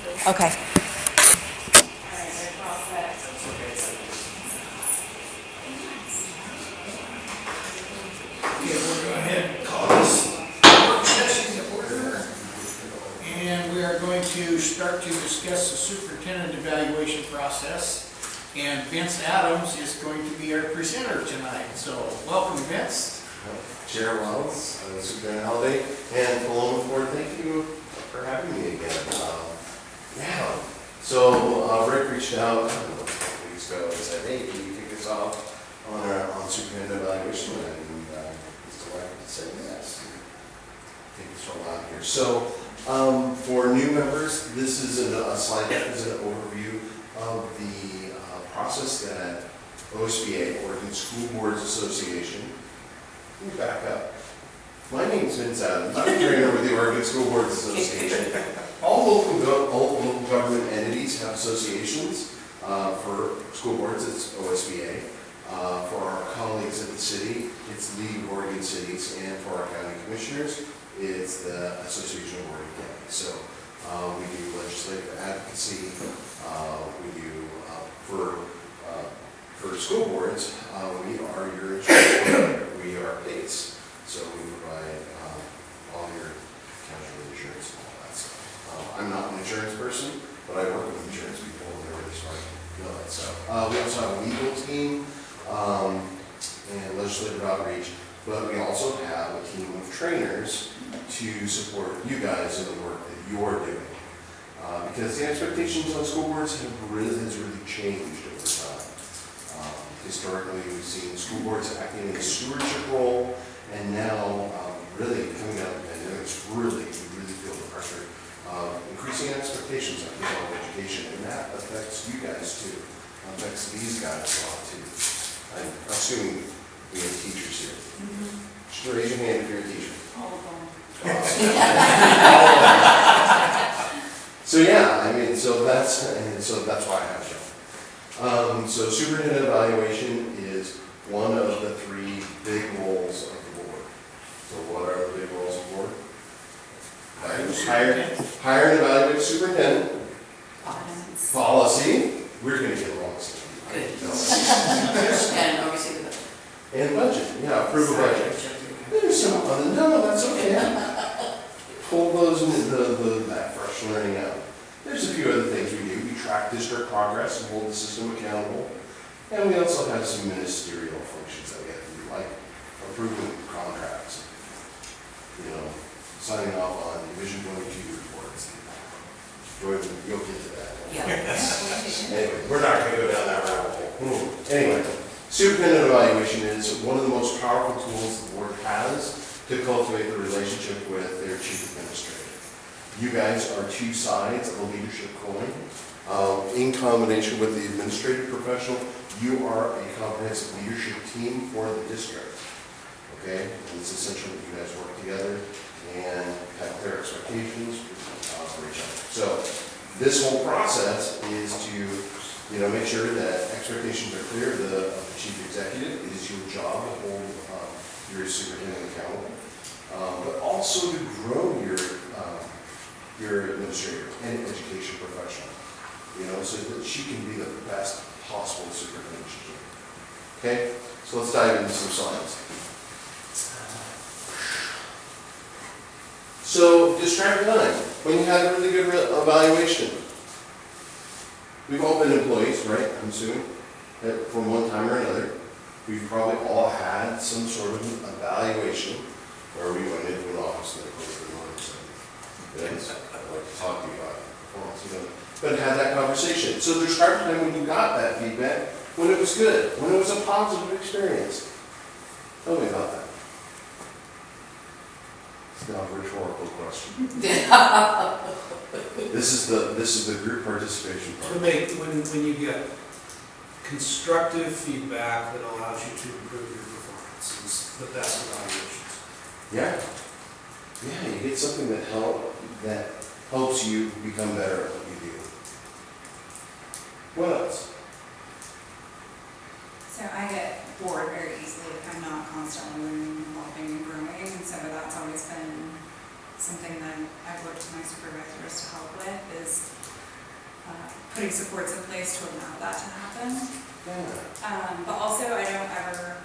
Okay. Okay, we'll go ahead and call this work session to order. And we are going to start to discuss the superintendent evaluation process. And Vince Adams is going to be our presenter tonight. So welcome, Vince. Chair Wells, Superintendent Holiday, and Paloma Board, thank you for having me again. Rick reached out a couple weeks ago and said, hey, can you kick this off on superintendent evaluation? And he's delighted to say yes. Take this from out here. So, for new members, this is a slide deck, is an overview of the process that OSBA, Oregon School Boards Association. Let me back up. My name is Vince Adams. I'm a trainer with the Oregon School Boards Association. All local government entities have associations. For school boards, it's OSBA. For our colleagues at the city, it's League of Oregon Cities, and for our county commissioners, it's the Association of Oregon Counties. So we do legislative advocacy. We do for school boards, we are your insurance provider. We are PACE. So we provide all your casualty insurance and all that stuff. I'm not an insurance person, but I work with insurance people and they're really smart to know that stuff. We also have a legal team and legislative outreach, but we also have a team of trainers to support you guys in the work that you're doing. Because the expectations on school boards has really changed over time. Historically, we've seen school boards acting in a stewardship role, and now really coming out of the pandemic, we really feel the pressure of increasing expectations on K-12 education, and that affects you guys too. Affects these guys a lot too. I'm assuming we have teachers here. Just raise your hand if you're a teacher. All of them. So yeah, I mean, so that's why I have you. So superintendent evaluation is one of the three big roles of the board. So what are the big roles of the board? Hire and evaluate superintendent. Policy. We're going to get along soon. Good. And oversee the budget. And budget. Yeah, approve a budget. There's some other, no, that's okay. Pull those into that fresh learning out. There's a few other things we do. We track district progress and hold the system accountable. And we also have some ministerial functions that we have to do, like approving contracts, signing off on Division 22 reports. You'll get to that. Yeah. Anyway, we're not going to go down that rabbit hole. Anyway, superintendent evaluation is one of the most powerful tools the board has to cultivate the relationship with their chief administrator. You guys are two sides of a leadership coin. In combination with the administrative professional, you are a comprehensive leadership team for the district. Okay? And it's essential that you guys work together and have clear expectations for each other. So this whole process is to make sure that expectations are clear. The chief executive, it is your job to hold your superintendent accountable, but also to grow your administrator and education professional, so that she can be the best possible superintendent she can. Okay, so let's dive into some science. So distract time. When you had a really good evaluation, we've all been employees, right? I'm assuming that from one time or another, we've probably all had some sort of evaluation where we went into an office and they closed the door and said, "Yes, I'd like to talk to you about performance." But had that conversation. So describe a time when you got that feedback, when it was good, when it was a positive experience. Tell me about that. It's not a rhetorical question. This is the group participation part. When you get constructive feedback that allows you to improve your performance is the best evaluations. Yeah, you get something that helps you become better at what you do. What else? So I get bored very easily if I'm not constantly learning, evolving, and growing, and so that's always been something that I've looked to my supervisors to help with, is putting supports in place to allow that to happen. Yeah. But also, I don't ever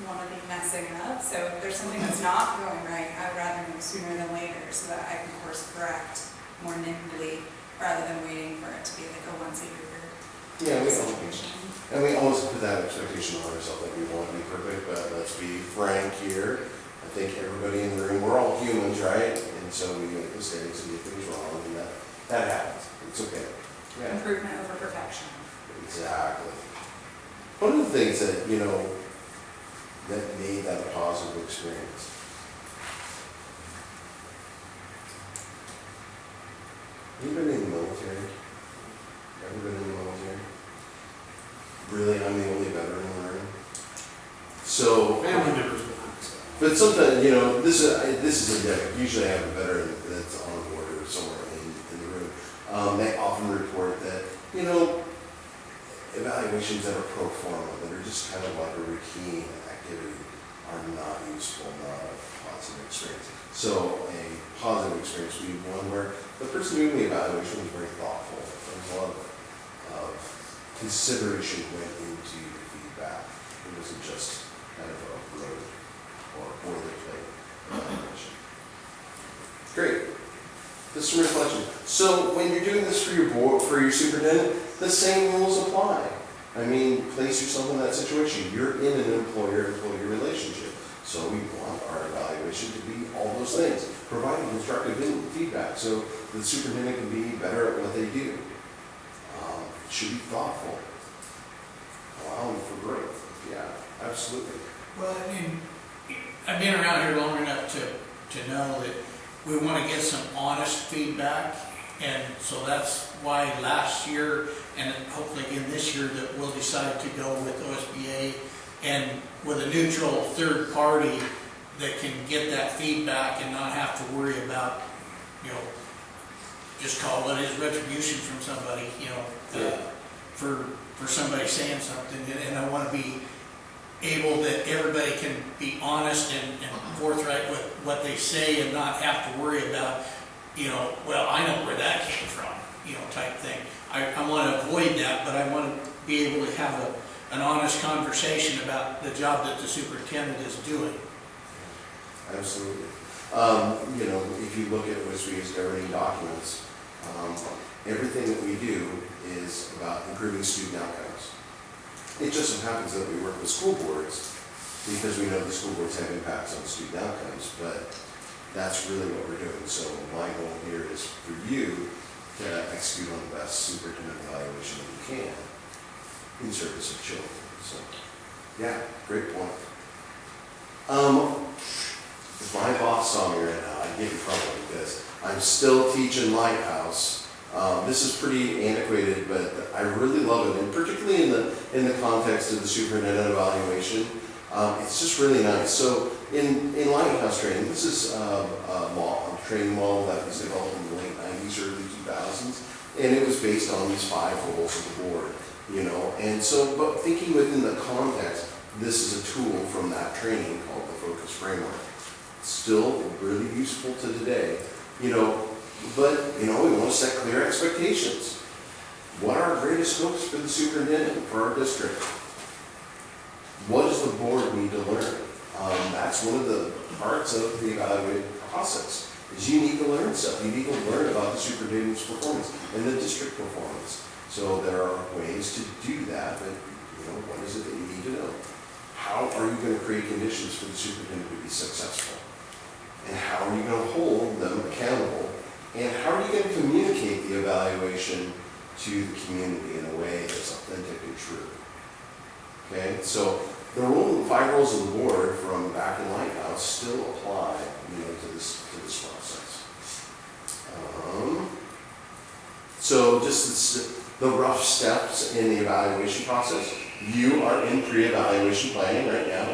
want to be messing up, so if there's something that's not going right, I'd rather know sooner than later, so that I can course correct more nimbly, rather than waiting for it to be like a once-a-year Yeah, we situation. And we always put that expectation on ourselves that we want to be perfect, but let's be frank here. I think everybody in the room, we're all humans, right? And so we make mistakes and do things wrong, and that happens. It's okay. Yeah. Improvement over perfection. Exactly. One of the things that, that made that a positive experience. You been in the military? Ever been in the military? Really, I'm the only veteran in the room. So, Family members behind us. but sometimes, this is endemic. Usually I have a veteran that's on board or somewhere in the room. They often report that, evaluations that are pro forma, that are just kind of like a routine activity, are not useful, not a positive experience. So a positive experience would be one where the person doing the evaluation was very thoughtful. There was a lot of consideration went into the feedback. It wasn't just kind of a rote or boilerplate evaluation. Great. This is some reflection. So when you're doing this for your board, for your superintendent, the same rules apply. I mean, place yourself in that situation. You're in an employer-employee relationship. So we want our evaluation to be all those things, providing constructive feedback so the superintendent can be better at what they do. It should be thoughtful, allowing for growth. Yeah, absolutely. Well, I mean, I've been around here long enough to know that we want to get some honest feedback, and so that's why last year, and hopefully again this year, that we'll decide to go with OSBA and with a neutral third party that can get that feedback and not have to worry about, just call it as retribution from somebody, for somebody saying something. And I want to be able that everybody can be honest and forthright with what they say and not have to worry about, well, I know where that came from, type thing. I want to avoid that, but I want to be able to have an honest conversation about the job that the superintendent is doing. Absolutely. If you look at OSBA's governing documents, everything that we do is about improving student outcomes. It just so happens that we work with school boards because we know the school boards have impacts on student outcomes, but that's really what we're doing. So my goal here is for you to execute on the best superintendent evaluation that you can in service of children. So, yeah, great point. If my boss saw me right now, I'd get in trouble because I'm still teaching Lighthouse. This is pretty antiquated, but I really love it, and particularly in the context of the superintendent evaluation, it's just really nice. So in Lighthouse training, this is a training model that was developed in the late 90s, early 2000s, and it was based on these 5 roles of the board, And so, but thinking within the context, this is a tool from that training called the Focus Framework. Still really useful to today, but we want to set clear expectations. What are our greatest hopes for the superintendent, for our district? What does the board need to learn? That's one of the parts of the evaluative process, is you need to learn stuff. You need to learn about the superintendent's performance and the district performance. So there are ways to do that, but what is it that you need to know? How are you going to create conditions for the superintendent to be successful? And how are you going to hold them accountable? And how are you going to communicate the evaluation to the community in a way that's authentic and true? Okay, so the 5 roles of the board from back in Lighthouse still apply, to this process. So just the rough steps in the evaluation process. You are in pre-evaluation planning right now.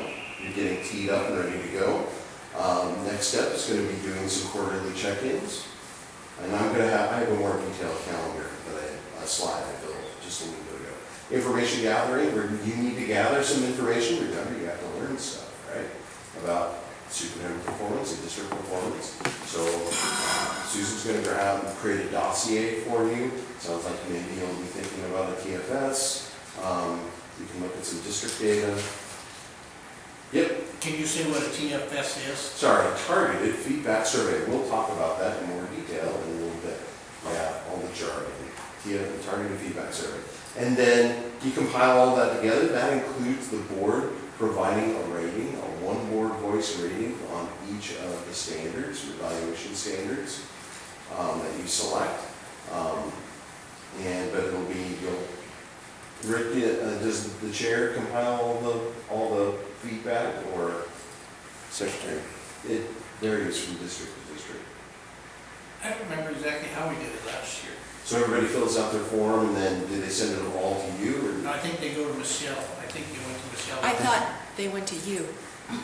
You're getting teed up and ready to go. Next step is going to be doing some quarterly check-ins. And I have a more detailed calendar a slide I built just a little bit ago. Information gathering, where you need to gather some information. Remember, you have to learn stuff, right? About superintendent performance and district performance. So Susan's gonna grab and create a dossier for you. Sounds like maybe you'll be thinking about a TFS. You can look at some district data. Yep, Can you say what a TFS is? sorry, targeted feedback survey. We'll talk about that in more detail in a little bit. Yeah, all the jargon. Targeted feedback survey. And then you compile all that together. That includes the board providing a rating, a one board voice rating on each of the standards, evaluation standards that you select. But it'll be, Rick, does the chair compile all the feedback, or secretary? It varies from district to district. I don't remember exactly how we did it last year. So everybody fills out their form, and then do they send it all to you, or? No, I think they go to Michelle. I think they went to Michelle. I thought they went to you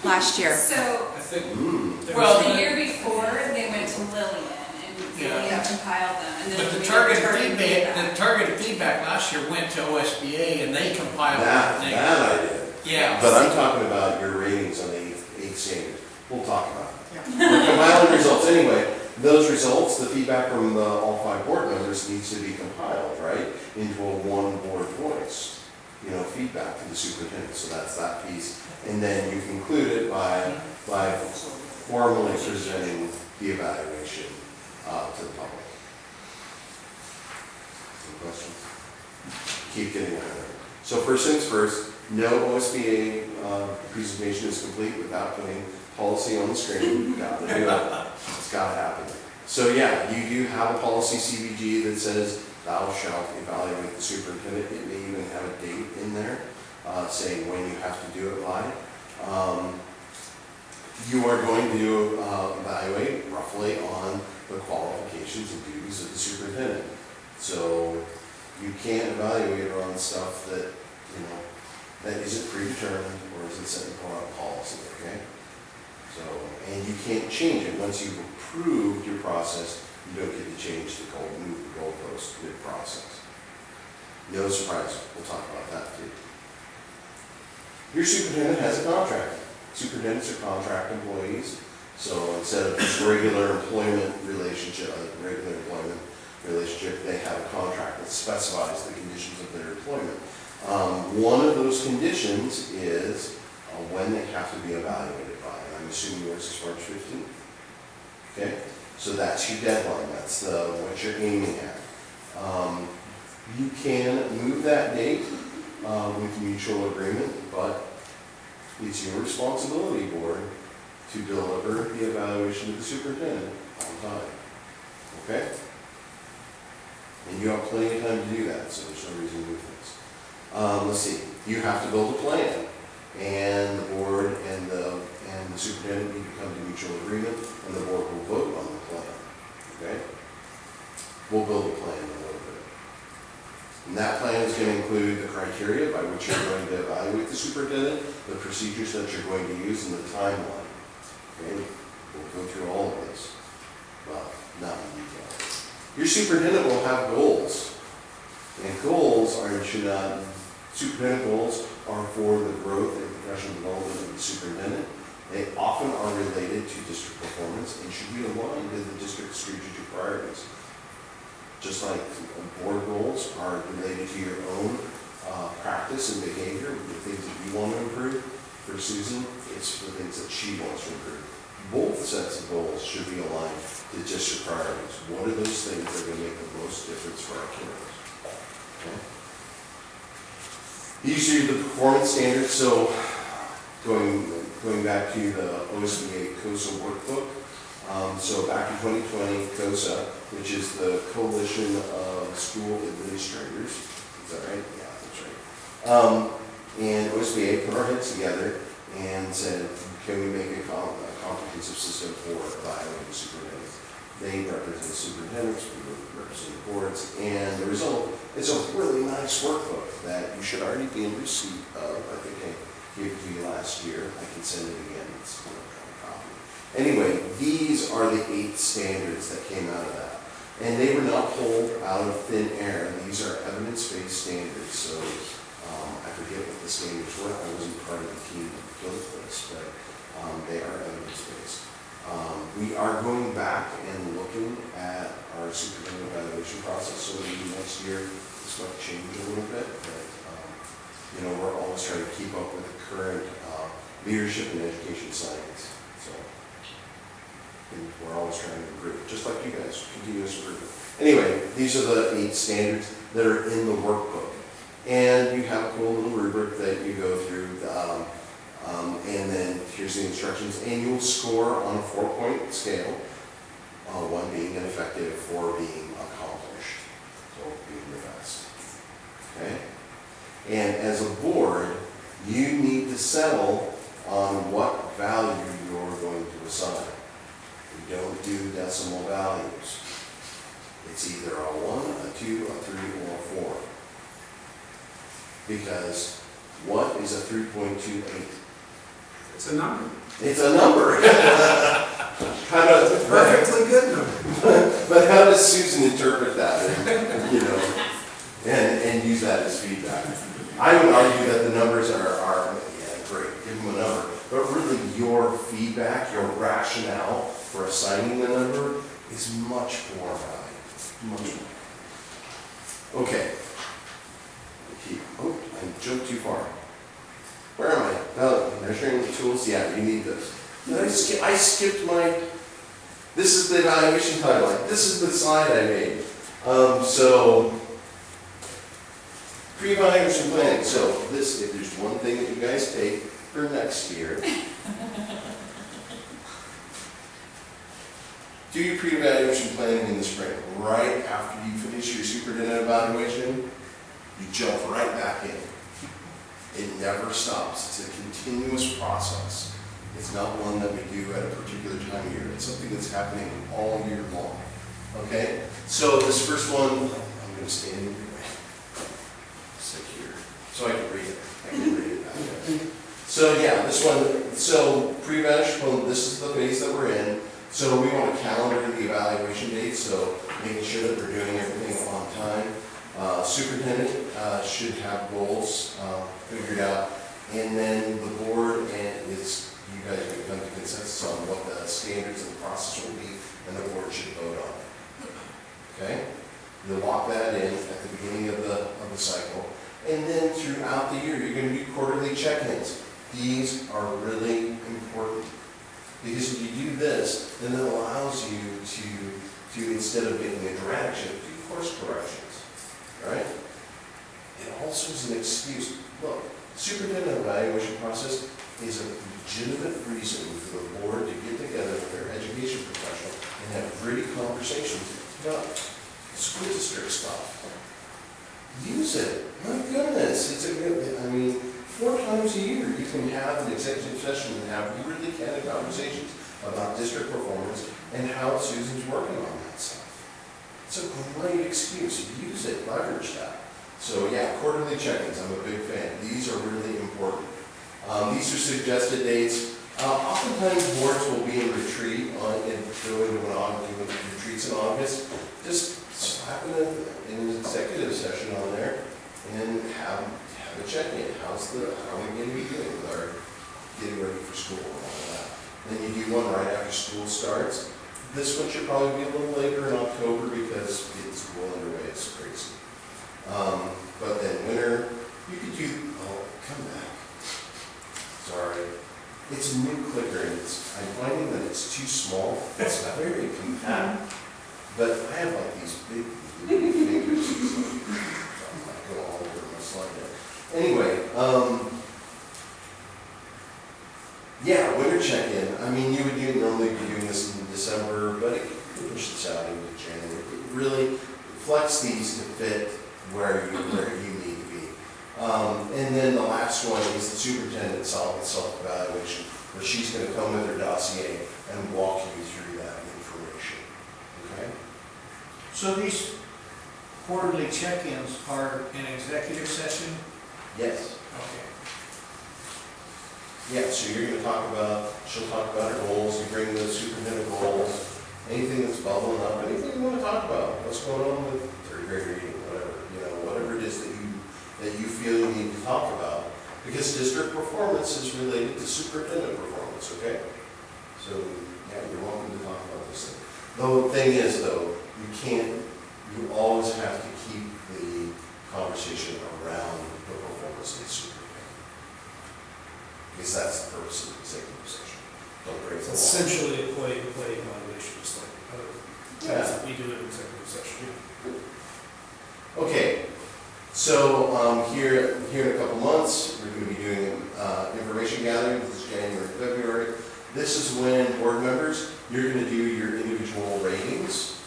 last year. So, I think. there Well, was- the year before, they went to Lillian, and Lillian Yeah. compiled them, and then. But we the did targeted feedback last year went to OSBA, and they compiled That everything. I did. Yeah. But I'm talking about your ratings on the eighth standards. We'll talk about it. We're compiling results anyway. Those results, the feedback from all 5 board members needs to be compiled, right, into a one board voice, feedback to the superintendent. So that's that piece. And then you conclude it by formally presenting the evaluation to the public. Any questions? Keep getting ahead. So first things first, no OSBA presentation is complete without putting policy on the screen. Got to do it. It's got to happen. So yeah, you do have a policy CBG that says thou shalt evaluate the superintendent. It may even have a date in there saying when you have to do it by. You are going to evaluate roughly on the qualifications and duties of the superintendent. So you can't evaluate on stuff that, that isn't predetermined or isn't set in policy, okay? So, and you can't change it. Once you've approved your process, you don't get to change the goal, move the goalpost mid-process. No surprise, we'll talk about that too. Your superintendent has a contract. Superintendents are contract employees, so instead of just regular employment relationship, they have a contract that specifies the conditions of their employment. One of those conditions is when they have to be evaluated by. And I'm assuming yours is March 15th. Okay, so that's your deadline. That's what you're aiming at. You can move that date with mutual agreement, but it's your responsibility, board, to deliver the evaluation to the superintendent on time. Okay? And you have plenty of time to do that, so there's no reason to move things. Let's see. You have to build a plan, and the board and the superintendent need to come to mutual agreement, and the board will vote on the plan. Okay? We'll build a plan in a little bit. And that plan is going to include the criteria by which you're going to evaluate the superintendent, the procedures that you're going to use, and the timeline. Okay? We'll go through all of this. Well, not in detail. Your superintendent will have goals. And goals superintendent goals are for the growth and professional development of the superintendent. They often are related to district performance and should be aligned to the district's strategic priorities. Just like board goals are related to your own practice and behavior, the things that you want to improve. For Susan, it's the things that she wants to improve. Both sets of goals should be aligned to district priorities. What are those things that are going to make the most difference for our kiddos? Okay. These are the performance standards. So going back to the OSBA COSA workbook. So back in 2020, COSA, which is the Coalition of School Administrators, is that right? Yeah, that's right. And OSBA put our heads together and said, can we make a comprehensive system for evaluating superintendents? They represent superintendents, we represent boards, and the result is a really nice workbook that you should already be in receipt of. I think I gave it to you last year. I can send it again. It's an electronic copy. Anyway, these are the 8 standards that came out of that. And they were not pulled out of thin air. These are evidence-based standards. So I forget what the standards were. I wasn't part of the team that built this, but they are evidence-based. We are going back and looking at our superintendent evaluation process, so maybe next year this might change a little bit, but, you know, we're always trying to keep up with the current leadership and education science, so. And we're always trying to improve, just like you guys, continuous improvement. Anyway, these are the 8 standards that are in the workbook. And you have a cool little rubric that you go through, and then here's the instructions, and you'll score on a 4-point scale, 1 being ineffective, 4 being accomplished, so being the best. Okay? And as a board, you need to settle on what value you're going to assign. We don't do decimal values. It's either a 1, a 2, a 3, or a 4. Because what is a 3.28? It's a number. It's a number. How does, It's a perfectly good number. but how does Susan interpret that? And, you know, and use that as feedback. I would argue that the numbers are yeah, great, give them a number. But really your feedback, your rationale for assigning the number is much more valuable. Much more. Okay. Oh, I jumped too far. Where am I? Oh, measuring tools? Yeah, you need this. I skipped my, this is the evaluation timeline. This is the slide I made. So, pre-evaluation planning. So this, if there's one thing that you guys take for next year, do your pre-evaluation planning in the spring. Right after you finish your superintendent evaluation, you jump right back in. It never stops. It's a continuous process. It's not one that we do at a particular time of year. It's something that's happening all year long. Okay? So this first one, I'm going to stand in your way. Sit here. So I can read it. I can read it back there. So yeah, this one, so pre-evaluation, this is the phase that we're in. So we want to calendar the evaluation date, so making sure that we're doing everything on time. Superintendent should have goals figured out, and then the board and is, you guys are going to come to consensus on what the standards and the process will be, and the board should vote on it. Okay? You'll lock that in at the beginning of the cycle, and then throughout the year, you're going to do quarterly check-ins. These are really important, because if you do this, then it allows you to instead of making a dramatic shift, do course corrections. Right? It also is an excuse. Look, superintendent evaluation process is a legitimate reason for the board to get together with their education professional and have gritty conversations about school district stuff. Use it. My goodness, it's a good, I mean, 4 times a year you can have an executive session and have really candid conversations about district performance and how Susan's working on that stuff. It's a great excuse. Use it, leverage that. So yeah, quarterly check-ins, I'm a big fan. These are really important. These are suggested dates. Oftentimes boards will be in retreat doing retreats in August. Just slap an executive session on there and have a check-in. How are we going to be doing with our getting ready for school and all that? Then you do one right after school starts. This one should probably be a little later in October because it's well underway, it's crazy. But then winter, you could do, oh, come back. Sorry. It's a new clicker and I'm finding that it's too small. It's not very compact. But I have like these big fingers. So I go all over my slide there. Anyway, yeah, winter check-in. I mean, you would normally be doing this in December, but it could push this out into January. It really flex these to fit where you need to be. And then the last one is the superintendent self-evaluation, where she's going to come with her dossier and walk you through that information. Okay? So these quarterly check-ins are an executive session? Yes. Okay. Yeah, so you're going to she'll talk about her goals, you bring the superintendent goals, anything that's bubbling up, anything you want to talk about, what's going on with third grade reading, whatever it is that you feel you need to talk about, because district performance is related to superintendent performance, okay? So, yeah, you're welcome to talk about this thing. The thing is, though, you always have to keep the conversation around the performance of the superintendent. Because that's the purpose of the executive session. Don't break the law. Essentially, employee evaluation, just like other things Yeah. that we do in executive session. Okay, so here in a couple months, we're going to be doing information gathering. This is January, February. This is when board members, you're going to do your individual ratings.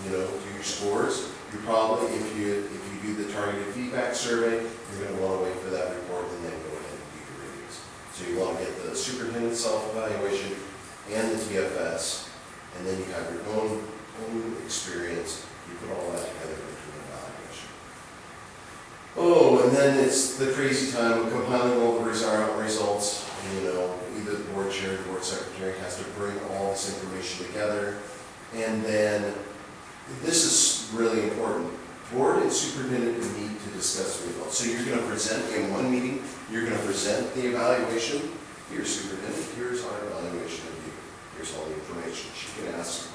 Do your scores. You probably, if you do the targeted feedback survey, you're going to want to wait for that report and then go ahead and do your ratings. So you want to get the superintendent self-evaluation and the TFS, and then you have your own experience. You put all that together into an evaluation. Oh, and then it's the crazy time of compiling all the results. Either the board chair or the board secretary has to bring all this information together. And then, this is really important, board and superintendent meet to discuss the results. So you're going to present in one meeting, you're going to present the evaluation. Here's superintendent, here's our evaluation of you. Here's all the information. She can ask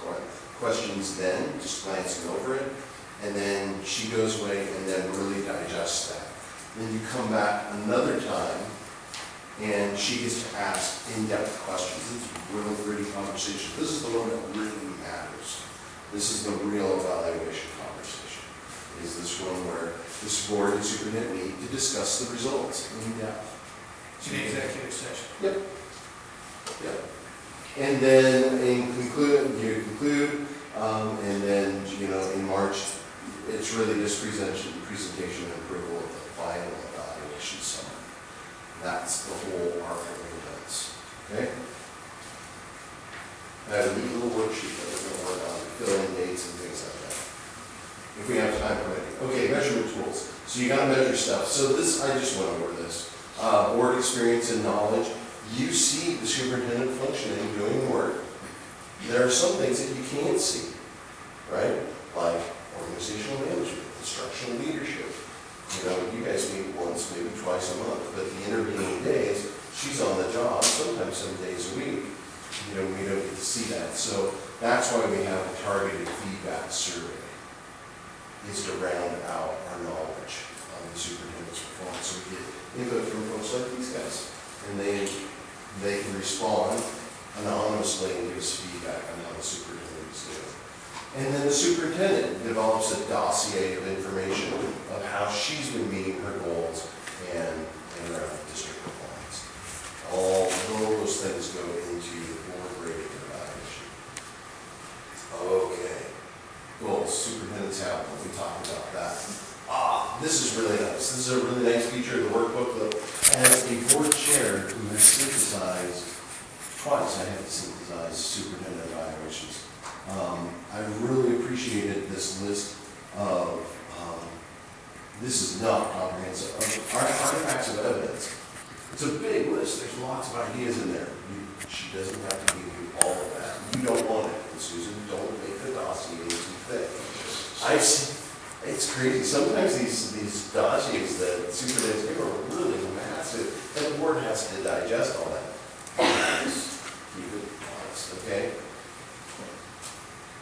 questions then, just glancing over it. And then she goes away and then really digests that. Then you come back another time and she gets to ask in-depth questions. This is a really gritty conversation. This is the one that really matters. This is the real evaluation conversation. Is this one where this board and superintendent need to discuss the results in depth. It's an executive session. Yep. Yep. And then you conclude, and then in March, it's really this presentation and approval of the final evaluation summary. That's the whole arc of events. Okay? I have a neat little worksheet that we're going to work on, fill in dates and things like that. If we have time permitting. Okay, measurement tools. So you got to measure stuff. So this, I just went over this. Board experience and knowledge. You see the superintendent functioning, doing work. There are some things that you can't see, right? Like organizational management, instructional leadership. You guys meet once, maybe twice a month, but the intervening days, she's on the job, sometimes 7 days a week. We don't get to see that. So that's why we have a targeted feedback survey, is to round out our knowledge on the superintendent's performance. So we get input from folks like these guys, and they can respond anonymously and give us feedback on how the superintendent is doing. And then the superintendent develops a dossier of information of how she's been meeting her goals and around district performance. All those things go into the board rating evaluation. Okay. Goals, superintendent's outcome, we talked about that. This is really nice. This is a really nice feature of the workbook that as a board chair who has synthesized, twice I had to synthesize superintendent evaluations. I really appreciated this list of, this is not comprehensive, artifacts of evidence. It's a big list, there's lots of ideas in there. She doesn't have to give you all of that. You don't want it, Susan, don't make the dossier too thick. I've seen, it's crazy, sometimes these dossiers that superintendents give are really massive, and the board has to digest all that. Keep it honest, okay?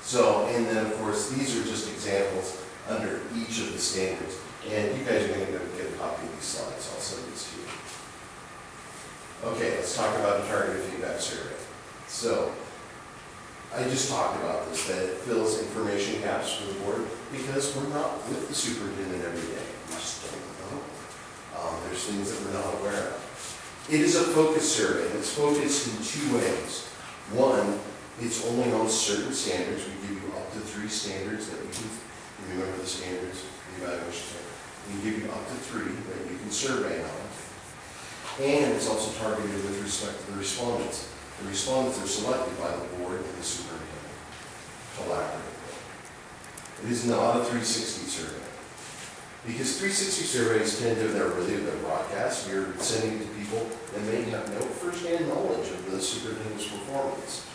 So, and then of course, these are just examples under each of the standards. And you guys are going to go get a copy of these slides. I'll send these to you. Okay, let's talk about the targeted feedback survey. So, I just talked about this, that it fills information gaps for the board because we're not with the superintendent every day. We just don't know. There's things that we're not aware of. It is a focus survey, and it's focused in two ways. One, it's only on certain standards. We give you up to 3 standards that you can, remember the standards, the evaluation standards. We give you up to 3 that you can survey on. And it's also targeted with respect to the respondents. The respondents are selected by the board and the superintendent collaboratively. It is not a 360 survey. Because 360 surveys tend to, they're broadcast. You're sending it to people that may have no first-hand knowledge of the superintendent's performance.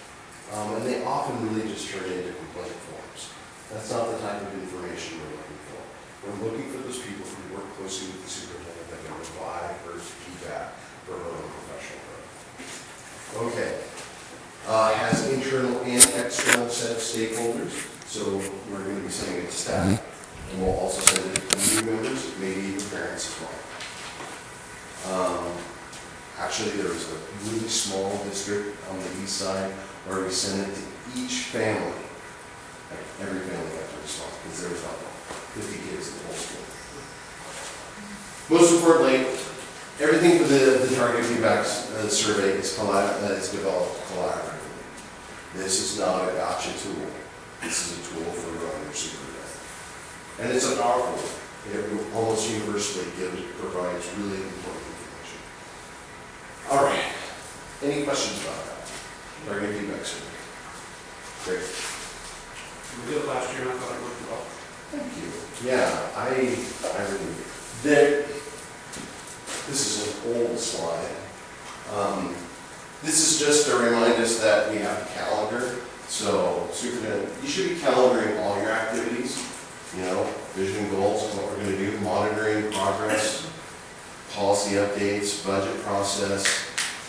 And they often really just turn into complaint forms. That's not the type of information we're looking for. We're looking for those people who work closely with the superintendent that can provide her feedback for her own professional growth. Okay. Has internal and external set of stakeholders, so we're going to be sending it to staff. And we'll also send it to new members, maybe even parents as well. Actually, there was a really small district on the east side where we sent it to each family. Like every family got to respond, because there was about 50 kids in the whole school. Most importantly, everything for the target feedback survey is developed collaboratively. This is not a gotcha tool. This is a tool for running your superintendent. And it's a powerful one. It almost universally provides really important information. All right. Any questions about that? Target feedback survey. Great. We did it last year, and I thought it worked well. Thank you. Yeah, I really, this is an old slide. This is just to remind us that we have a calendar. So, superintendent, you should be calendaring all your activities. You know, vision goals, what we're going to do, monitoring progress, policy updates, budget process.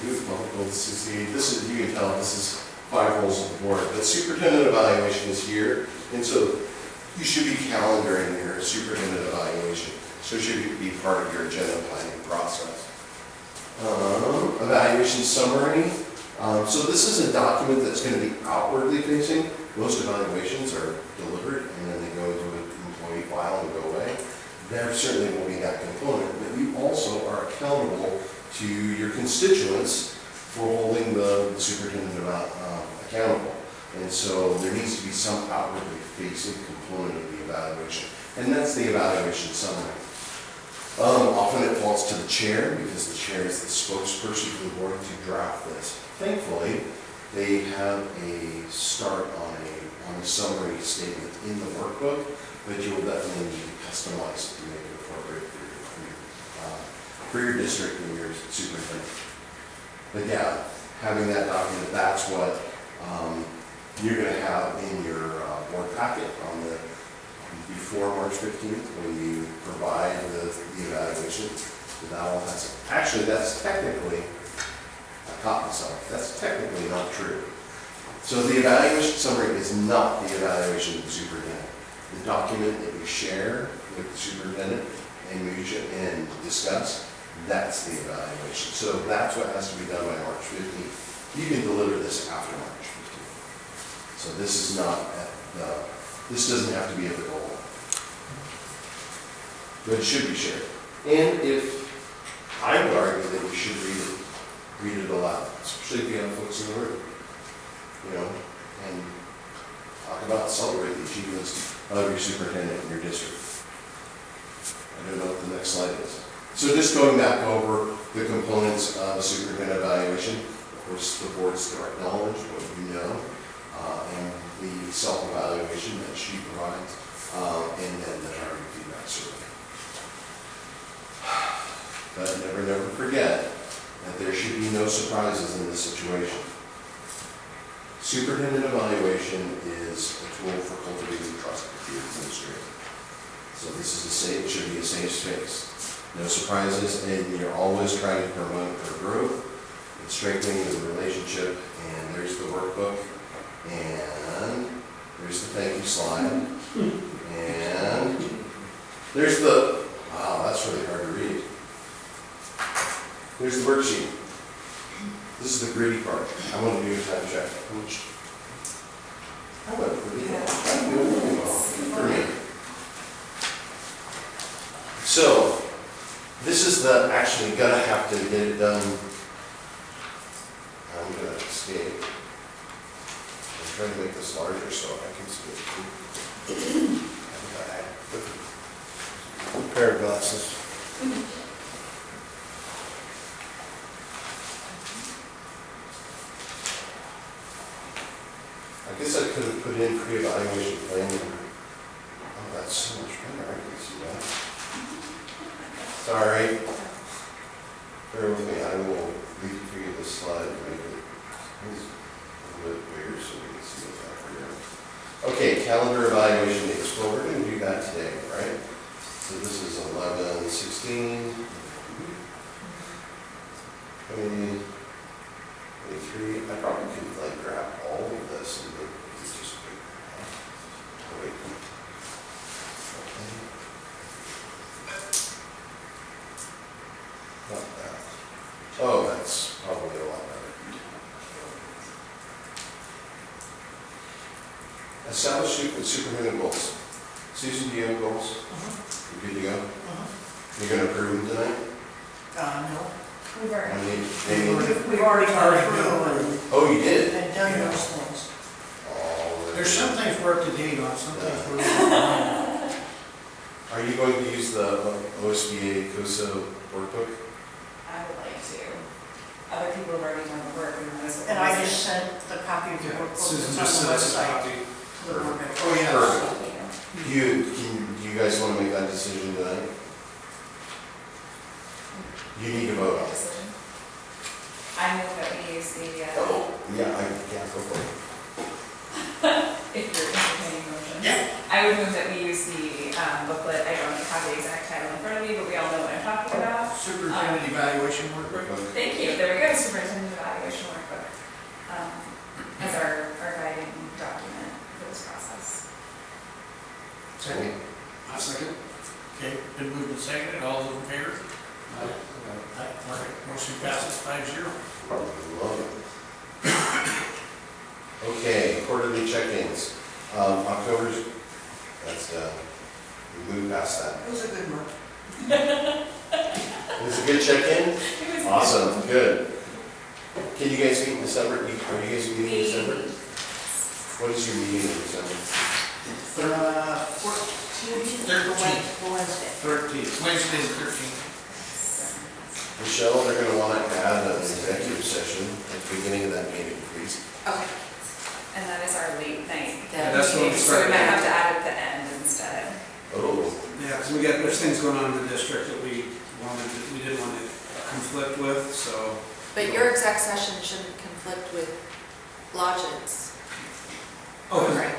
This is, you can tell this is 5 roles of the board, but superintendent evaluation is here, and so you should be calendaring your superintendent evaluation. So it should be part of your agenda planning process. Evaluation summary. So this is a document that's going to be outwardly facing. Most evaluations are delivered and then they go into an employee file and go away. There certainly will be that component, but you also are accountable to your constituents for holding the superintendent accountable. And so there needs to be some outwardly facing component of the evaluation. And that's the evaluation summary. Often it falls to the chair because the chair is the spokesperson for the board to draft this. Thankfully, they have a start on a summary statement in the workbook, but you will definitely need to customize it to make it appropriate for your district and your superintendent. But yeah, having that document, that's what you're going to have in your board packet on the before March 15th when you provide the evaluation. That all has it. Actually, that's technically a copy summary. That's technically not true. So the evaluation summary is not the evaluation of the superintendent. The document that we share with the superintendent and discuss, that's the evaluation. So that's what has to be done by March 15th. You can deliver this after March 15th. So this is not this doesn't have to be at the goal. But it should be shared. And if I would argue that you should read it aloud, especially if you have folks in the room, you know, and talk about, celebrate the achievements of your superintendent in your district. I don't know what the next slide is. So just going back over the components of superintendent evaluation, of course, the board's direct knowledge, what you know, and the self-evaluation that she provides, and then the target feedback survey. But never forget that there should be no surprises in this situation. Superintendent evaluation is a tool for cultivating trust with the administrator. So this is it should be a safe space. No surprises, and you're always trying to promote their growth and strengthening the relationship. And there's the workbook, and there's the thank you slide, and there's the, wow, that's really hard to read. There's the worksheet. This is the gritty part. I want to do a time check. I went pretty well. I'm doing really well for me. So, this is actually gonna have to get it done. I'm gonna escape. I'm trying to make this larger so I can see it. A pair of glasses. I guess I could have put in pre-evaluation planning. Oh, that's so much better. I can see that. Sorry. Bear with me. I will read this slide and make it a little bit bigger so we can see what's happening. Okay, calendar evaluation dates. Well, we're going to do that today, right? So this is 11, 16, 20, 23. I probably could like grab all of this and make it just bigger. Establish superintendent goals. Susan, do you have goals? You good to go? You're gonna approve them tonight? No. We've already. We've already gone Already through Oh, you did? and done those things. Oh, There's some things we're up to date on, some things we're behind. Are you going to use the OSBA COSA workbook? I would like to. Other people have already done the work. We might as well And I use just it. sent the copy of the Yeah, workbook Susan that's just on the sent us a website copy. to the board members. Oh, yeah. Perfect. Thank you. Do you guys want to make that decision tonight? You need to vote on it. Decision. I move that we use the, Oh, yeah, I can't go for it. if you're entertaining motion. Yeah. I would move that we use the booklet. I don't have the exact title in front of me, but we all know what I'm talking about. Superintendent evaluation workbook. Thank you. There we go, superintendent evaluation workbook. As our guiding document for this process. Second. I second. Okay, been moved and seconded, all those in favor? Aye. All right, motion passes 5-0. Love it. Okay, quarterly check-ins. October's, that's done. We moved past that. It was a good one. It was a good check-in? Awesome, good. Can you guys meet in December? Are you guys meeting in December? What is your meeting in December? Wednesday. 13th. Wednesday the 13th. Michelle, they're gonna wanna add an executive session at the beginning of that meeting, please. Okay. And that is our late night. Yeah, that's what we meeting, So we started. might have to add it at the end instead. Oh, Yeah, because there's things going on in the district that we didn't want to conflict with, so. But your exec session shouldn't conflict with Logic's, Oh, right?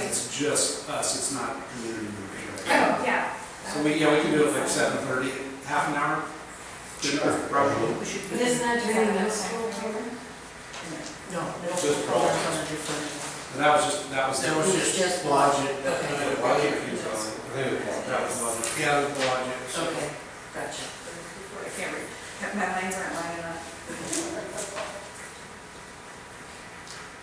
it's just us, it's not community members, right? Oh, yeah. So we can do it like 7:30, half an hour? Good enough, probably. We should. But isn't that during the middle school? No, middle Just school programs on a different. And that was just. That was Just just logic. Okay. Logic, that was logic. Yeah, it was logic. So Okay, gotcha. I can't read. My lines aren't lining up.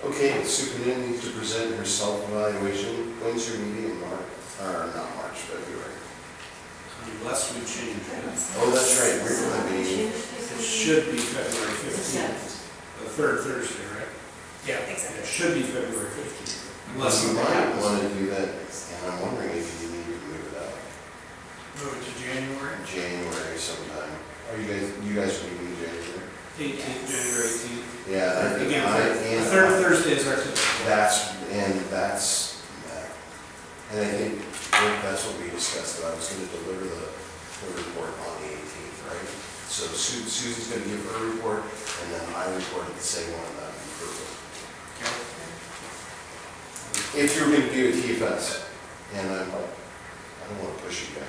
okay, the superintendent needs to present her self-evaluation. When's your meeting in March? Or not March, February? Unless we change it. Oh, that's right, we're gonna be, It should be February 15th, the third Thursday, right? yeah. It Exactly. should be February 15th. Unless you something might happens. wanna do that, and I'm wondering if you need to move it up. Move it to January. January sometime. You guys are meeting in January? 18th, January 18th. Yeah, I think Again, and the third Thursday is our typical. that's, and I think that's what we discussed, that I was gonna deliver the report on the 18th, right? So Susan's gonna give her report, and then I report at the same one, that'd be perfect. If you're gonna do a TFS, and I don't wanna push you guys,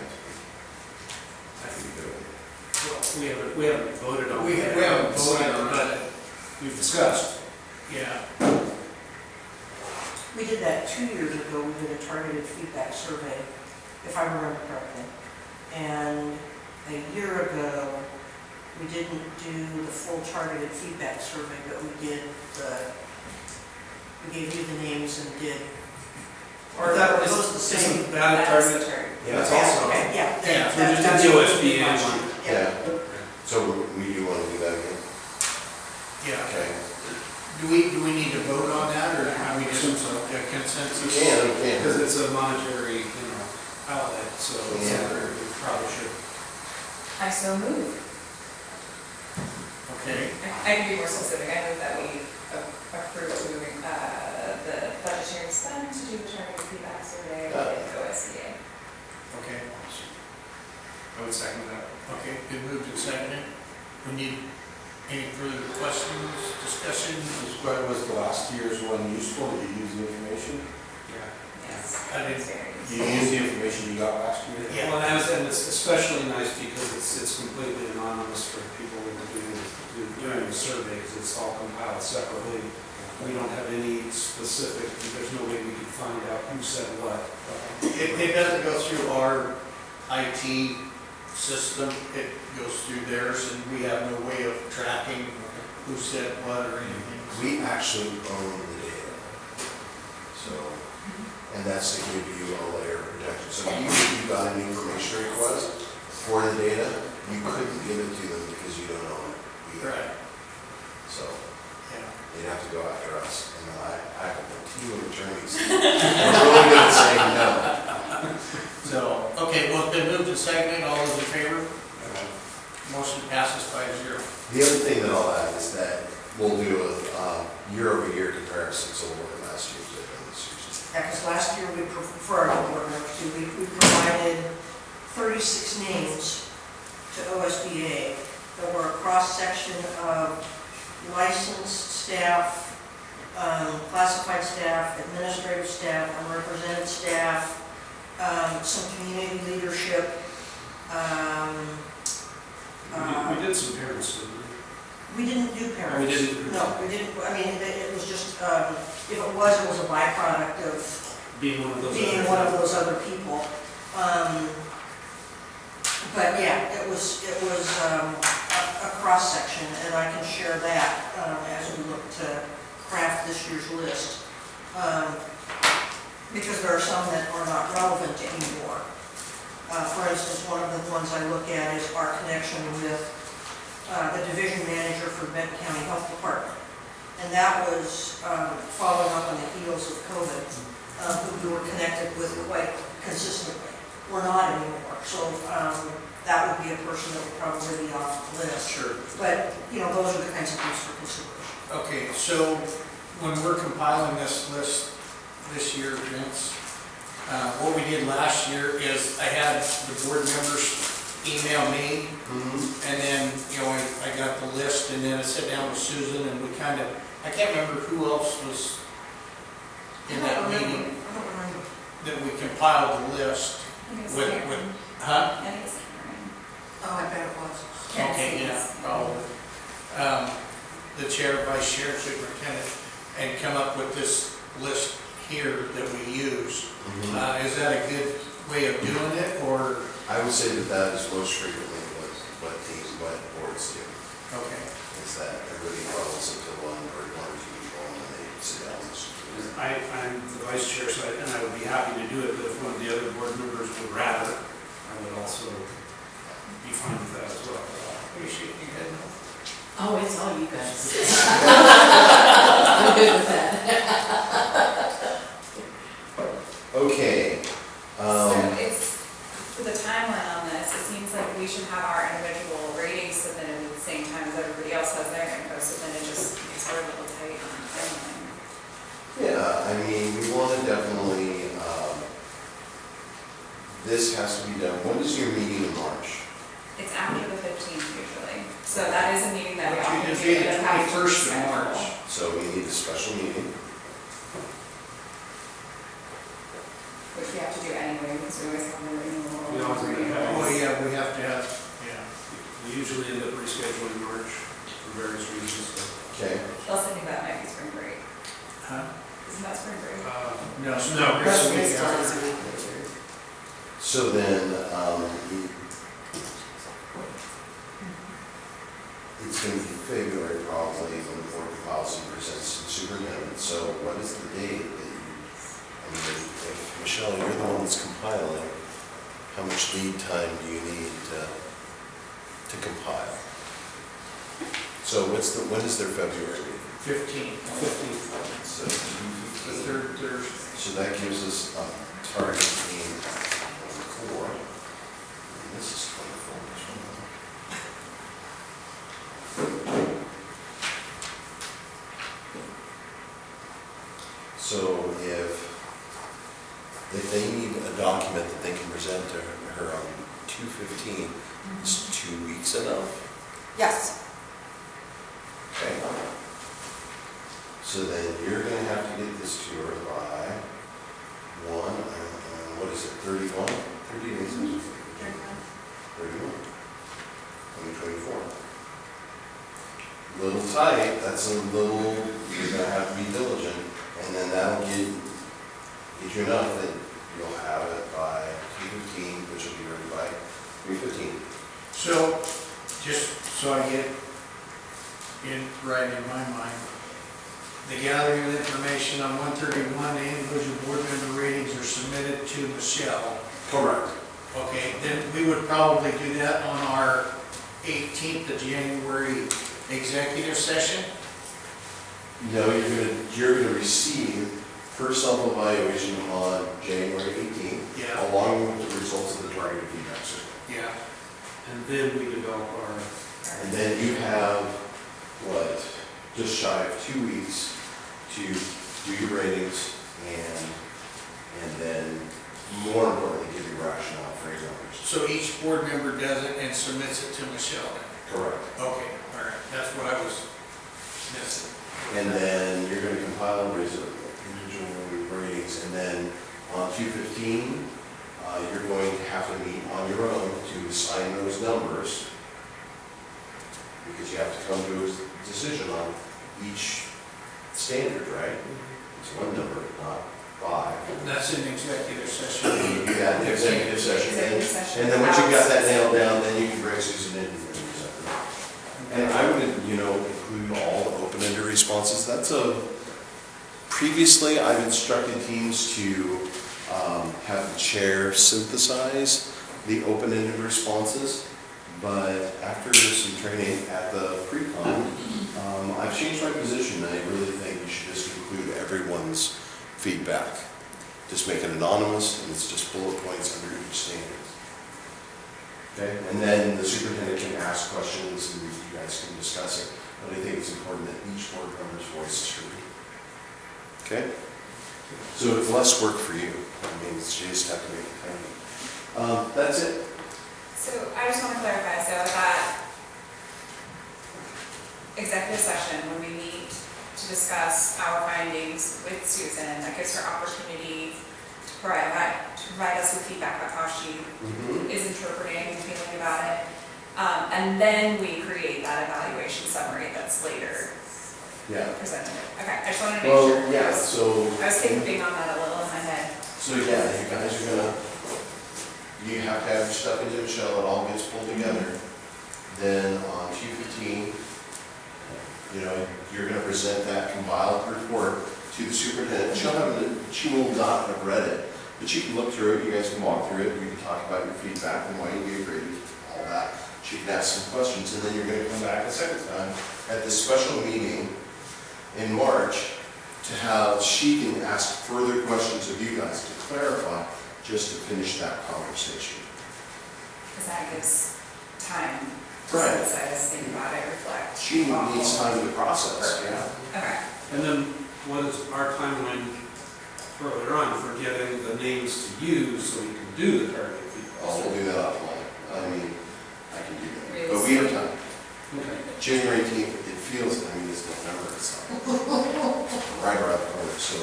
but I can do it. Well, we haven't voted on it. We haven't voted on it. But we've discussed. Yeah. We did that 2 years ago, we did a targeted feedback survey, if I remember correctly. And a year ago, we didn't do the full targeted feedback survey, but we did we gave you the names and did, or That were is- those the same? Isn't that a target? Yeah, That's Yeah, also. okay, yeah. Yeah, So we just That's did the what we OSBA did last one. year. Yeah, so we do wanna do that again? Yeah. Okay. Do we need to vote on that, or have we just a consensus? We can. Because it's a monetary, outlet, so it's Yeah. something we probably should. I so move. Okay. I can be more specific. I move that we approve moving the budgetary spend to do the targeted feedback survey with OSBA. Okay. I would second that. Okay, been moved and seconded. We need any further questions, discussions? Was the last year's one useful? Did you use the information? Yeah. Yes. I didn't- It's very You useful. used the information you got last year? Yeah. Well, and it's especially nice because it's completely anonymous for people who are doing the survey, because it's all compiled separately. We don't have any specific, there's no way we can find out who said what. It doesn't go through our IT system, it goes through theirs, and we have no way of tracking who said what or anything. We actually own the data. So And that's to give you a layer of protection. So even if you got an information request for the data, you couldn't give it to them because you don't own it either. Right. So Yeah. they'd have to go after us. And I have a team of attorneys. We're really good at saying no. So, okay, well, it's been moved and seconded, all those in favor? Motion passes 5-0. The other thing that I'll add is that we'll do a year-over-year comparison, so we'll look at last year's data and this year's. Yeah, because last year we, for our board members too, we provided 36 names to OSBA that were a cross-section of licensed staff, classified staff, administrative staff, unrepresented staff, some community leadership. We did some parents, didn't we? We didn't do parents. We didn't? No, we didn't, I mean, it was just, if it was a byproduct of Being one of those. being one of those other people. But yeah, it was a cross-section, and I can share that as we look to craft this year's list. Because there are some that are not relevant anymore. For instance, one of the ones I look at is our connection with the division manager for Benton County Health Department. And that was following up on the heels of COVID, who we were connected with quite consistently. We're not anymore, so that would be a person that would probably be off the list. Sure. But, you know, those are the kinds of things for consideration. Okay, so when we're compiling this list this year, Vince, what we did last year is I had the board members email me, and then, you know, I got the list, and then I sat down with Susan, and we kind of, I can't remember who else was in that meeting, I don't remember. that we compiled the list I think it's with, Karen. huh? I think it's Karen. Oh, I bet it was. Okay, yeah, probably. The chair, vice chair, superintendent, and come up with this list here that we use. Is that a good way of doing it, or? I would say that that is most frequently what boards do, Okay. is that everybody follows it to one or two people and then they sit down and I'm the vice chair, so and I would be happy to do it, but if one of the other board members would rather, I would also be fine with that as well. Appreciate you head. Oh, it's all you guys. I'm good with that. Okay. So it's, for the timeline on this, it seems like we should have our individual ratings submitted at the same time as everybody else has their info, so then it just gets a little tight on timeline. Yeah, I mean, we want to definitely, this has to be done. When is your meeting in March? It's after the 15th usually, so that is a meeting that we often It'd do. be the but it has to be 21st of scheduled. March. So we need a special meeting. Which we have to do anyway, because we always have the renewal. We always have- Oh, yeah, we have to have, yeah. We usually end up rescheduling March for various reasons, so. Okay. Plus, I think that might be spring break. Huh? Isn't that spring break? No, No. it's a week President's Day after. is a week later. So then, it's going to be February probably when the board of policy presents to the superintendent. So what is the date that you, I mean, if Michelle, you're the one that's compiling, how much lead time do you need to compile? So when is their February meeting? 15th. So The third Thursday. So that gives us a target being 24. And this is 24. Which one? So if they need a document that they can present to her on 2/15, is 2 weeks enough? Yes. Okay. So then you're gonna have to get this to her by what is it, 31? 30 days? 31. 2024. Little tight, that's a little, you're gonna have to be diligent, and then that'll get you enough that you'll have it by 2/15, which will be ready by 3/15. So, just so I get it right in my mind, the gathering of information on 131, the individual board member to Michelle. Correct. Okay, then we would probably do that on our 18th of January executive session. No, you're gonna receive first self-evaluation on January 18th. Yeah. Along with the results of the targeted feedback survey. Yeah. And then we develop our, And then you have, what, just shy of 2 weeks to do your ratings and then more importantly, give your rationale for your numbers. So each board member does it and submits it to Michelle. Correct. Okay, all right, that's what I was missing. And then you're gonna compile individual ratings, and then on 215, you're going to have to meet on your own to assign those numbers, because you have to come to a decision on each standard, right? It's one number, not 5. That's an executive session. And you do that in executive session, Executive session. and then once you've got that nailed down, then you can bring Susan in and present them. And I would, include all the open-ended responses. Previously, I've instructed teams to have the chair synthesize the open-ended responses, but after some training at the pre-con, I've changed my position, and I really think you should just include everyone's feedback. Just make it anonymous, and it's just bullet points under each standard. Okay, and then the superintendent can ask questions and you guys can discuss it. But I think it's important that each board member's voice is heard. Okay? So it's less work for you. You just have to make it tiny. That's it. So I just want to clarify, so that executive session, when we meet to discuss our findings with Susan, that gives her opportunity to provide us with feedback about how she is interpreting and feeling about it. And then we create that evaluation summary that's later Yeah. presented. Okay, I just wanted to make Well, sure. yeah, I was thinking on that a little in my head. So yeah, you guys are gonna, you have to have your stuff into Michelle, it all gets pulled together. Then on 215, you're gonna present that compiled report to the superintendent. She will not have read it, but she can look through it, you guys can walk through it, we can talk about your feedback and why you gave ratings, all that. She can ask some questions, and then you're gonna come back a second time at this special meeting in March to have, she can ask further questions of you guys to clarify, just to finish that conversation. Because that gives time to Right. synthesize, think about it, reflect. She needs time to process, yeah. Okay. and then what is our timeline earlier on for getting the names to you so we can do the target I'll feedback? do that offline. I can do that. Really But we have time. Okay. January 18th, it feels, it's November, it's right around the corner, so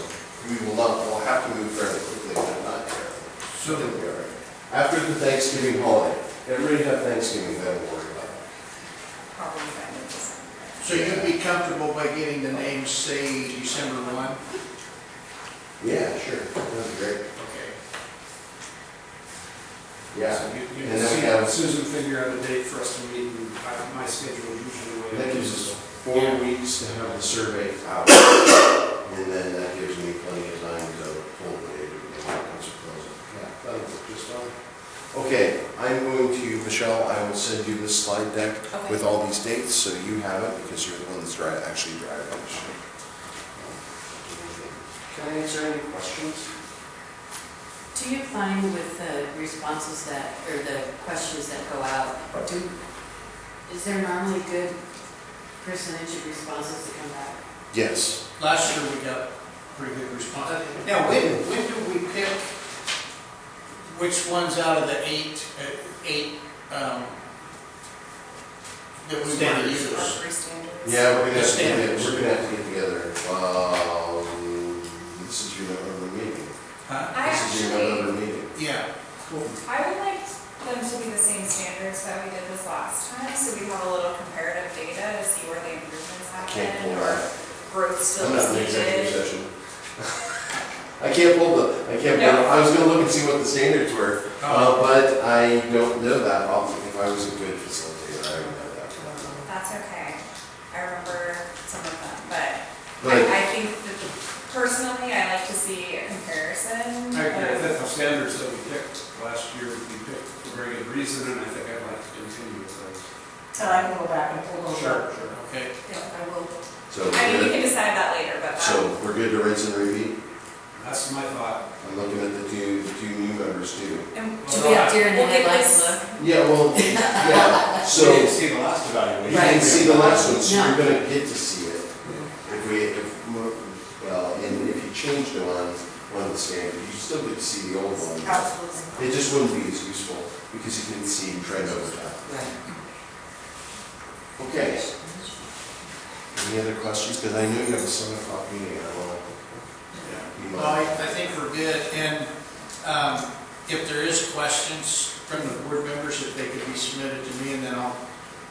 we'll have to move fairly quickly, but not terribly. So It'll be all right. After the Thanksgiving holiday, everybody have Thanksgiving, then we'll worry about it. Probably by mid-December. So you'd be comfortable by getting the names, say, December 1? Yeah, sure, that'd be great. Okay. Yeah, So you and can then we see have, Susan figure out a date for us to meet, and my schedule is usually the way that it gives is. us 4 weeks to have the survey out, and then that gives me plenty of time to pull the data and comes to close it. Yeah, that'll work just fine. Okay, I'm going to, Michelle, I will send you this slide deck Okay. with all these dates, so you have it, because you're the one that's actually driving the show. Can I answer any questions? Do you find with the responses or the questions that go out, is there normally good percentage of responses that come back? Yes. Last year we got pretty good response. Now, when do we pick which ones out of the eight that we want to Standards. use? Our three standards. Yeah, we're gonna have to Standards. get together. This is your November meeting. Huh? I This is your actually, November meeting. Yeah. I would like them to be the same standards that we did this last time, so we have a little comparative data to see where the improvements Can't pull happened, or that. growth still I'm not is in executive needed. session. I was gonna look and see what the standards were, but I don't know that. If I was a good facilitator, I would know that. That's okay. I remember some of them, but But I think that the Personally, I like to see a comparison. I agree, I of- think the standards that we picked last year, we picked for very good reason, and I think I'd like to continue with those. And I can go back and pull those up. Sure. Okay. Yeah, I will. So, I mean, we we're can good- decide that later, but so we're good to rinse and repeat? That's my thought. I'm looking at the two new members too. and Do we have deer in the We'll get headlights this- look? Yeah, well, yeah, So so you you didn't see the last evaluation. didn't see the last one, so No. you're gonna get to see it. Well, and if you changed it on one of the standards, you still get to see the old one. Absolutely. It just wouldn't be as useful because you can see trend over time. Okay. Any other questions? Because I know you have a 7 o'clock meeting, I want to. Well, I think we're good, and if there is questions from the board members, if they could be submitted to me, and then I'll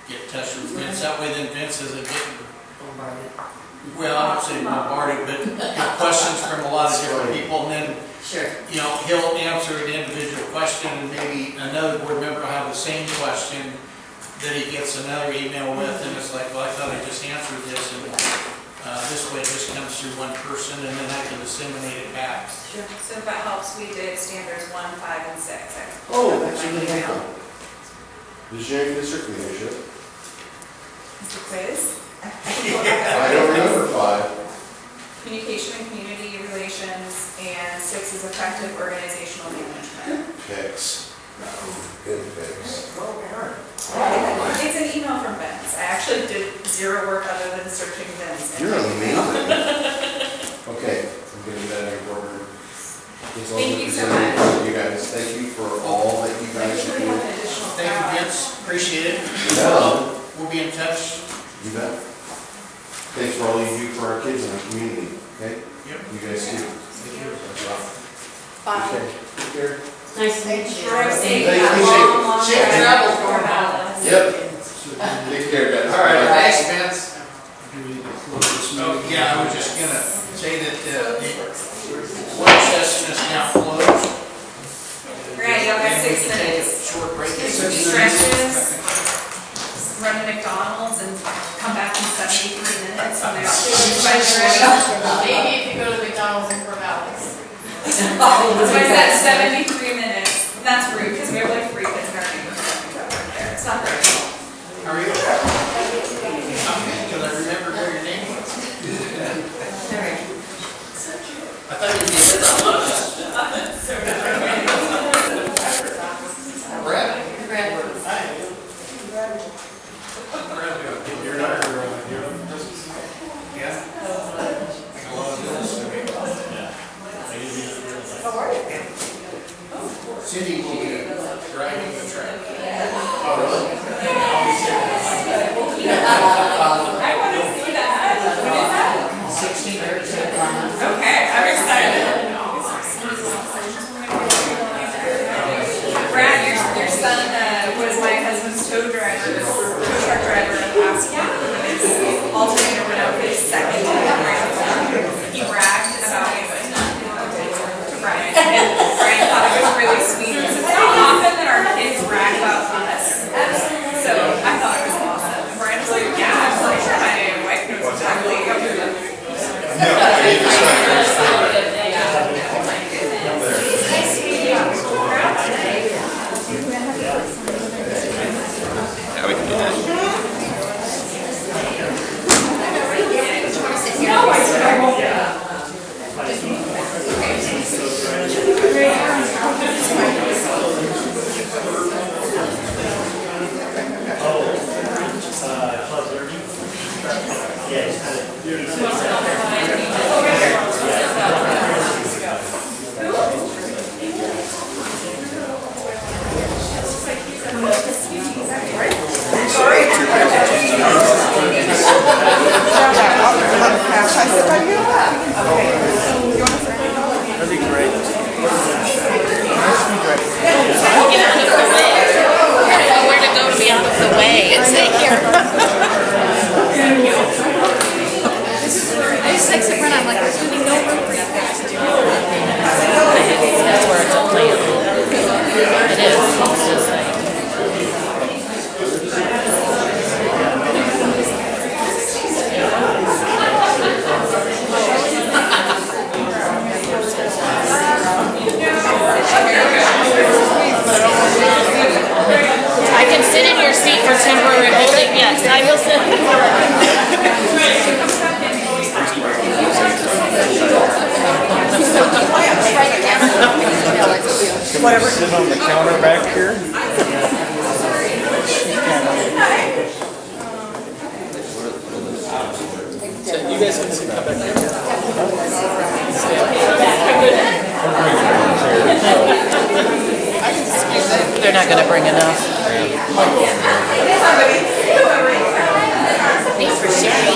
get in touch with Vince. That way then Vince isn't getting, well, I don't say bombarded, but questions from a lot of different people, and then, Sure. he'll answer an individual question, and maybe another board member will have the same question that he gets another email with, and it's like, well, I thought I just answered this, and this way it just comes through one person, and then I can disseminate it back. So if that helps, we did standards 1, 5, and 6. Oh, that's a good one. Visionary district leadership. Is the quiz? I don't remember 5. Communication and community relations, and 6 is effective organizational management. Picks. Good picks. It's an email from Vince. I actually did zero work other than searching Vince. You're amazing. Okay, I'm getting that in order. Thank you so much. You guys, thank you for all that you I guys think do. we have an additional. Thank you, Vince, appreciate it. Yeah. We'll be in touch. You bet. Thanks for all you do for our kids in our community, okay? Yep. You guys too. Bye. Okay, take care. Nice to meet you. Drive safe. Thank That you. long, long Safe drive. travels Fort Dallas. Yep. Take care, guys. All right, Bye. thanks, Vince. Do we need to close this meeting? Oh, yeah, I was just gonna say that the work session is now closed. Right, you have 6 And we can take a minutes. short break. Stretches, run to McDonald's and come back in 73 minutes when they're Maybe if you go to McDonald's in Fort Dallas. So I said 73 minutes. That's rude because we have like 3 kids in our neighborhood there. It's not very cool. How are you? I'm good, because I remember where your name was. Sorry. I thought you did it on us. Brad? Brad. You're not, yeah? A lot of this. Cindy will be driving the track. I want to see that. What is that? 16 years. Okay, I'm excited. Brad, your son was my husband's tow driver, tow truck driver in the past year. His alternator went out for his second time. He bragged about it to Brian, and Brian thought it was really sweet. It's not often that our kids brag about us. So I thought it was awesome. And Brian was like, yeah, Whatever. Sit on the counter back here. You guys can sit back there. They're not gonna bring enough. Thanks for sharing.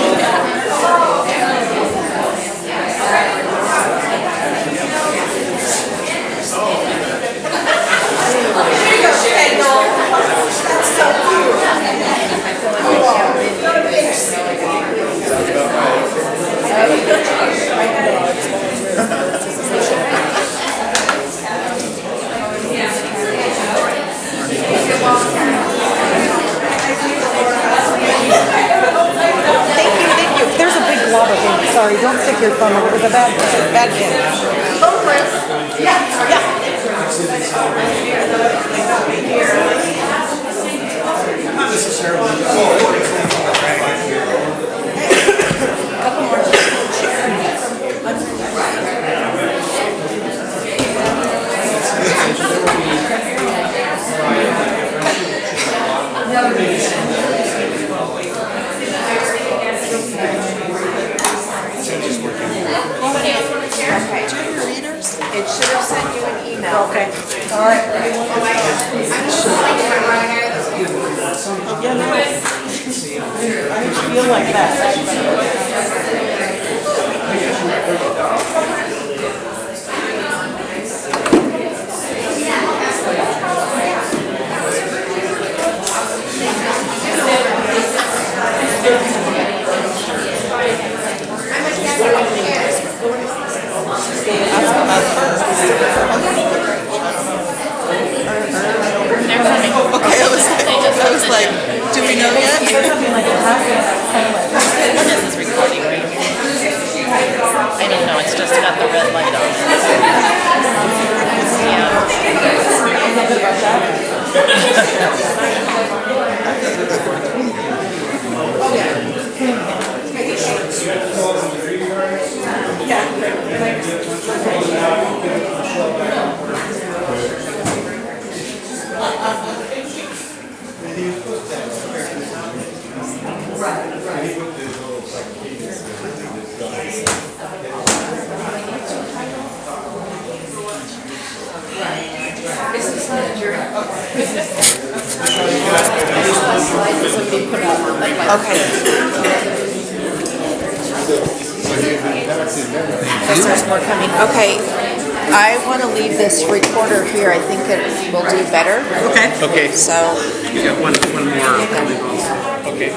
Thank you. There's a big blob of ink. Sorry, don't stick your thumb over the bad pen. Oh, Chris. Yeah. Not necessarily. Couple more. It should have sent you an email. Okay. All right. Yeah, no. I feel like that. Okay, I was like, do we know yet? This is recording right here. I don't know, it's just got the red light on. There's more coming. Okay, I want to leave this recorder here. I think it will do better. Okay. Okay, So, you got one more. Okay.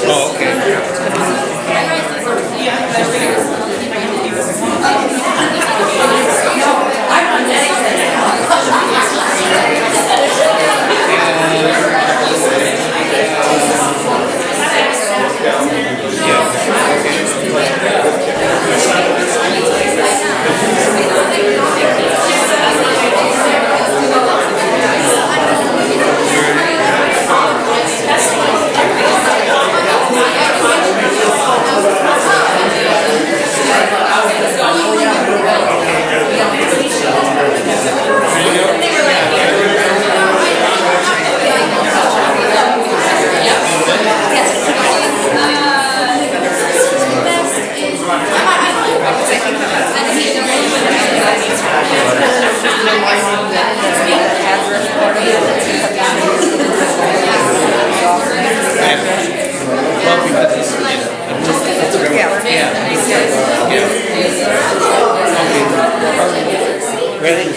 Oh, okay. Ready?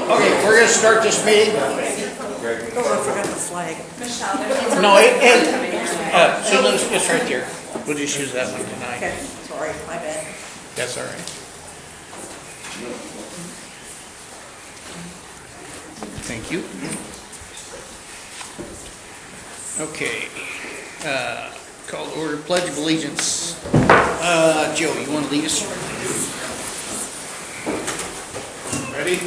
Okay, we're gonna start this meeting. Oh, I forgot the flag. No, Susan, it's right there. We'll just use that one tonight. Okay, sorry, my bad. That's all right. Thank you. Okay, call to order, pledge of allegiance. Joe, you want to lead us? Ready?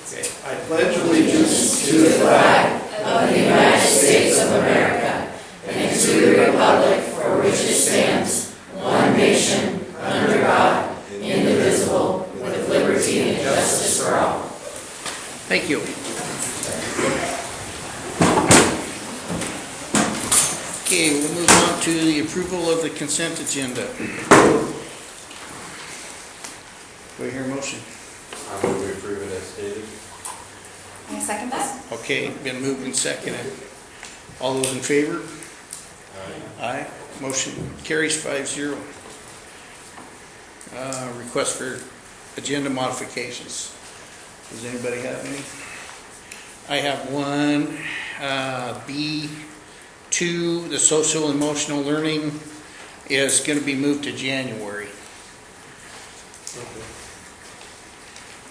Okay. I pledge allegiance to the flag of the United States of America and to the republic for which it stands, one nation, under God, indivisible, with liberty and justice for all. Thank you. Okay, we'll move on to the approval of the consent agenda. Do I hear a motion? I move we approve it as stated. I second that. Okay, been moved and seconded. All those in favor? Aye. Motion carries 5-0. Request for agenda modifications. Does anybody have any? I have one, B2, the social emotional learning is going to be moved to January.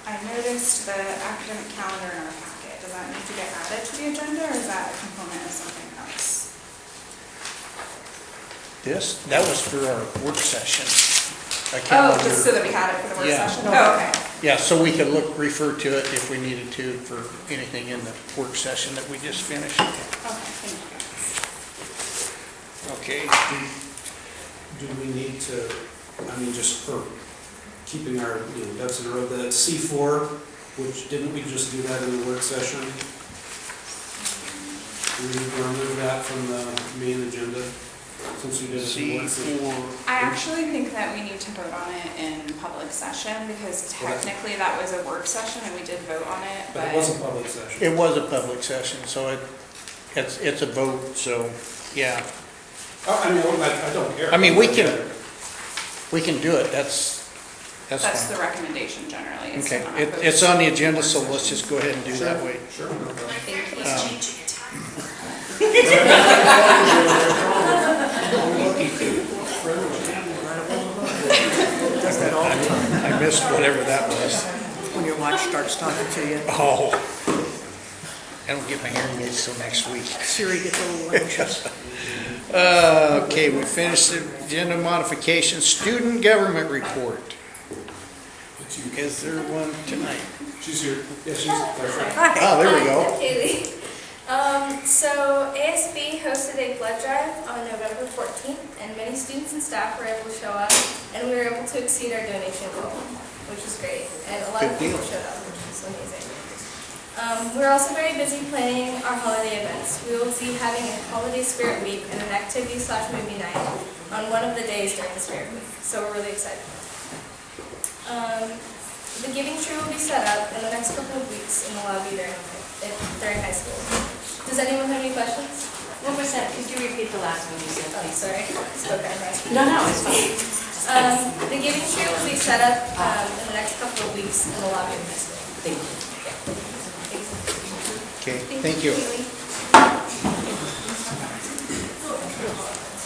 I noticed the academic calendar in our packet. Does that need to get added to the agenda, or is that a component of something else? That was for our work session. Oh, just so that we had it for the work Yeah. session? Oh, okay. Yeah, so we could refer to it if we needed to for anything in the work session that we just finished. Okay, thank you. Okay. Do we need to, I mean, just for keeping our, ducks in a row, the C4, which, didn't we just do that in the work session? Do we need to remove that from the main agenda, since we did it in work session? C4. I actually think that we need to vote on it in public session, because technically that was a work session and we did vote on it, But it was a public session. It was a public session, so it's a vote, so, yeah. Oh, I mean, I don't care. I mean, we can do it, that's That's fine. the recommendation generally. is to Okay, not vote. it's on the agenda, so let's just go ahead and do that way. Sure, no problem. Does that all the time, I missed whatever that was. when your watch starts talking to you. Oh. I don't get my hearing aids till next week. Siri gets a little anxious. Okay, we finished the agenda modification, student government report. Is there one tonight? She's here. Yeah, she's there. Oh, there we go. Kaylee. So ASB hosted a blood drive on November 14th, and many students and staff were able to show up, and we were able to exceed our donation goal, which was great. And a lot of Good people deal. showed up, which was amazing. We're also very busy planning our holiday events. We will be having a holiday spirit week and an activity/movie night on one of the days during the spirit week. So we're really excited. The giving tree will be set up in the next couple of weeks in the lobby during high school. Does anyone have any questions? 1%, could you repeat the last one you said, Oh, please? sorry. Spoke out of my speech. No, it's fine. The giving tree will be set up in the next couple of weeks in the lobby of high school. Thank you. Okay, thank you. Kaylee.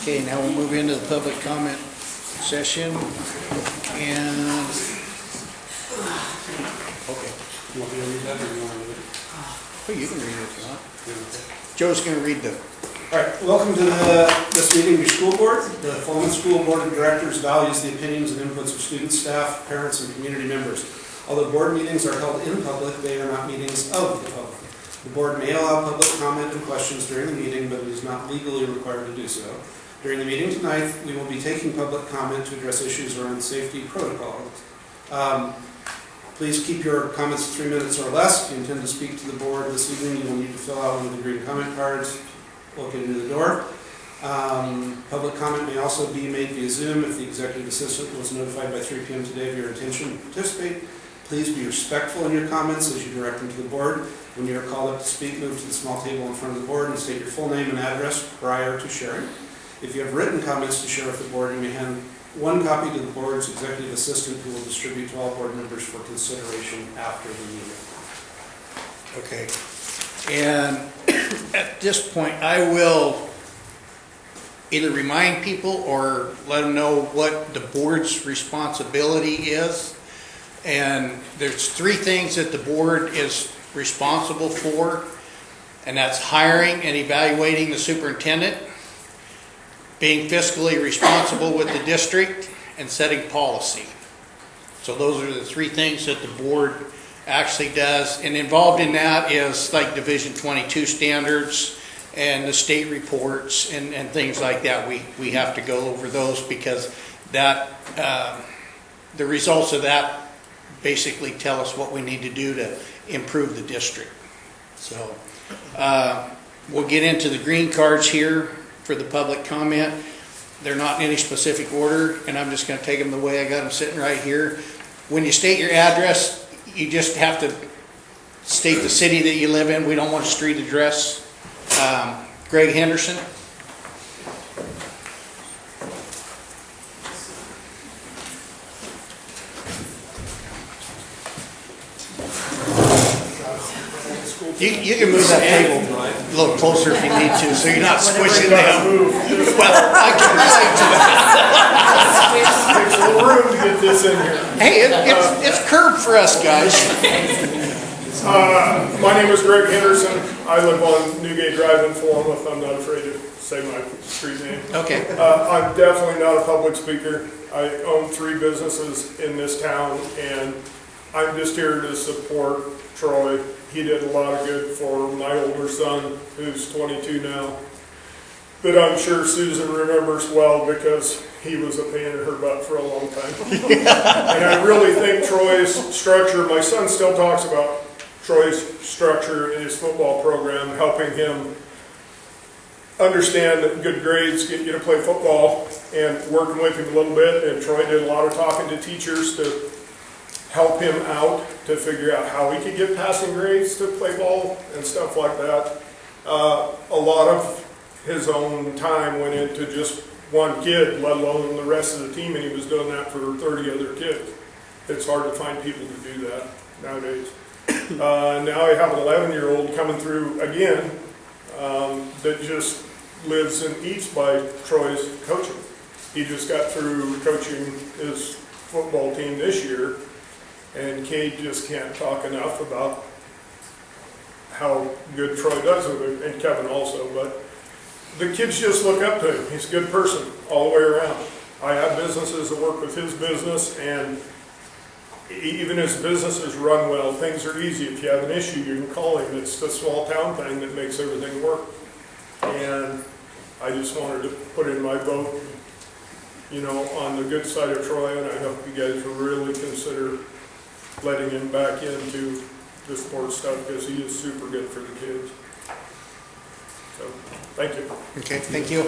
Okay, now we'll move into the public comment session. And, okay. You want me to read that, or you want to read it? Well, you can read it if you want. Okay. Joe's going to read the All right, welcome to this meeting of your school board. The Fulham School Board of Directors values the opinions and inputs of students, staff, parents, and community members. Although board meetings are held in public, they are not meetings of the public. The board may allow public comment and questions during the meeting, but it is not legally required to do so. During the meeting tonight, we will be taking public comment to address issues around safety protocols. Please keep your comments to 3 minutes or less. If you intend to speak to the board this evening, you will need to fill out one of the green comment cards located into the door. Public comment may also be made via Zoom. If the executive assistant was notified by 3 p.m. today of your intention to participate, please be respectful in your comments as you direct them to the board. When you are called up to speak, move to the small table in front of the board and state your full name and address prior to sharing. If you have written comments to share with the board, you may hand one copy to the board's executive assistant, who will distribute to all board members for consideration after the meeting. Okay. And at this point, I will either remind people or let them know what the board's responsibility is. And there's three things that the board is responsible for, and that's hiring and evaluating the superintendent, being fiscally responsible with the district, and setting policy. So those are the three things that the board actually does, and involved in that is like Division 22 standards and the state reports and things like that. We have to go over those because that the results of that basically tell us what we need to do to improve the district. So we'll get into the green cards here for the public comment. They're not in any specific order, and I'm just going to take them the way I got them sitting right here. When you state your address, you just have to state the city that you live in. We don't want a street address. Greg Henderson. You can move that table a little closer if you need to, so you're not squishing them. Well, I can relate to that. Takes a little room to get this in here. Hey, it's curved for us guys. My name is Greg Henderson. I live on Newgate Drive in Philomath. I'm not afraid to say my street name. Okay. I'm definitely not a public speaker. I own 3 businesses in this town, and I'm just here to support Troy. He did a lot of good for my older son, who's 22 now, that I'm sure Susan remembers well because he was a pain in her butt for a long time. And I really think Troy's structure, my son still talks about Troy's structure in his football program, helping him understand that good grades get you to play football, and working with him a little bit. And Troy did a lot of talking to teachers to help him out to figure out how he could get passing grades to play ball and stuff like that. A lot of his own time went into just one kid, let alone the rest of the team, and he was doing that for 30 other kids. It's hard to find people to do that nowadays. Now I have an 11-year-old coming through again that just lives and eats by Troy's coaching. He just got through coaching his football team this year, and Kate just can't talk enough about how good Troy does with it, and Kevin also. But the kids just look up to him. He's a good person all the way around. I have businesses that work with his business, and even his businesses run well. Things are easy. If you have an issue, you can call him. It's the small town thing that makes everything work. And I just wanted to put in my vote, you know, on the good side of Troy, and I hope you guys will really consider letting him back into the sports stuff, because he is super good for the kids. So, thank you. Okay, thank you.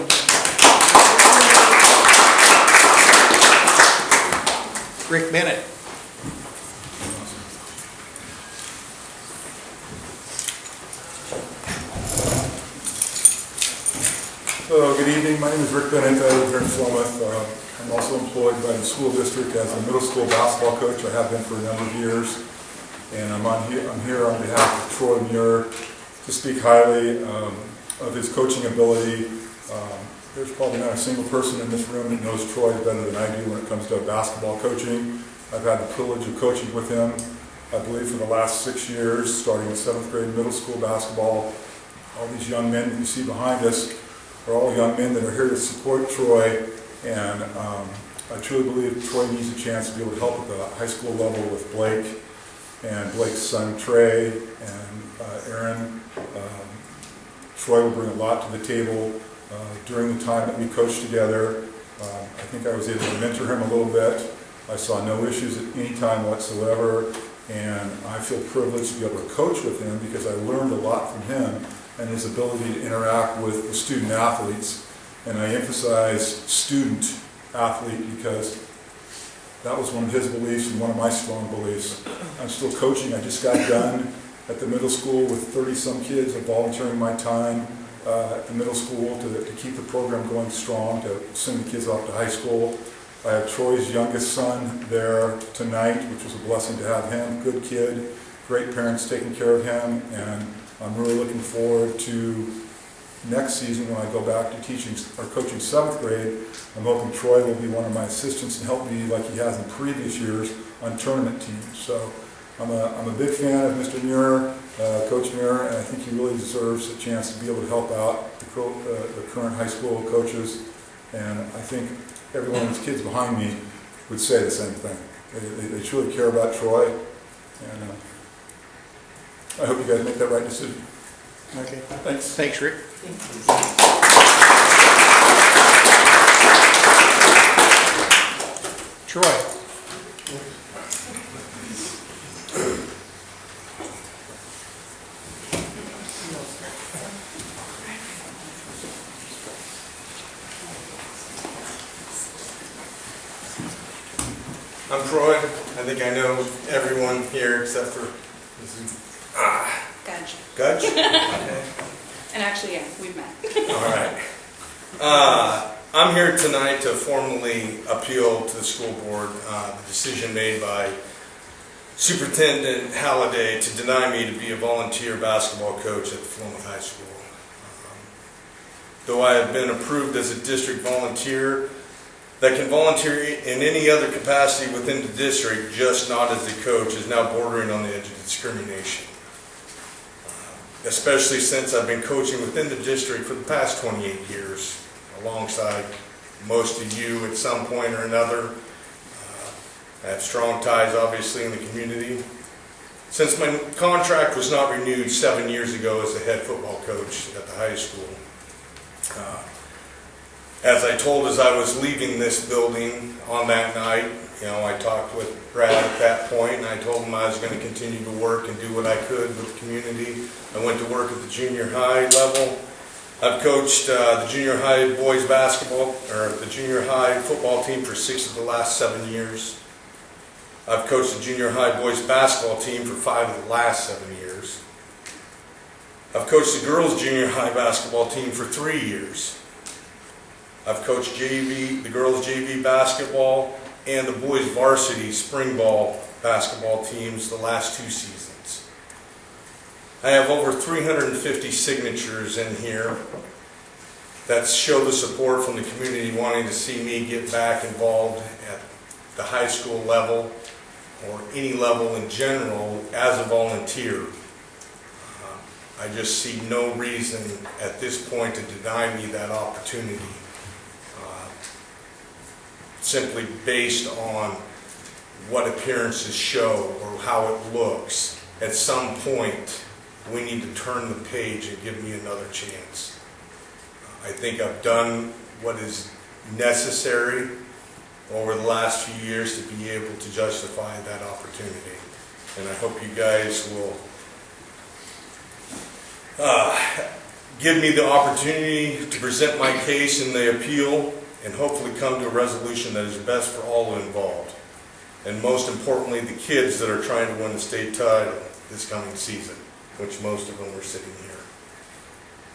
Rick Bennett. Hello, good evening. My name is Rick Bennett. I live here in Philomath. I'm also employed by the school district as a middle school basketball coach. I have been for a number of years. And I'm here on behalf of Troy Muir to speak highly of his coaching ability. There's probably not a single person in this room that knows Troy better than I do when it comes to basketball coaching. I've had the privilege of coaching with him, I believe, for the last 6 years, starting in 7th grade middle school basketball. All these young men that you see behind us are all young men that are here to support Troy, and I truly believe Troy needs a chance to be able to help at the high school level with Blake and Blake's son Trey and Aaron. Troy will bring a lot to the table during the time that we coached together. I think I was able to mentor him a little bit. I saw no issues at any time whatsoever, and I feel privileged to be able to coach with him because I learned a lot from him and his ability to interact with the student athletes. And I emphasize student athlete because that was one of his beliefs and one of my strong beliefs. I'm still coaching. I just got done at the middle school with 30-some kids. I'm volunteering my time at the middle school to keep the program going strong, to send the kids off to high school. I have Troy's youngest son there tonight, which was a blessing to have him. Good kid, great parents taking care of him, and I'm really looking forward to next season when I go back to teaching or coaching 7th grade, I'm hoping Troy will be one of my assistants and help me like he has in previous years on tournament teams. So I'm a big fan of Mr. Muir, Coach Muir, and I think he really deserves a chance to be able to help out the current high school coaches. And I think every one of these kids behind me would say the same thing. They truly care about Troy, and I hope you guys make that right decision. Okay. Thanks. Thanks, Rick. Troy. I'm Troy. I think I know everyone here except for Gudge. Gudge. Okay. And actually, yeah, we've met. All right. I'm here tonight to formally appeal to the school board the decision made by Superintendent Halliday to deny me to be a volunteer basketball coach at Philomath High School. Though I have been approved as a district volunteer that can volunteer in any other capacity within the district, just not as a coach, is now bordering on the edge of discrimination. Especially since I've been coaching within the district for the past 28 years, alongside most of you at some point or another. I have strong ties, obviously, in the community. Since my contract was not renewed 7 years ago as a head football coach at the high school, as I told as I was leaving this building on that night, I talked with Brad at that point, and I told him I was going to continue to work and do what I could with the community. I went to work at the junior high level. I've coached the junior high boys basketball, or the junior high football team for 6 of the last 7 years. I've coached the junior high boys basketball team for 5 of the last 7 years. I've coached the girls junior high basketball team for 3 years. I've coached the girls JV basketball and the boys varsity spring ball basketball teams the last 2 seasons. I have over 350 signatures in here that show the support from the community wanting to see me get back involved at the high school level or any level in general as a volunteer. I just see no reason at this point to deny me that opportunity. Simply based on what appearances show or how it looks. At some point, we need to turn the page and give me another chance. I think I've done what is necessary over the last few years to be able to justify that opportunity. And I hope you guys will give me the opportunity to present my case in the appeal and hopefully come to a resolution that is best for all involved. And most importantly, the kids that are trying to win the state title this coming season, which most of them are sitting here.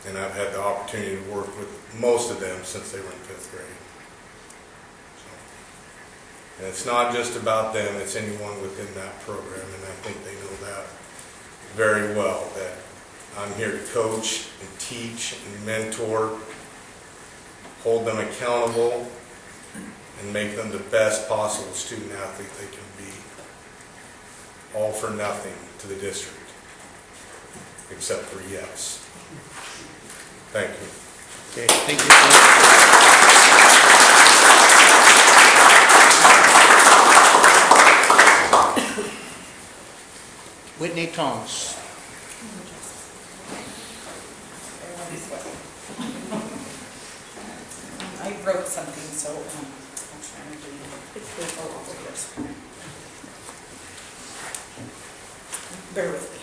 And I've had the opportunity to work with most of them since they were in 5th grade. And it's not just about them, it's anyone within that program, and I think they know that very well, that I'm here to coach and teach and mentor, hold them accountable, and make them the best possible student athlete they can be. All for nothing to the district, except for yes. Thank you. Okay, thank you. Whitney Thomas. I wrote something, so I'm trying to read it. Oh, yours. Bear with me.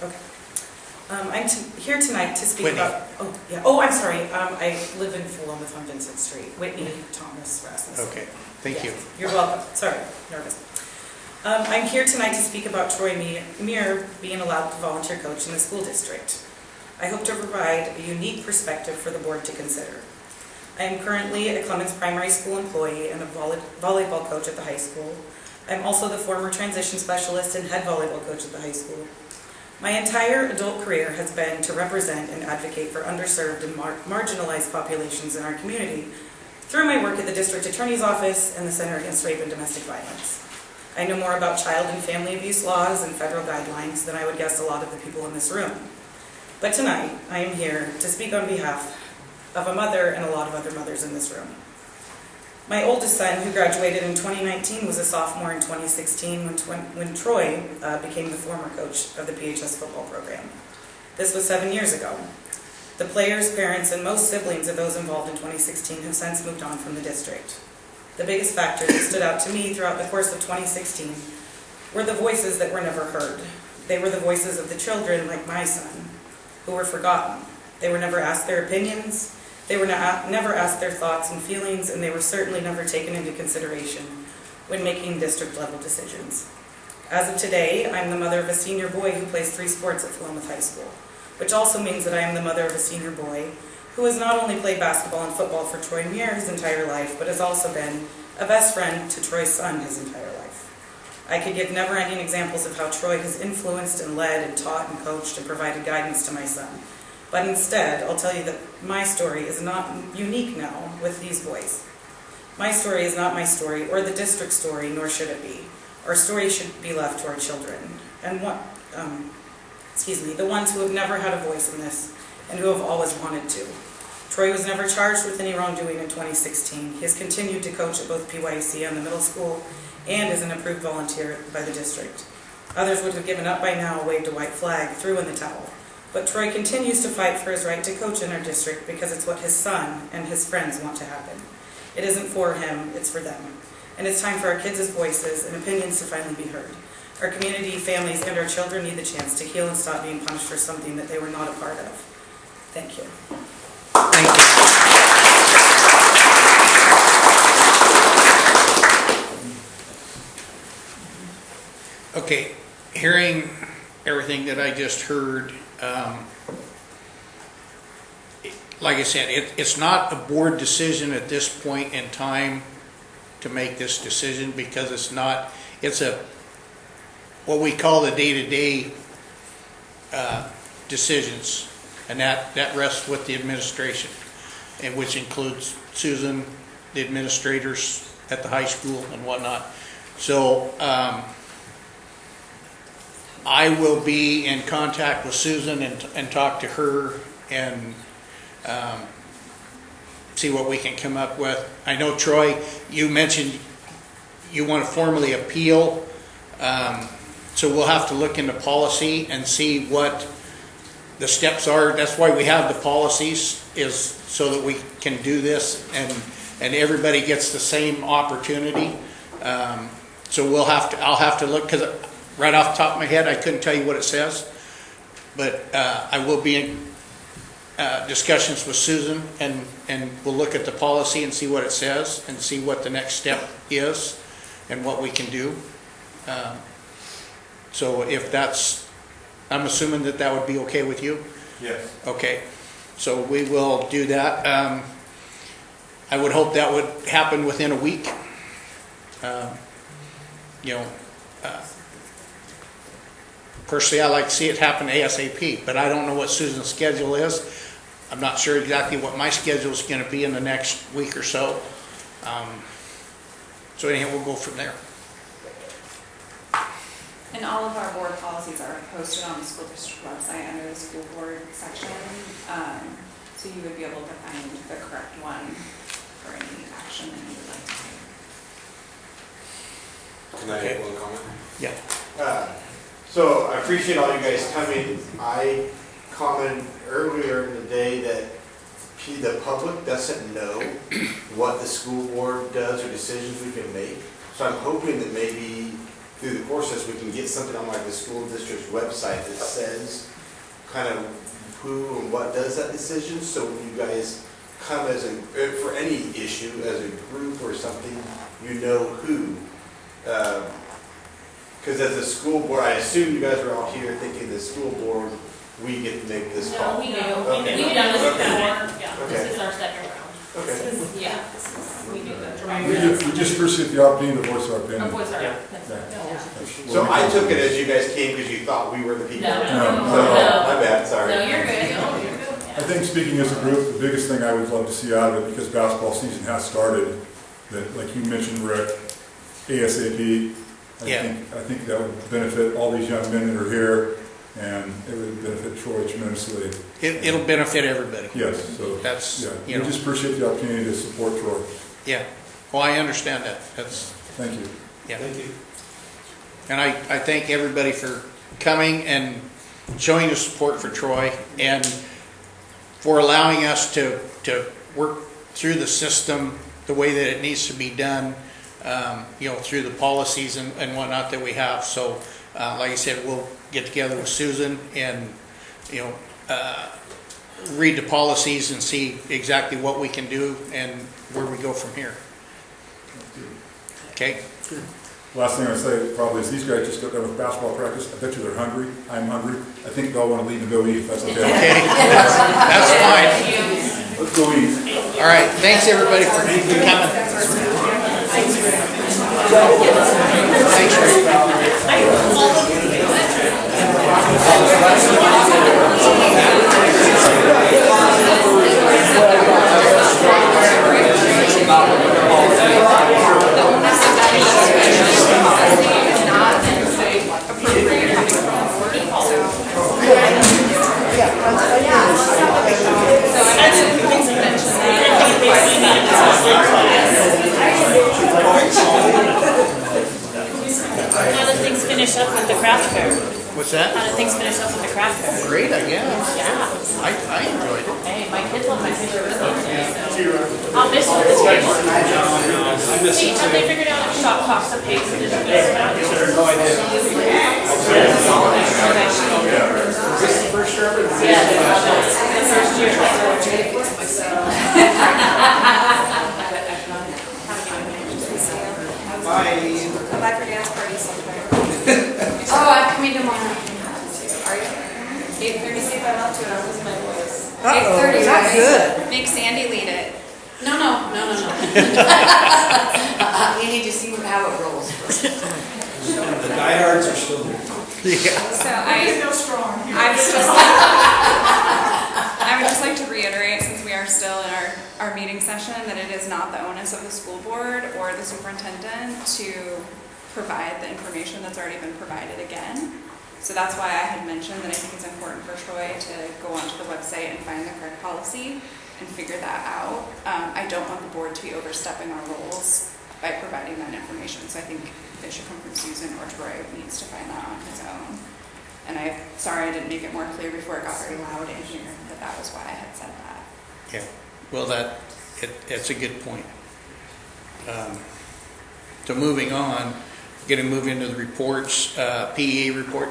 Okay. I'm here tonight to speak Whitney. about. Oh, yeah. Oh, I'm sorry. I live in Philomath on Vincent Street. Whitney Thomas Rasmussen. Okay, thank you. You're welcome. Sorry, nervous. I'm here tonight to speak about Troy Muir being allowed to volunteer coach in the school district. I hope to provide a unique perspective for the board to consider. I am currently a Clemens Primary School employee and a volleyball coach at the high school. I'm also the former transition specialist and head volleyball coach at the high school. My entire adult career has been to represent and advocate for underserved and marginalized populations in our community through my work at the District Attorney's Office and the Center Against Rape and Domestic Violence. I know more about child and family abuse laws and federal guidelines than I would guess a lot of the people in this room. But tonight, I am here to speak on behalf of a mother and a lot of other mothers in this room. My oldest son, who graduated in 2019, was a sophomore in 2016 when Troy became the former coach of the PHS football program. This was 7 years ago. The players, parents, and most siblings of those involved in 2016 have since moved on from the district. The biggest factor that stood out to me throughout the course of 2016 were the voices that were never heard. They were the voices of the children, like my son, who were forgotten. They were never asked their opinions, they were never asked their thoughts and feelings, and they were certainly never taken into consideration when making district-level decisions. As of today, I'm the mother of a senior boy who plays 3 sports at Philomath High School, which also means that I am the mother of a senior boy who has not only played basketball and football for Troy Muir his entire life, but has also been a best friend to Troy's son his entire life. I could give never-ending examples of how Troy has influenced and led and taught and coached and provided guidance to my son. But instead, I'll tell you that my story is not unique now with these boys. My story is not my story or the district story, nor should it be. Our story should be left to our children, and the ones who have never had a voice in this and who have always wanted to. Troy was never charged with any wrongdoing in 2016. He has continued to coach at both PYC and the middle school and is an approved volunteer by the district. Others would have given up by now, waved a white flag, threw in the towel. But Troy continues to fight for his right to coach in our district because it's what his son and his friends want to happen. It isn't for him, it's for them. And it's time for our kids' voices and opinions to finally be heard. Our community, families, and our children need the chance to heal and stop being punished for something that they were not a part of. Thank you. Thank you. Okay, hearing everything that I just heard, like I said, it's not a board decision at this point in time to make this decision because it's what we call the day-to-day decisions, and that rests with the administration, and which includes Susan, the administrators at the high school and whatnot. So I will be in contact with Susan and talk to her and see what we can come up with. I know, Troy, you mentioned you want to formally appeal, so we'll have to look into policy and see what the steps are. That's why we have the policies, is so that we can do this and everybody gets the same opportunity. So I'll have to look, because right off the top of my head I couldn't tell you what it says, but I will be in discussions with Susan and we'll look at the policy and see what it says and see what the next step is and what we can do. So if I'm assuming that would be okay with you? Yes. Okay, so we will do that. I would hope that would happen within a week. Personally, I like to see it happen ASAP, but I don't know what Susan's schedule is. I'm not sure exactly what my schedule is going to be in the next week or so. So anyhow, we'll go from there. And all of our board policies are posted on the school district website under the school board section. So you would be able to find the correct one for any action that you would like to take. Can I make one comment? Yeah. So I appreciate all you guys coming. I commented earlier in the day that the public doesn't know what the school board does or decisions we can make. So I'm hoping that maybe through the process we can get something on like the school district's website that says kind of who and what does that decision. So when you guys come for any issue as a group or something, you know who. Because as a school board, I assume you guys are all here thinking the school board, we get to make this call. No, we do. Okay. We've done this before. Okay. Yeah, Okay. this is our second round. Okay. We do that. We just appreciate the opportunity to voice our opinion. Voice our Yeah. opinion. Yeah. So I took it as you guys came because you thought we were the people. No. My bad, sorry. No, you're good. I think speaking as a group, the biggest thing I would love to see out of it, because basketball season has started, that like you mentioned, Rick, ASAP, I think that would benefit all these young men that are here, and it would benefit Troy tremendously. It'll benefit everybody. Yes, so That's, yeah, you we know. just appreciate the opportunity to support Troy. Yeah, well, I understand that. That's, Thank you. yeah. Thank you. And I thank everybody for coming and showing the support for Troy and for allowing us to work through the system the way that it needs to be done, you know, through the policies and whatnot that we have. So, like I said, we'll get together with Susan and, you know, read the policies and see exactly what we can do and where we go from here. Okay? Last thing I'd say probably is these guys just got done with basketball practice. I bet you they're hungry. I'm hungry. I think they'll want to leave and go eat if that's okay. Okay, that's fine. Let's go eat. All right, thanks everybody for coming. Thanks, How did things finish up with the craft fair? What's that? How did things finish up with the craft fair? Great, I guess. Yeah. I enjoyed it. Hey, my kids love my picture with me. I'll miss you with the kids. See, have they figured out shop costs of pigs and No idea. Is this the first year? Yeah, the first year. Bye for dance party sometime. Oh, I'm coming tomorrow. Are you? 8:30, see if I'm up to it, I'm losing my voice. 8:30, That's right? good. Make Sandy lead it. No. You need to see how it rolls. The diehards are still there. So I would just like to reiterate, since we are still in our meeting session, that it is not the onus of the school board or the superintendent to provide the information that's already been provided again. So that's why I had mentioned that I think it's important for Troy to go onto the website and find the correct policy and figure that out. I don't want the board to be overstepping our roles by providing that information. So I think it should come from Susan, or Troy needs to find that on his own. And sorry I didn't make it more clear before it got very loud in here, but that was why I had said that. Yeah, well, that's a good point. So moving on, going to move into the reports, PEA report.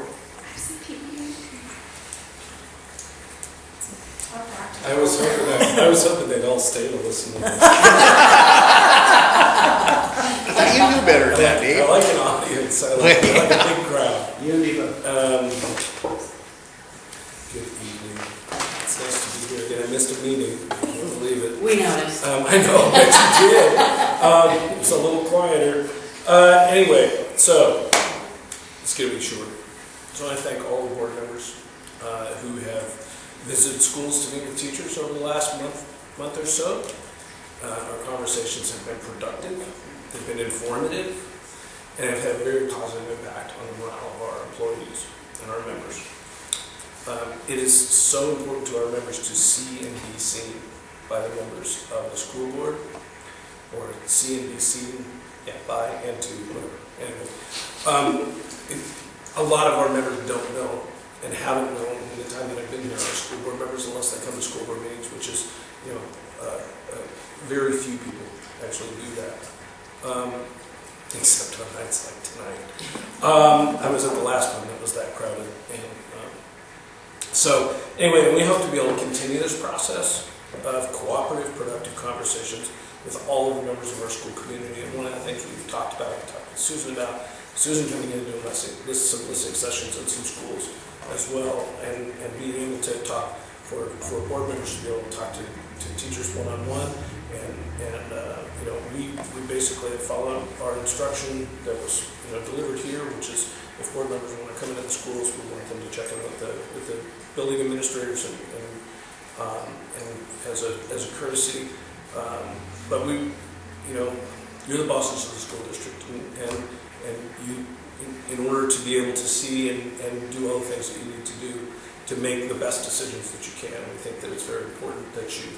I was hoping they'd all stay to listen to this. You knew better than that, Dave. I like an audience. I like a big crowd. You and me Good evening. It's nice to be here again. I missed a meeting. I can't believe it. We noticed. I know, but you did. It's a little quieter. Anyway, so it's going to be short. So I thank all the board members who have visited schools to meet with teachers over the last month or so. Our conversations have been productive, they've been informative, and have had a very positive impact on the morale of our employees and our members. It is so important to our members to see and be seen by the members of the school board, or see and be seen by and to whatever. Anyway, a lot of our members don't know and haven't known in the time that I've been here, our school board members, unless they come to school board meetings, which is, very few people actually do that, except on nights like tonight. I was at the last one that was that crowded, and so anyway, we hope to be able to continue this process of cooperative, productive conversations with all of the members of our school community. And one of the things we've talked about, I talked with Susan about, Susan coming in and doing some listening sessions in some schools as well, and being able to talk for board members to be able to talk to teachers one-on-one and we basically have followed our instruction that was, delivered here, which is if board members want to come into the schools, we want them to check in with the building administrators and as a courtesy. But you're the bosses of the school district, and you, in order to be able to see and do all the things that you need to do to make the best decisions that you can, we think that it's very important that you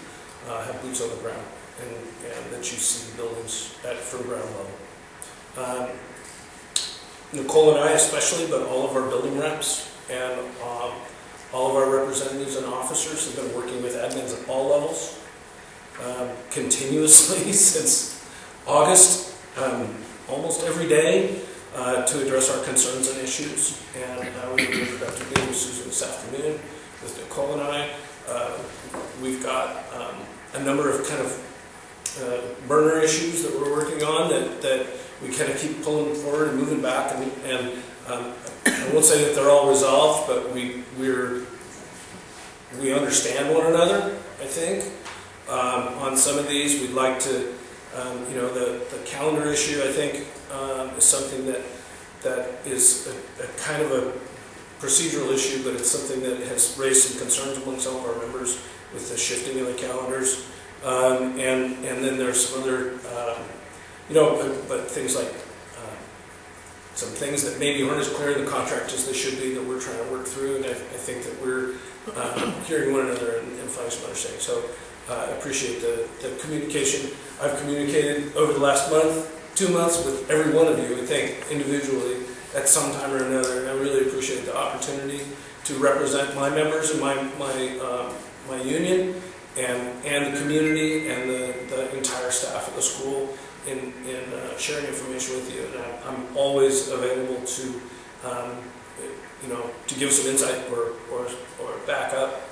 have boots on the ground and that you see the buildings from ground level. Nicole and I especially, but all of our building reps and all of our representatives and officers have been working with admins at all levels continuously since August, almost every day, to address our concerns and issues. And we were in a productive meeting with Susan this afternoon, with Nicole and I. We've got a number of kind of burner issues that we're working on that we kind of keep pulling forward and moving back. And I won't say that they're all resolved, but we understand one another, I think. On some of these, we'd like to, the calendar issue, I think, is something that is a kind of a procedural issue, but it's something that has raised some concerns among some of our members with the shifting of the calendars. And then there's some other, but things like some things that maybe aren't as clear in the contract as they should be that we're trying to work through. And I think that we're hearing one another and finding some understanding. So I appreciate the communication. I've communicated over the last month, 2 months, with every one of you, I think, individually at some time or another. And I really appreciate the opportunity to represent my members and my union and the community and the entire staff of the school in sharing information with you. And I'm always available to give some insight or back up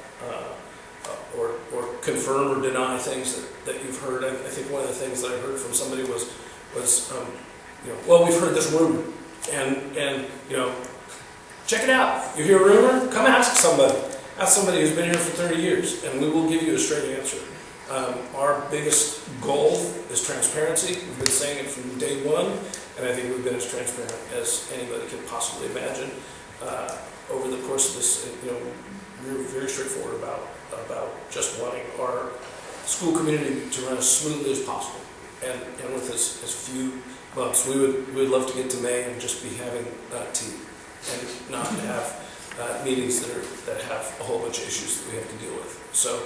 or confirm or deny things that you've heard. I think one of the things that I heard from somebody was well, we've heard this rumor, and check it out. You hear a rumor? Come ask somebody. Ask somebody who's been here for 30 years, and we will give you a straight answer. Our biggest goal is transparency. We've been saying it from day one, and I think we've been as transparent as anybody could possibly imagine over the course of this. We're very straightforward about just wanting our school community to run as smoothly as possible, and with as few bumps. We would love to get to May and just be having tea, and not have meetings that have a whole bunch of issues that we have to deal with. So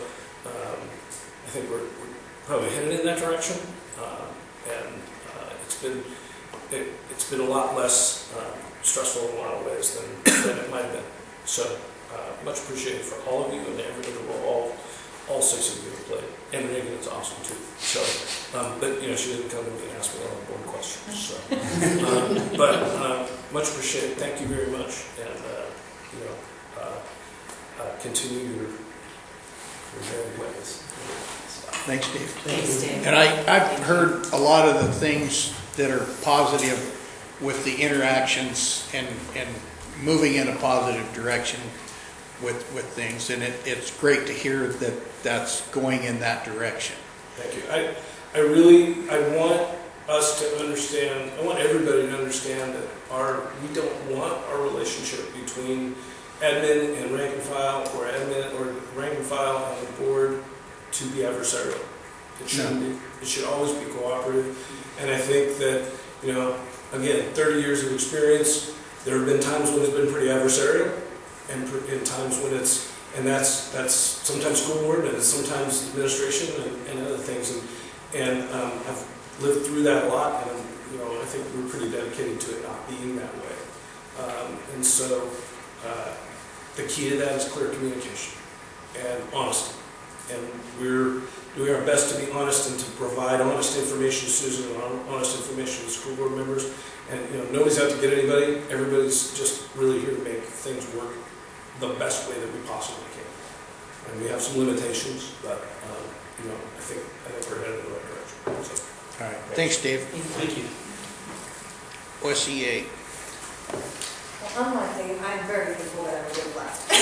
I think we're probably headed in that direction, and it's been a lot less stressful in a lot of ways than it might have been. So much appreciated for all of you and everybody, all 6 of you have played. And Reagan is awesome too. So, but she didn't come to me and ask me all the board questions. So, but much appreciated. Thank you very much, and continue your very ways. Thanks, Dave. Thanks, Dave. And I've heard a lot of the things that are positive with the interactions and moving in a positive direction with things, and it's great to hear that that's going in that direction. Thank you. I want us to understand, I want everybody to understand that we don't want our relationship between admin and rank and file, or admin or rank and file and the board to be adversarial. It shouldn't be. It should always be cooperative. And I think that, again, 30 years of experience, there have been times when it's been pretty adversarial, and times when that's sometimes school board, and it's sometimes administration and other things. And I've lived through that a lot, and I think we're pretty dedicated to it not being that way. And so the key to that is clear communication and honesty. And we're doing our best to be honest and to provide honest information to Susan and honest information to school board members. And nobody's out to get anybody. Everybody's just really here to make things work the best way that we possibly can. And we have some limitations, but I think we're headed in the right direction. So, all right. Thanks, Dave. Thank you. OSEA. Well, unlike Dave, I'm very thankful that I was left. And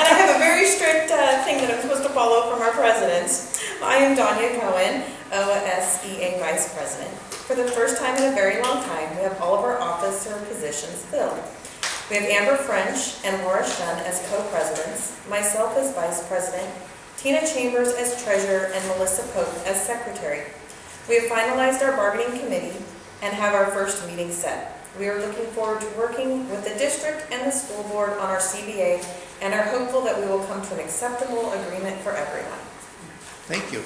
I have a very strict thing that I'm supposed to follow from our presidents. I am Danya Cohen, OSEA Vice President. For the first time in a very long time, we have all of our officer positions filled. We have Amber French and Laura Shun as co-presidents, myself as Vice President, Tina Chambers as Treasurer, and Melissa Pope as Secretary. We have finalized our bargaining committee and have our first meeting set. We are looking forward to working with the district and the school board on our CBA and are hopeful that we will come to an acceptable agreement for everyone. Thank you.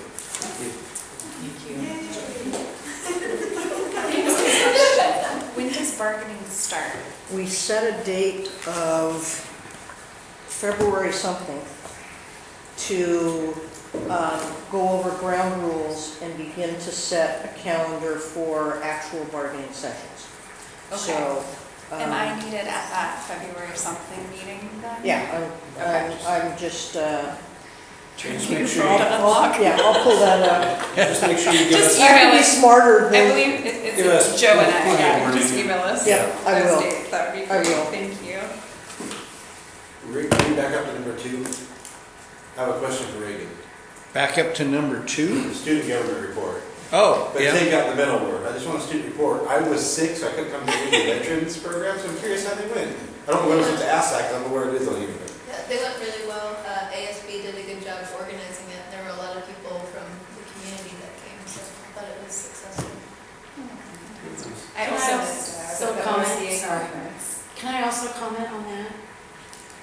When does bargaining start? We set a date of February something to go over ground rules and begin to set a calendar for actual bargaining sessions. Okay. So, Am I needed at that February something meeting then? yeah, I'm just, Just make sure you, I'll pull that up. just make sure you give us. Just I can email be us. smarter I than. believe Give us it's Joe and I, plenty of yeah, warning. just email us. Yeah, I those will. dates. That would be I great, will. thank you. Can you back up to number 2? I have a question for Reagan. Back up to number 2. The student government report. Oh, But yeah. take out the middle word. I just want a student report. I was sick, so I couldn't come to any of the veterans programs. So I'm curious how they went. I don't know what to ask that, because I don't know where it is on here. Yeah, they went really well. ASB did a good job of organizing it. There were a lot of people from the community that came, so I thought it was successful. I Can also I missed it. I was also at the comment? OSDA Sorry. conference. Can I also comment on that?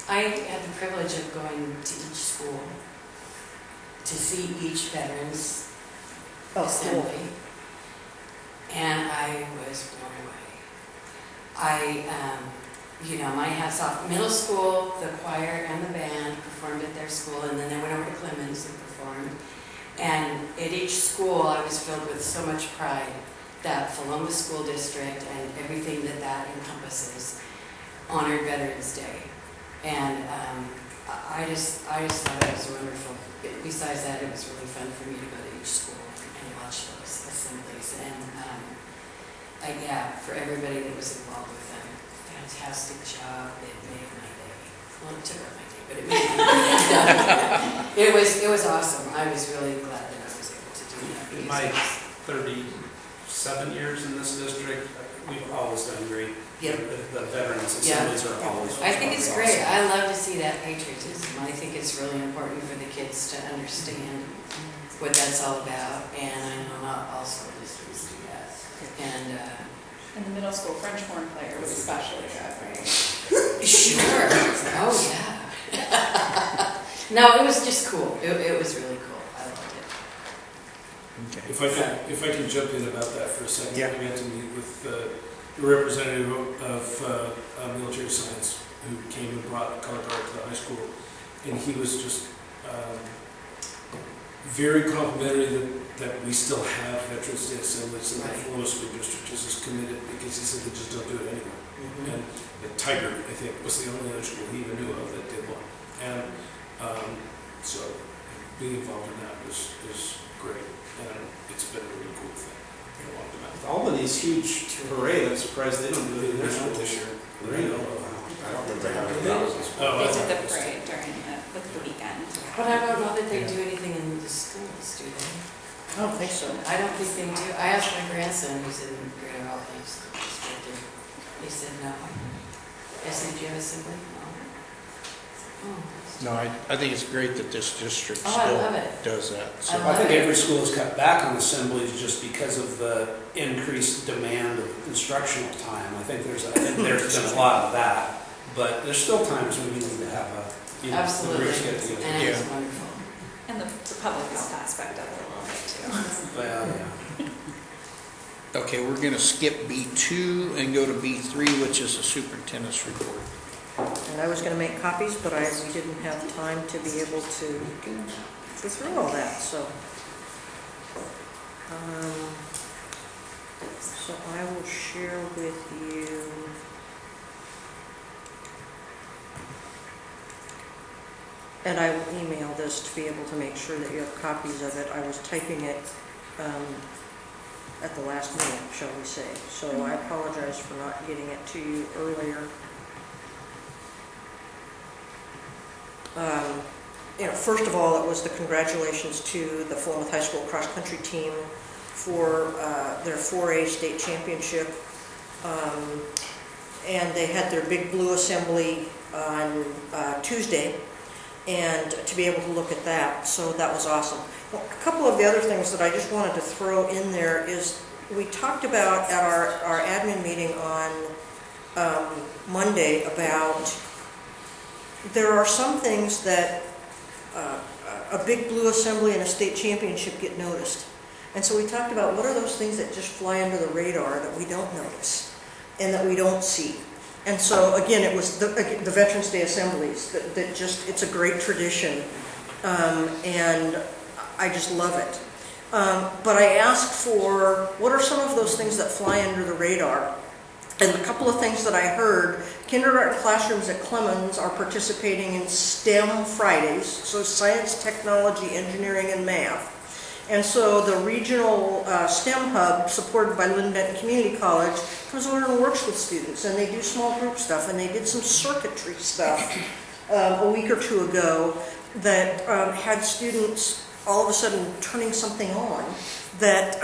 I had the privilege of going to each school to see each veterans assembly, and I was blown away. My hats off. Middle school, the choir and the band performed at their school, and then they went over to Clemens and performed. And at each school, I was filled with so much pride that Philomba School District and everything that encompasses honored Veterans Day. And I just thought it was wonderful. Besides that, it was really fun for me to go to each school and watch those assemblies. And for everybody that was involved with them, fantastic job. It made my day. Well, it took up my day, but it made my day. It was awesome. I was really glad that I was able to do that. In my 37 years in this district, we've always done great. Yep. The veterans assemblies are always. I think it's great. I love to see that patriotism. I think it's really important for the kids to understand what that's all about, and I know not all school districts do that. And the middle school French horn player was especially good, right? Sure. Oh, yeah. No, it was just cool. It was really cool. I loved it. Okay. If I can jump in about that for a second. Yeah. I got to meet with the representative of military science who came and brought color guard to the high school, and he was just very complimentary that we still have Veterans Day assemblies and that Philomba School District is just committed, because he said they just don't do it anymore. And Tiger, I think, was the only other school he even knew of that did one. And so being involved in that is great, and it's been a really cool thing. With Albany's huge parade, I'm surprised they don't do it in their school this year. I don't remember having They did the parade during the weekend. But I don't know that they do anything in the schools, do they? I don't think so. I don't think they do. I asked my grandson, who's in Greater Albany School District, and he said no. I said, do you have assembly? No. Oh. No, I think it's great that this district Oh, I love still it. does that. So. I think every school has cut back on assemblies just because of the increased demand of instructional time. I think there's been a lot of that, but there's still times when you need to have a Absolutely. groups get together. And it's wonderful. And the public health aspect of it a little bit too. Well, yeah. Okay, we're going to skip B2 and go to B3, which is the superintendent's report. And I was going to make copies, but we didn't have time to be able to go through all that, so. So I will share with you. And I will email this to be able to make sure that you have copies of it. I was typing it at the last minute, shall we say. So I apologize for not getting it to you earlier. first of all, it was the congratulations to the Philomath High School cross-country team for their 4A state championship. And they had their big blue assembly on Tuesday, and to be able to look at that, so that was awesome. Well, a couple of the other things that I just wanted to throw in there is we talked about at our admin meeting on Monday about there are some things that a big blue assembly and a state championship get noticed. And so we talked about what are those things that just fly under the radar that we don't notice and that we don't see. And so again, it was the Veterans Day assemblies that just, it's a great tradition, and I just love it. But I asked for what are some of those things that fly under the radar. And a couple of things that I heard, kindergarten classrooms at Clemens are participating in STEM Fridays, so science, technology, engineering, and math. And so the regional STEM hub, supported by Lynn Benton Community College, comes over and works with students, and they do small group stuff, and they did some circuitry stuff a week or two ago that had students all of a sudden turning something on that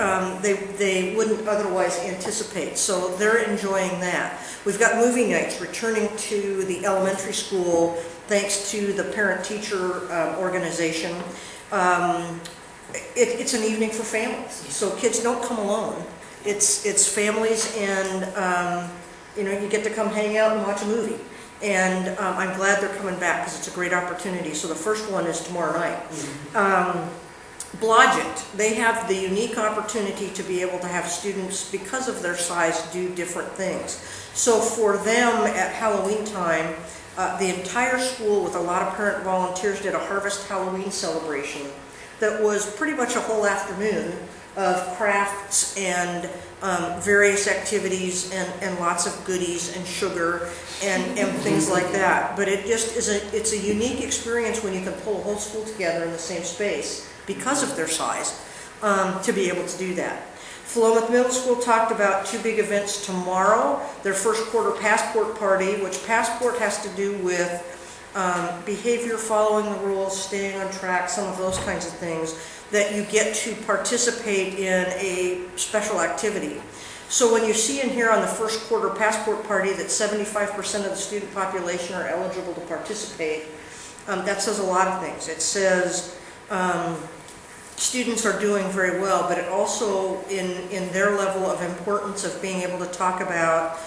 they wouldn't otherwise anticipate. So they're enjoying that. We've got movie nights returning to the elementary school thanks to the parent-teacher organization. It's an evening for families, so kids don't come alone. It's families, and you get to come hang out and watch a movie. And I'm glad they're coming back because it's a great opportunity. So the first one is tomorrow night. Blodgett, they have the unique opportunity to be able to have students, because of their size, do different things. So for them at Halloween time, the entire school with a lot of parent volunteers did a Harvest Halloween celebration that was pretty much a whole afternoon of crafts and various activities and lots of goodies and sugar and things like that. But it just is it's a unique experience when you can pull a whole school together in the same space because of their size to be able to do that. Philomath Middle School talked about two big events tomorrow. Their first quarter passport party, which passport has to do with behavior, following the rules, staying on track, some of those kinds of things, that you get to participate in a special activity. So when you see in here on the first quarter passport party that 75% of the student population are eligible to participate, that says a lot of things. It says students are doing very well, but it also, in their level of importance of being able to talk about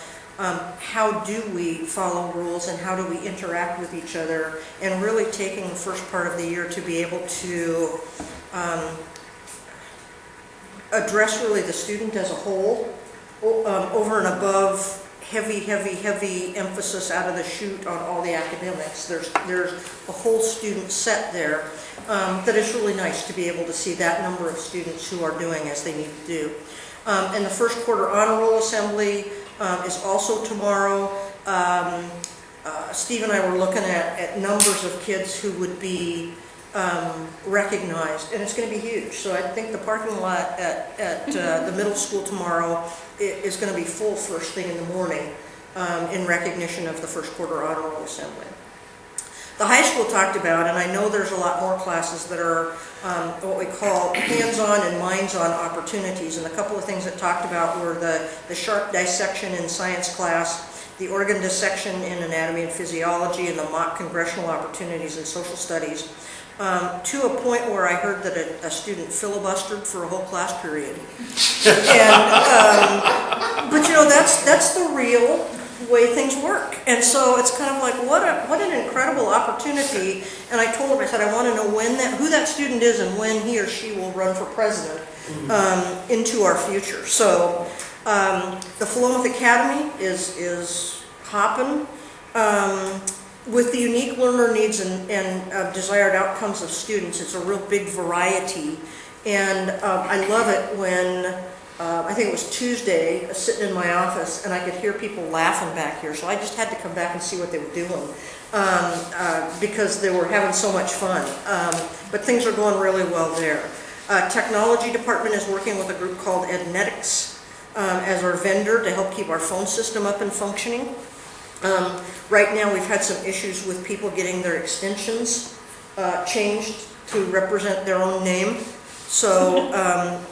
how do we follow rules and how do we interact with each other, and really taking the first part of the year to be able to address really the student as a whole, over and above heavy emphasis out of the chute on all the academics. There's a whole student set there that is really nice to be able to see that number of students who are doing as they need to do. And the first quarter honor roll assembly is also tomorrow. Steve and I were looking at numbers of kids who would be recognized, and it's going to be huge. So I think the parking lot at the middle school tomorrow is going to be full first thing in the morning in recognition of the first quarter honor roll assembly. The high school talked about, and I know there's a lot more classes that are what we call hands-on and minds-on opportunities, and a couple of things that talked about were the shark dissection in science class, the organ dissection in anatomy and physiology, and the mock congressional opportunities in social studies, to a point where I heard that a student filibustered for a whole class period. And, but that's the real way things work. And so it's kind of like, what an incredible opportunity. And I told him, I said, I want to know who that student is and when he or she will run for president into our future. So the Philomath Academy is hopping. With the unique learner needs and desired outcomes of students, it's a real big variety. And I love it when I think it was Tuesday, sitting in my office, and I could hear people laughing back here. So I just had to come back and see what they were doing because they were having so much fun. But things are going really well there. Technology department is working with a group called Ednetics as our vendor to help keep our phone system up and functioning. Right now we've had some issues with people getting their extensions changed to represent their own name. So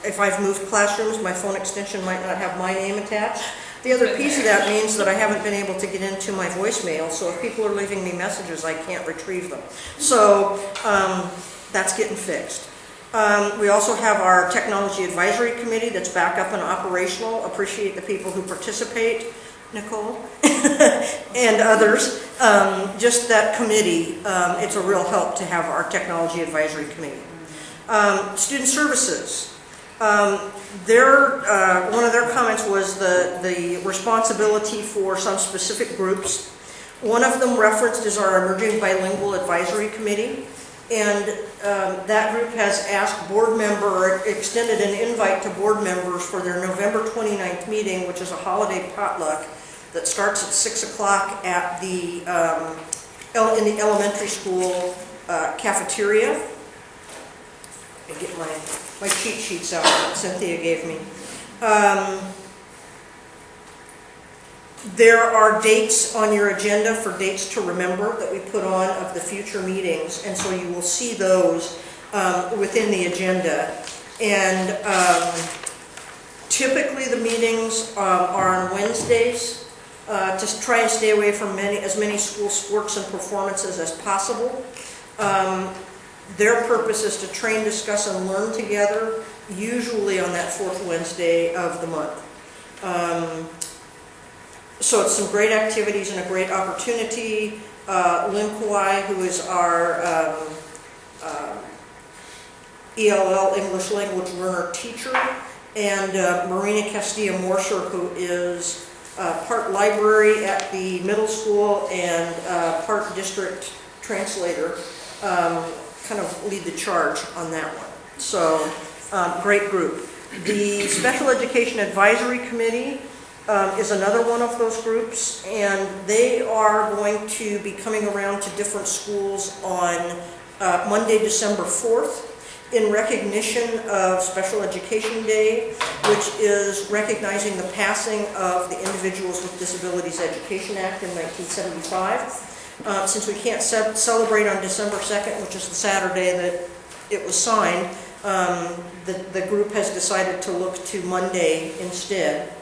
if I've moved classrooms, my phone extension might not have my name attached. The other piece of that means that I haven't been able to get into my voicemail, so if people are leaving me messages, I can't retrieve them. So that's getting fixed. We also have our Technology Advisory Committee that's back up and operational. Appreciate the people who participate, Nicole, and others. Just that committee, it's a real help to have our Technology Advisory Committee. Student Services. One of their comments was the responsibility for some specific groups. One of them referenced is our Emerging Bilingual Advisory Committee, and that group has asked board member, extended an invite to board members for their November 29th meeting, which is a holiday potluck that starts at 6 o'clock at the in the elementary school cafeteria. I get my cheat sheets out that Cynthia gave me. There are dates on your agenda for dates to remember that we put on of the future meetings, and so you will see those within the agenda. And typically the meetings are on Wednesdays to try and stay away from as many school sports and performances as possible. Their purpose is to train, discuss, and learn together, usually on that fourth Wednesday of the month. So it's some great activities and a great opportunity. Lynn Kawai, who is our ELL, English Language Learner teacher, and Marina Castillo-Morser, who is part library at the middle school and part district translator, kind of lead the charge on that one. So, great group. The Special Education Advisory Committee is another one of those groups, and they are going to be coming around to different schools on Monday, December 4th, in recognition of Special Education Day, which is recognizing the passing of the Individuals with Disabilities Education Act in 1975. Since we can't celebrate on December 2nd, which is the Saturday that it was signed, the group has decided to look to Monday instead.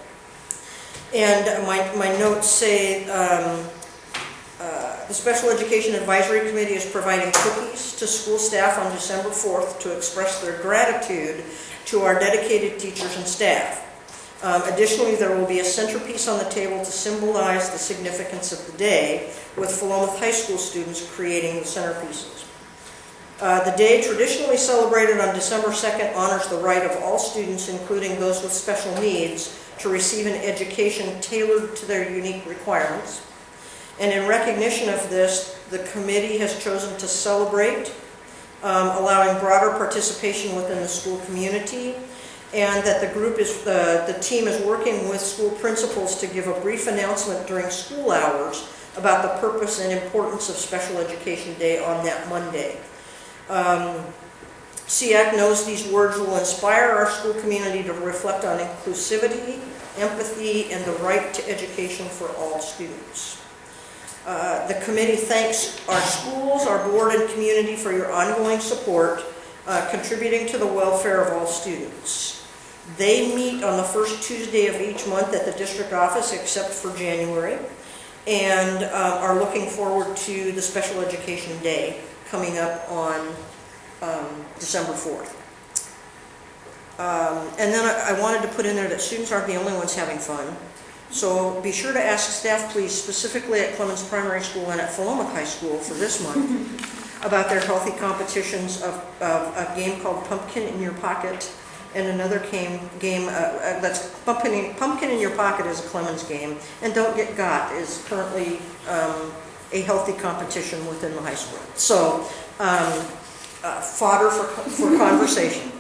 And my notes say the Special Education Advisory Committee is providing cookies to school staff on December 4th to express their gratitude to our dedicated teachers and staff. Additionally, there will be a centerpiece on the table to symbolize the significance of the day, with Philomath High School students creating the centerpieces. The day, traditionally celebrated on December 2nd, honors the right of all students, including those with special needs, to receive an education tailored to their unique requirements. And in recognition of this, the committee has chosen to celebrate, allowing broader participation within the school community, and that the team is working with school principals to give a brief announcement during school hours about the purpose and importance of Special Education Day on that Monday. SEAC knows these words will inspire our school community to reflect on inclusivity, empathy, and the right to education for all students. The committee thanks our schools, our board, and community for your ongoing support, contributing to the welfare of all students. They meet on the first Tuesday of each month at the district office, except for January, and are looking forward to the Special Education Day coming up on December 4th. And then I wanted to put in there that students aren't the only ones having fun. So be sure to ask staff, please, specifically at Clemens Primary School and at Philomath High School for this month, about their healthy competitions of a game called Pumpkin in Your Pocket, and another game that's Pumpkin in Your Pocket is a Clemens game, and Don't Get Got is currently a healthy competition within the high school. So fodder for conversation.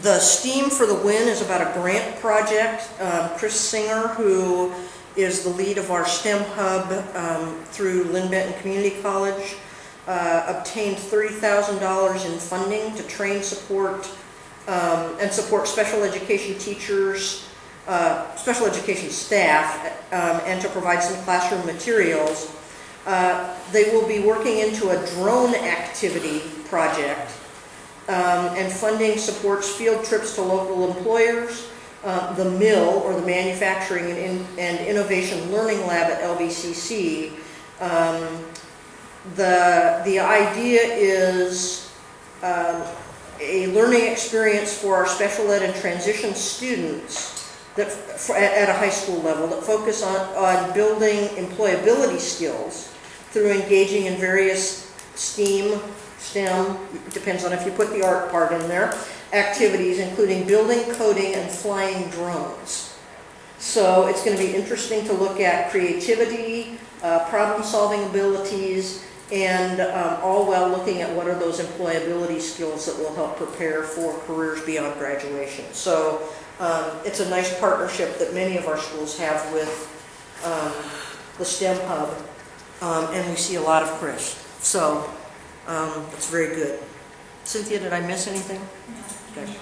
The STEAM for the Win is about a grant project. Chris Singer, who is the lead of our STEM hub through Lynn Benton Community College, obtained $30,000 in funding to train, support, and support special education teachers, special education staff, and to provide some classroom materials They will be working into a drone activity project, and funding supports field trips to local employers, the mill, or the Manufacturing and Innovation Learning Lab at LBCC. The idea is a learning experience for our special ed and transition students that, at a high school level, that focus on building employability skills through engaging in various STEM, depends on if you put the art part in there, activities including building, coding, and flying drones. So it's going to be interesting to look at creativity, problem-solving abilities, and all while looking at what are those employability skills that will help prepare for careers beyond graduation. So it's a nice partnership that many of our schools have with the STEM Hub, and we see a lot of Chris. So it's very good. Cynthia, did I miss anything? No. Okay.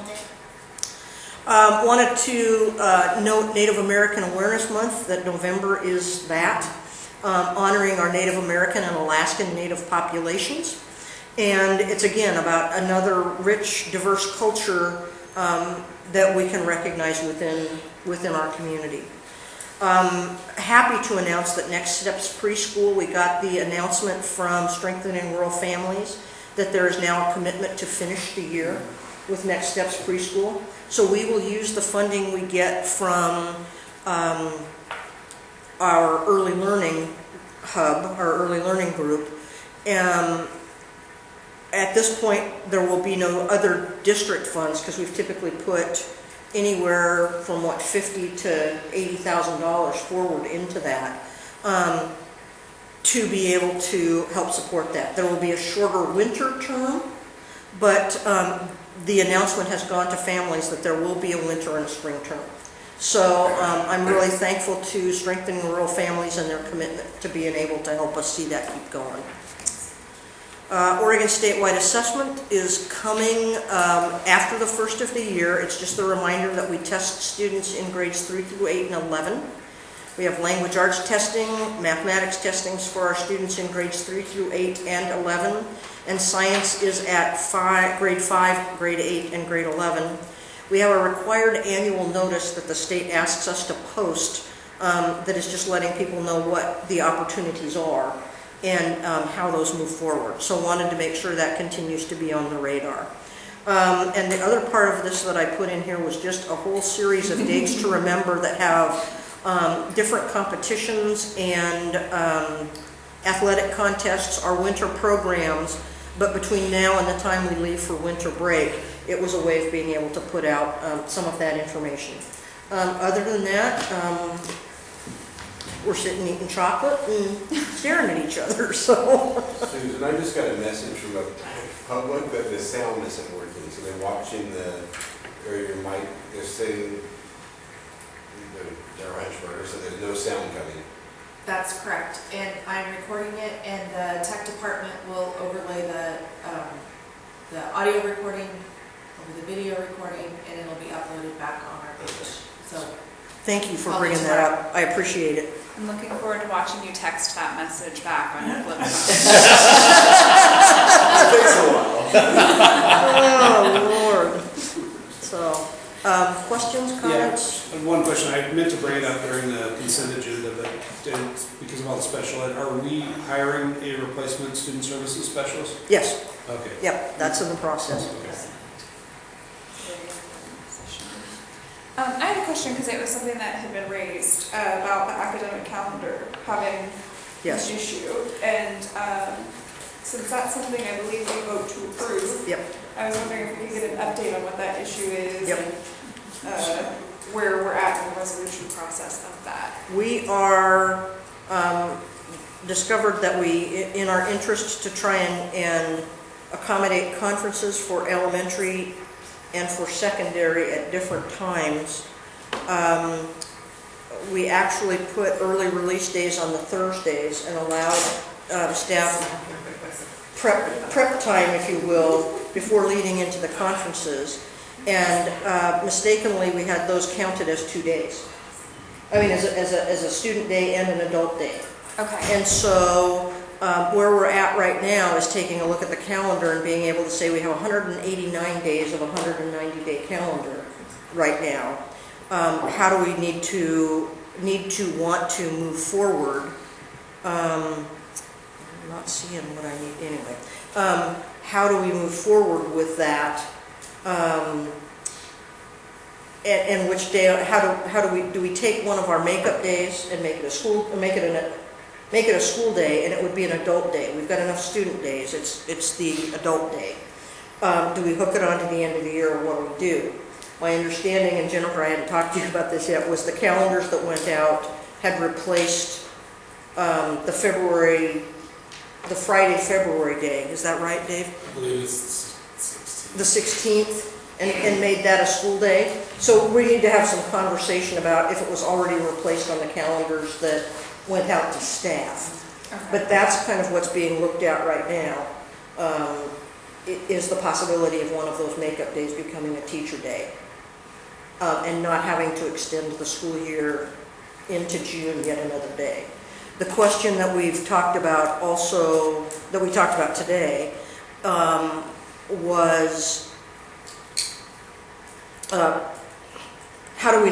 Wanted to note Native American Awareness Month, that November is that, honoring our Native American and Alaskan Native populations. And it's again about another rich, diverse culture that we can recognize within our community. Happy to announce that Next Steps Preschool, we got the announcement from Strengthening Rural Families that there is now a commitment to finish the year with Next Steps Preschool. So we will use the funding we get from our early learning hub, our early learning group. At this point, there will be no other district funds because we've typically put anywhere from $50,000 to $80,000 forward into that to be able to help support that. There will be a shorter winter term, but the announcement has gone to families that there will be a winter and a spring term. So I'm really thankful to Strengthening Rural Families and their commitment to being able to help us see that keep going. Oregon statewide assessment is coming after the first of the year. It's just a reminder that we test students in grades 3 through 8 and 11. We have language arts testing, mathematics testings for our students in grades 3 through 8 and 11, and science is at grade 5, grade 8, and grade 11. We have a required annual notice that the state asks us to post that is just letting people know what the opportunities are and how those move forward. So wanted to make sure that continues to be on the radar. And the other part of this that I put in here was just a whole series of dates to remember that have different competitions and athletic contests, our winter programs, but between now and the time we leave for winter break, it was a way of being able to put out some of that information. Other than that, we're sitting eating chocolate and staring at each other, so. Susan, I just got a message from the public that the sound isn't working, so they're watching or your mic, they're saying they're Ranchburger, so there's no sound coming. That's correct, and I'm recording it, and the tech department will overlay the audio recording over the video recording, and it'll be uploaded back on our page. So, thank you for bringing that up. I appreciate it. I'm looking forward to watching you text that message back on your flip phone. Oh, Lord. So, questions, comments? Yeah, one question. I meant to bring it up during the consent agenda, but didn't because of all the special ed. Are we hiring a replacement student services specialist? Yes. Okay. Yep, that's in the process. Okay. I had a question because it was something that had been raised about the academic calendar having Yes. an issue. And since that's something I believe we vote to approve, Yep. I was wondering if we could get an update on what that issue is Yep. and where we're at in the resolution process of that. We are discovered that we, in our interest to try and accommodate conferences for elementary and for secondary at different times, we actually put early release days on the Thursdays and allowed staff prep time, if you will, before leading into the conferences. And mistakenly, we had those counted as 2 days. I mean, as a student day and an adult day. Okay. And so where we're at right now is taking a look at the calendar and being able to say we have 189 days of a 190-day calendar right now. How do we need to want to move forward? I'm not seeing what I need anyway. How do we move forward with that? And which day? How do we take one of our makeup days and make it a school day, and it would be an adult day? We've got enough student days. It's the adult day. Do we hook it on to the end of the year, or what do we do? My understanding, and Jennifer, I hadn't talked to you about this yet, was the calendars that went out had replaced the Friday, February day. Is that right, Dave? I believe it's 16th. The 16th, and made that a school day. So we need to have some conversation about if it was already replaced on the calendars that went out to staff. Okay. But that's kind of what's being looked at right now, is the possibility of one of those makeup days becoming a teacher day. And not having to extend the school year into June yet another day. The question that we've talked about also, that we talked about today, was how do we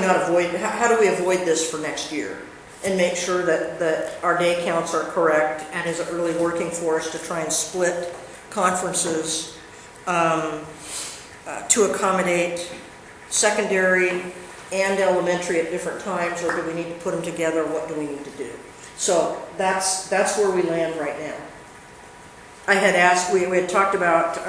avoid this for next year and make sure that our day counts are correct, and is it really working for us to try and split conferences to accommodate secondary and elementary at different times, or do we need to put them together? What do we need to do? So that's where we land right now. I had asked, we had talked about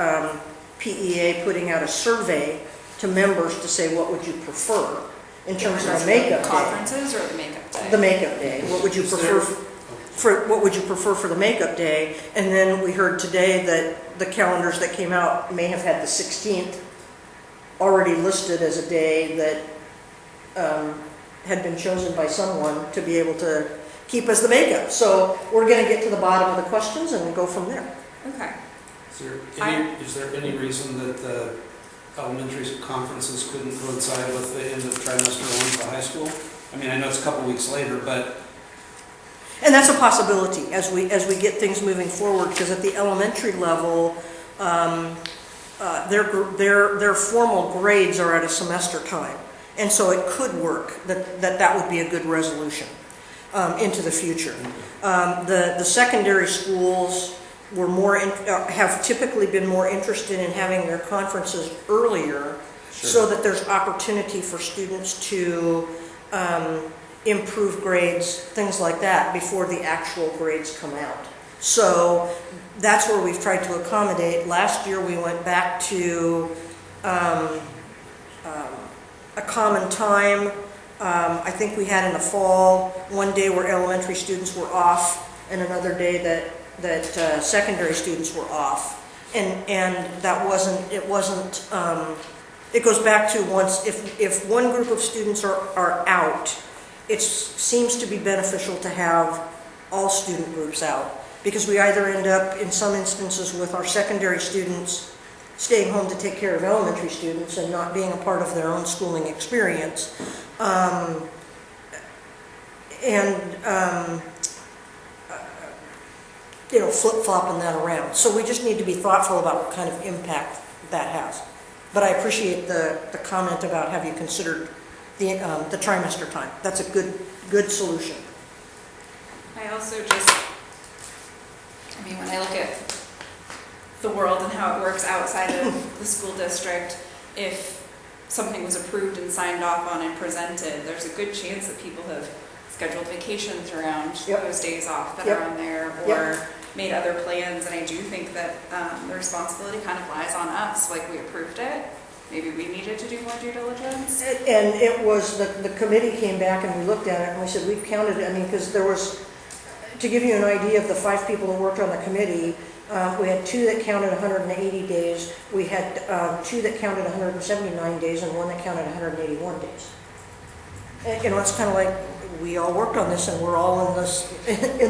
PEA putting out a survey to members to say, what would you prefer in terms of makeup day? Conferences or the makeup day? The makeup day. What would you prefer for the makeup day? And then we heard today that the calendars that came out may have had the 16th already listed as a day that had been chosen by someone to be able to keep as the makeup. So we're going to get to the bottom of the questions and go from there. Okay. Is there any reason that the elementary conferences couldn't coincide with the end of trimester one for high school? I mean, I know it's a couple weeks later, but... And that's a possibility as we get things moving forward, because at the elementary level, their formal grades are at a semester time. And so it could work that would be a good resolution into the future. The secondary schools were have typically been more interested in having their conferences earlier, so that there's opportunity for students to improve grades, things like that, before the actual grades come out. So that's where we've tried to accommodate. Last year we went back to a common time. I think we had in the fall one day where elementary students were off, and another day that secondary students were off, and that wasn't. It goes back to once if one group of students are out, it seems to be beneficial to have all student groups out, because we either end up in some instances with our secondary students staying home to take care of elementary students and not being a part of their own schooling experience, flip-flopping that around. So we just need to be thoughtful about what kind of impact that has. But I appreciate the comment about, have you considered the trimester time? That's a good solution. I also when I look at the world and how it works outside of the school district, if something was approved and signed off on and presented, there's a good chance that people have scheduled vacations around those days off that are on there, or made other plans, and I do think that the responsibility kind of lies on us. Like, we approved it, maybe we needed to do more due diligence. And it was, the committee came back and we looked at it and we said, we've counted it, because there was, to give you an idea of the 5 people who worked on the committee, we had 2 that counted 180 days, we had 2 that counted 179 days, and 1 that counted 181 days. And, it's kind of like, we all worked on this and we're all in the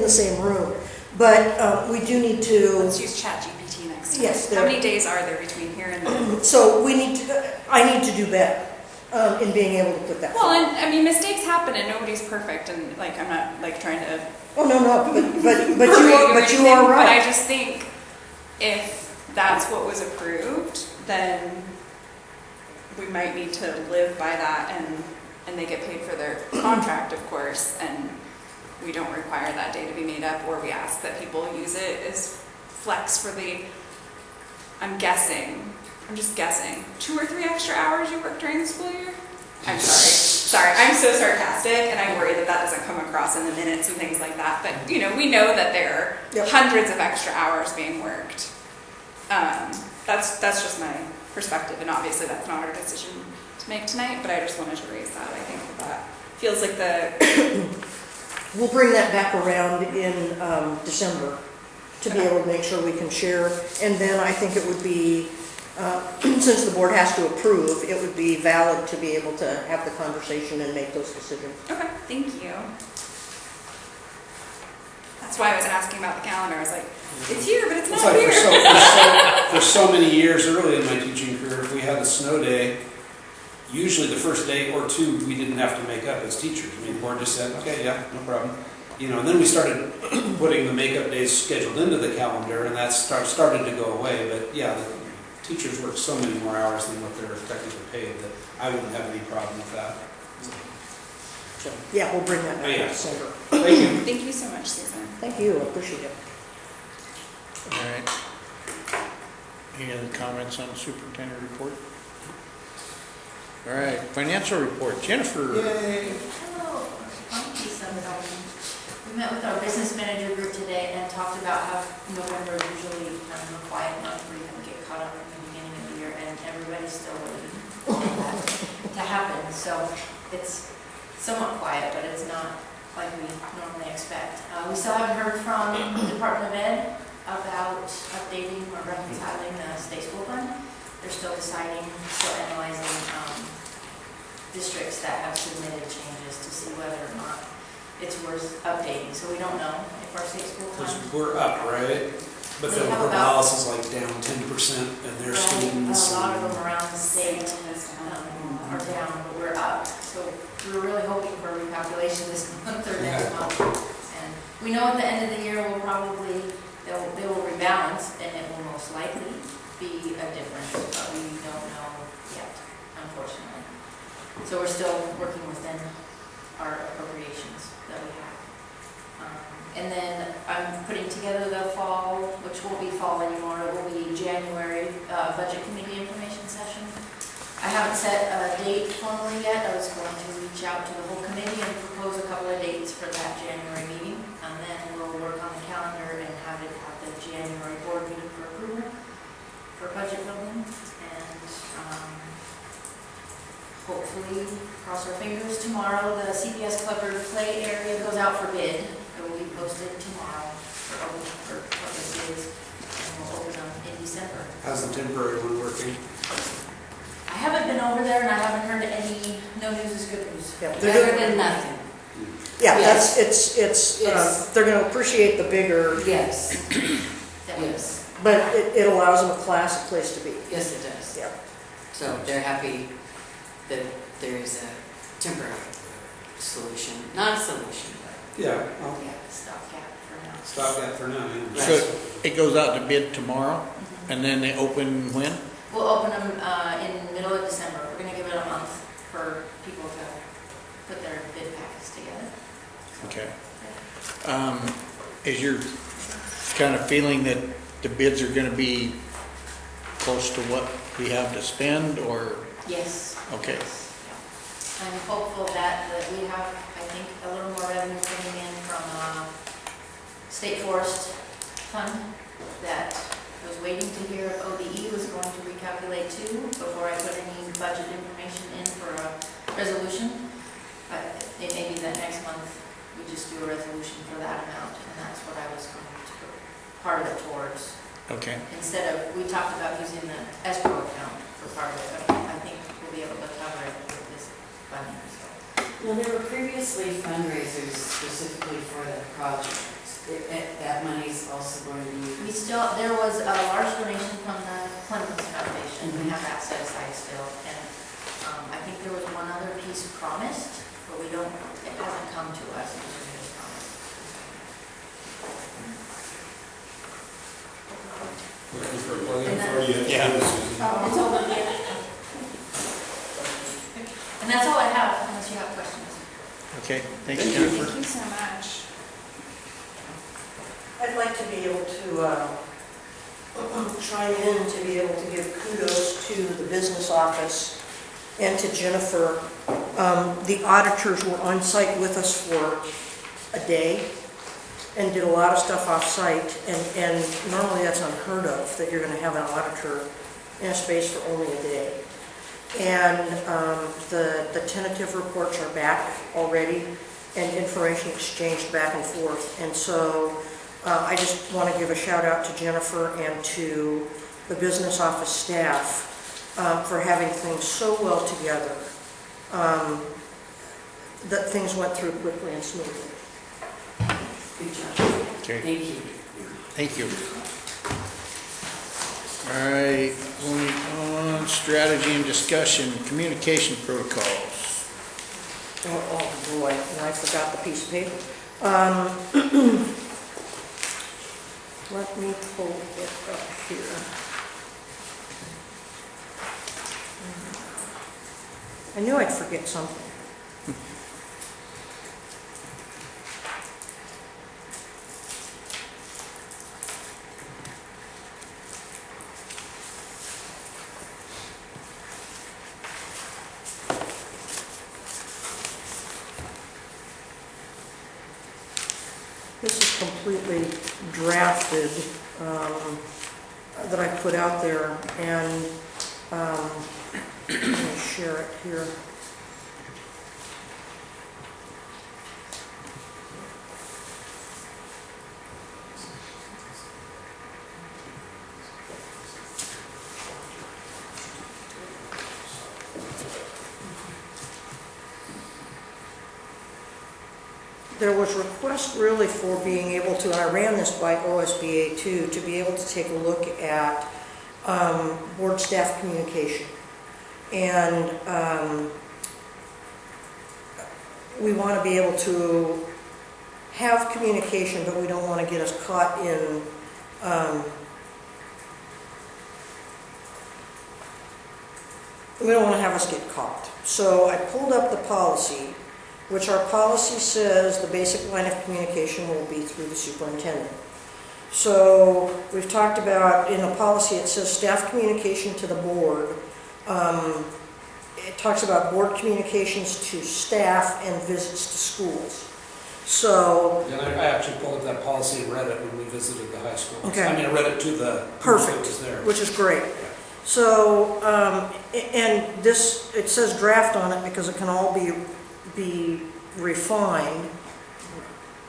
same room. But we do need to... Let's use ChatGPT next time. Yes. How many days are there between here and there? So I need to do better. in being able to put that. Well, and I mean, mistakes happen and nobody's perfect, and like, I'm not like trying to. Oh, no, but you are right. But I just think if that's what was approved, then we might need to live by that, and they get paid for their contract, of course, and we don't require that day to be made up, or we ask that people use it as flex for the, I'm just guessing, 2 or 3 extra hours you work during the school year? I'm sorry, I'm so sarcastic, and I worry that that doesn't come across in the minutes and things like that, but, you know, we know that there are hundreds of extra hours being worked. That's just my perspective, and obviously that's not our decision to make tonight, but I just wanted to raise that. I think that feels like We'll bring that back around in December to be able to make sure we can share, and then I think it would be, since the board has to approve, it would be valid to be able to have the conversation and make those decisions. Okay, thank you. That's why I was asking about the calendar. I was like, it's here, but it's not like here. For so many years early in my teaching career, if we had a snow day, usually the first day or 2 we didn't have to make up as teachers. I mean, the board just said, okay, yeah, no problem. You know, and then we started putting the makeup days scheduled into the calendar, and that started to go away. But yeah, the teachers work so many more hours than what they're technically paid that I wouldn't have any problem with that. So, yeah, we'll bring that back in December. Thank you. Thank you so much, Susan. Thank you, I appreciate it. All right. Any other comments on the superintendent report? All right, financial report. Jennifer. Yay. Hello. We met with our business manager group today and talked about how November is usually kind of a quiet month where you can get caught up in the beginning of the year, and everybody's still waiting for that to happen. So it's somewhat quiet, but it's not like we normally expect. We still haven't heard from the Department of Ed about updating or reconciling the state school fund. They're still deciding, still analyzing districts that have submitted changes to see whether or not it's worth updating. So we don't know if our state school fund. Because we're up, right? But then Corvallis is like down 10% and their students. A lot of them around the state are down, but we're up. So we're really hoping for a recalculation this month or next month. And we know at the end of the year we'll probably, they will rebalance, and it will most likely be a difference, but we don't know yet, unfortunately. So we're still working within our appropriations that we have. And then I'm putting together the fall, which won't be fall anymore, it will be January budget committee information session. I haven't set a date formally yet. I was going to reach out to the whole committee and propose a couple of dates for that January meeting. And then we'll work on the calendar and have it at the January board meeting for approval for budget building. And hopefully, cross our fingers, tomorrow the CPS Clubber play area goes out for bid. It will be posted tomorrow for public bids, and we'll open them in December. How's the temporary one working? I haven't been over there, and I haven't heard any, no news is good news. Yeah, Better than nothing. Yeah, Yes. it's they're gonna appreciate the bigger. Yes. Yes. But it allows them a classic place to be. Yes, it does. Yeah. So they're happy that there is a temporary solution, not a solution, but Yeah. Well, Yeah, stopgap for now. stop that for now. Yeah. So it goes out to bid tomorrow, and then they open when? We'll open them in the middle of December. We're going to give it a month for people to put their bid packets together. Okay. Is your kind of feeling that the bids are going to be close to what we have to spend, or? Yes. Okay. Yes. Yeah. I'm hopeful that we have, I think, a little more revenue coming in from State Forest Fund that I was waiting to hear if ODE was going to recalculate too before I put any budget information in for a resolution. But it may be that next month we just do a resolution for that amount, and that's what I was going to put part of it towards. Okay. Instead of, we talked about using the escrow account for part of it, but I think we'll be able to cover it with this funding. So. well, there were previously fundraisers specifically for the project. That money's also going to be. There was a large donation from the Clemens Foundation. We have that set aside still, and I think believe there was one other piece promised, but it hasn't come to us. It was just promised. Looking for a plan for you. It's all in here. And that's all I have, unless you have questions. Okay, Thank you so much. I'd like to be able to chime in, to be able to give kudos to the business office and to Jennifer. The auditors were on site with us for a day and did a lot of stuff off site, and normally that's unheard of, that you're going to have an auditor in a space for only a day. And the tentative reports are back already, and information exchanged back and forth. And so I just want to give a shout out to Jennifer and to the business office staff for having things so well together, that things went through quickly and smoothly. Good job. Okay. Thank you. Thank you. All right, going on, strategy and discussion, communication protocols. Oh boy, and I forgot the piece of paper. Let me pull it up here. I knew I'd forget something. This is completely drafted, that I put out there, and let me share it here. There was request really for being able to, and I ran this by OSBA too, to be able to take a look at board staff communication. And we want to be able to have communication, but we don't want to get us caught in we don't want to have us get caught. So I pulled up the policy, which our policy says the basic line of communication will be through the superintendent. So we've talked about, in the policy it says staff communication to the board. It talks about board communications to staff and visits to schools. So And I actually pulled up that policy and read it when we visited the high school. Okay. I mean, I read it to the perfect, that was there. which is great. So, and this, it says draft on it because it can all be refined.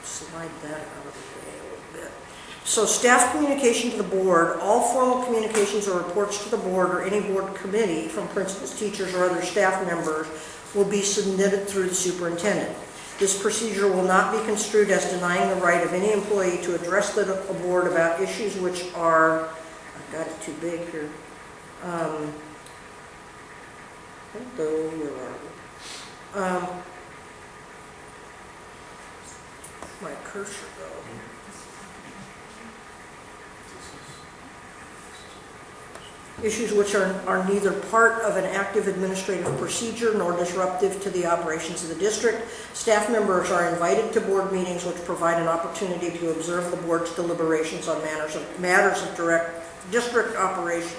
Slide that out of the way a little bit. So staff communication to the board, all formal communications or reports to the board or any board committee from principals, teachers, or other staff members will be submitted through the superintendent. This procedure will not be construed as denying the right of any employee to address the board about issues which are, I've got it too big here. Where are we? My cursor go. Issues which are neither part of an active administrative procedure nor disruptive to the operations of the district. Staff members are invited to board meetings which provide an opportunity to observe the board's deliberations on matters of direct district operation.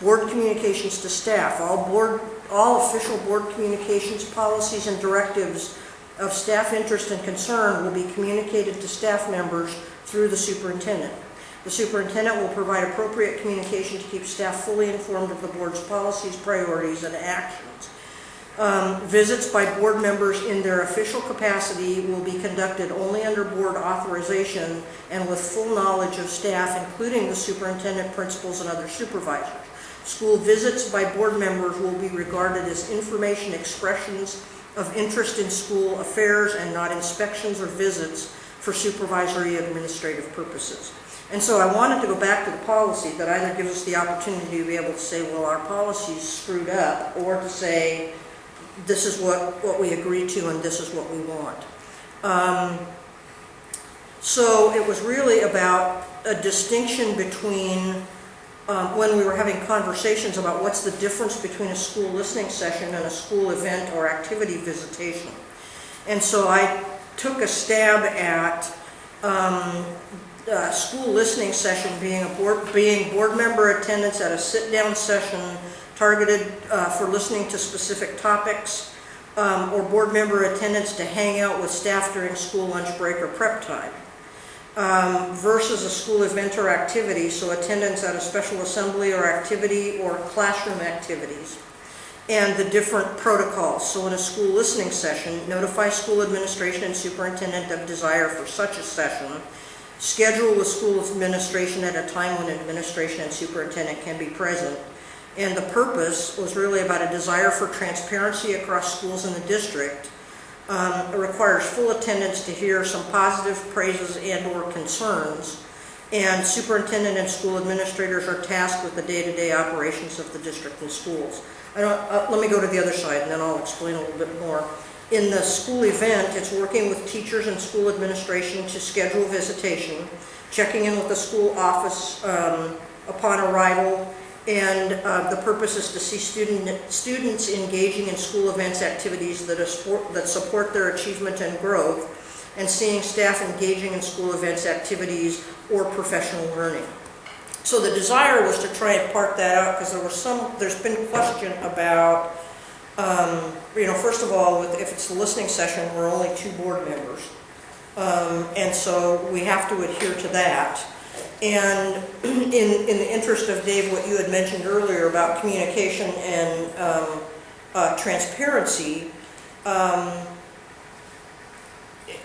Board communications to staff. All official board communications, policies, and directives of staff interest and concern will be communicated to staff members through the superintendent. The superintendent will provide appropriate communication to keep staff fully informed of the board's policies, priorities, and actions. Visits by board members in their official capacity will be conducted only under board authorization and with full knowledge of staff, including the superintendent, principals, and other supervisors. School visits by board members will be regarded as information expressions of interest in school affairs and not inspections or visits for supervisory administrative purposes. And so I wanted to go back to the policy that either gives us the opportunity to be able to say, well, our policy's screwed up, or to say, this is what we agreed to and this is what we want. So it was really about a distinction between when we were having conversations about what's the difference between a school listening session and a school event or activity visitation. And so I took a stab at school listening session being board member attendance at a sit-down session targeted for listening to specific topics, or board member attendance to hang out with staff during school lunch break or prep time, versus a school event or activity, so attendance at a special assembly or activity or classroom activities, and the different protocols. So in a school listening session, notify school administration and superintendent of desire for such a session, schedule the school administration at a time when administration and superintendent can be present. And the purpose was really about a desire for transparency across schools in the district. It requires full attendance to hear some positive praises and or concerns. And superintendent and school administrators are tasked with the day-to-day operations of the district and schools. Let me go to the other side and then I'll explain a little bit more. In the school event, it's working with teachers and school administration to schedule visitation, checking in with the school office upon arrival, and the purpose is to see students engaging in school events activities that support their achievement and growth, and seeing staff engaging in school events activities or professional learning. So the desire was to try and part that out because there's been question about, first of all, if it's the listening session, we're only 2 board members. And so we have to adhere to that. And in the interest of, Dave, what you had mentioned earlier about communication and transparency,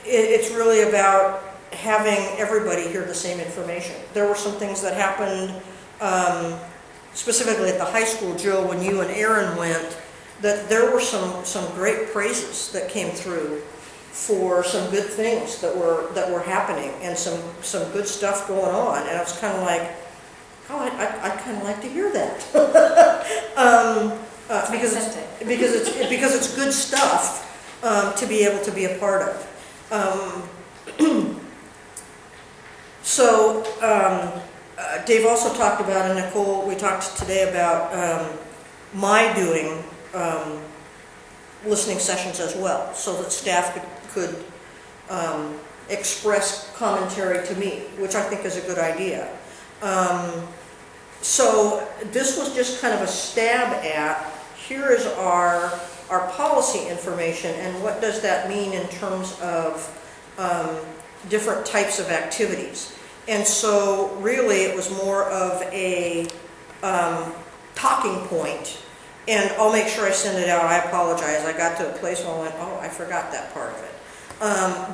it's really about having everybody hear the same information. There were some things that happened specifically at the high school, Joe, when you and Aaron went, that there were some great praises that came through for some good things that were happening and some good stuff going on, and I was kind of like, oh, I'd kind of like to hear that because it's good stuff to be able to be a part of. So Dave also talked about, and Nicole, we talked today about my doing listening sessions as well, so that staff could express commentary to me, which I think is a good idea. So this was just kind of a stab at, here is our policy information, and what does that mean in terms of different types of activities. And so really it was more of a talking point. And I'll make sure I send it out. I apologize. I got to a place where I went, oh, I forgot that part of it.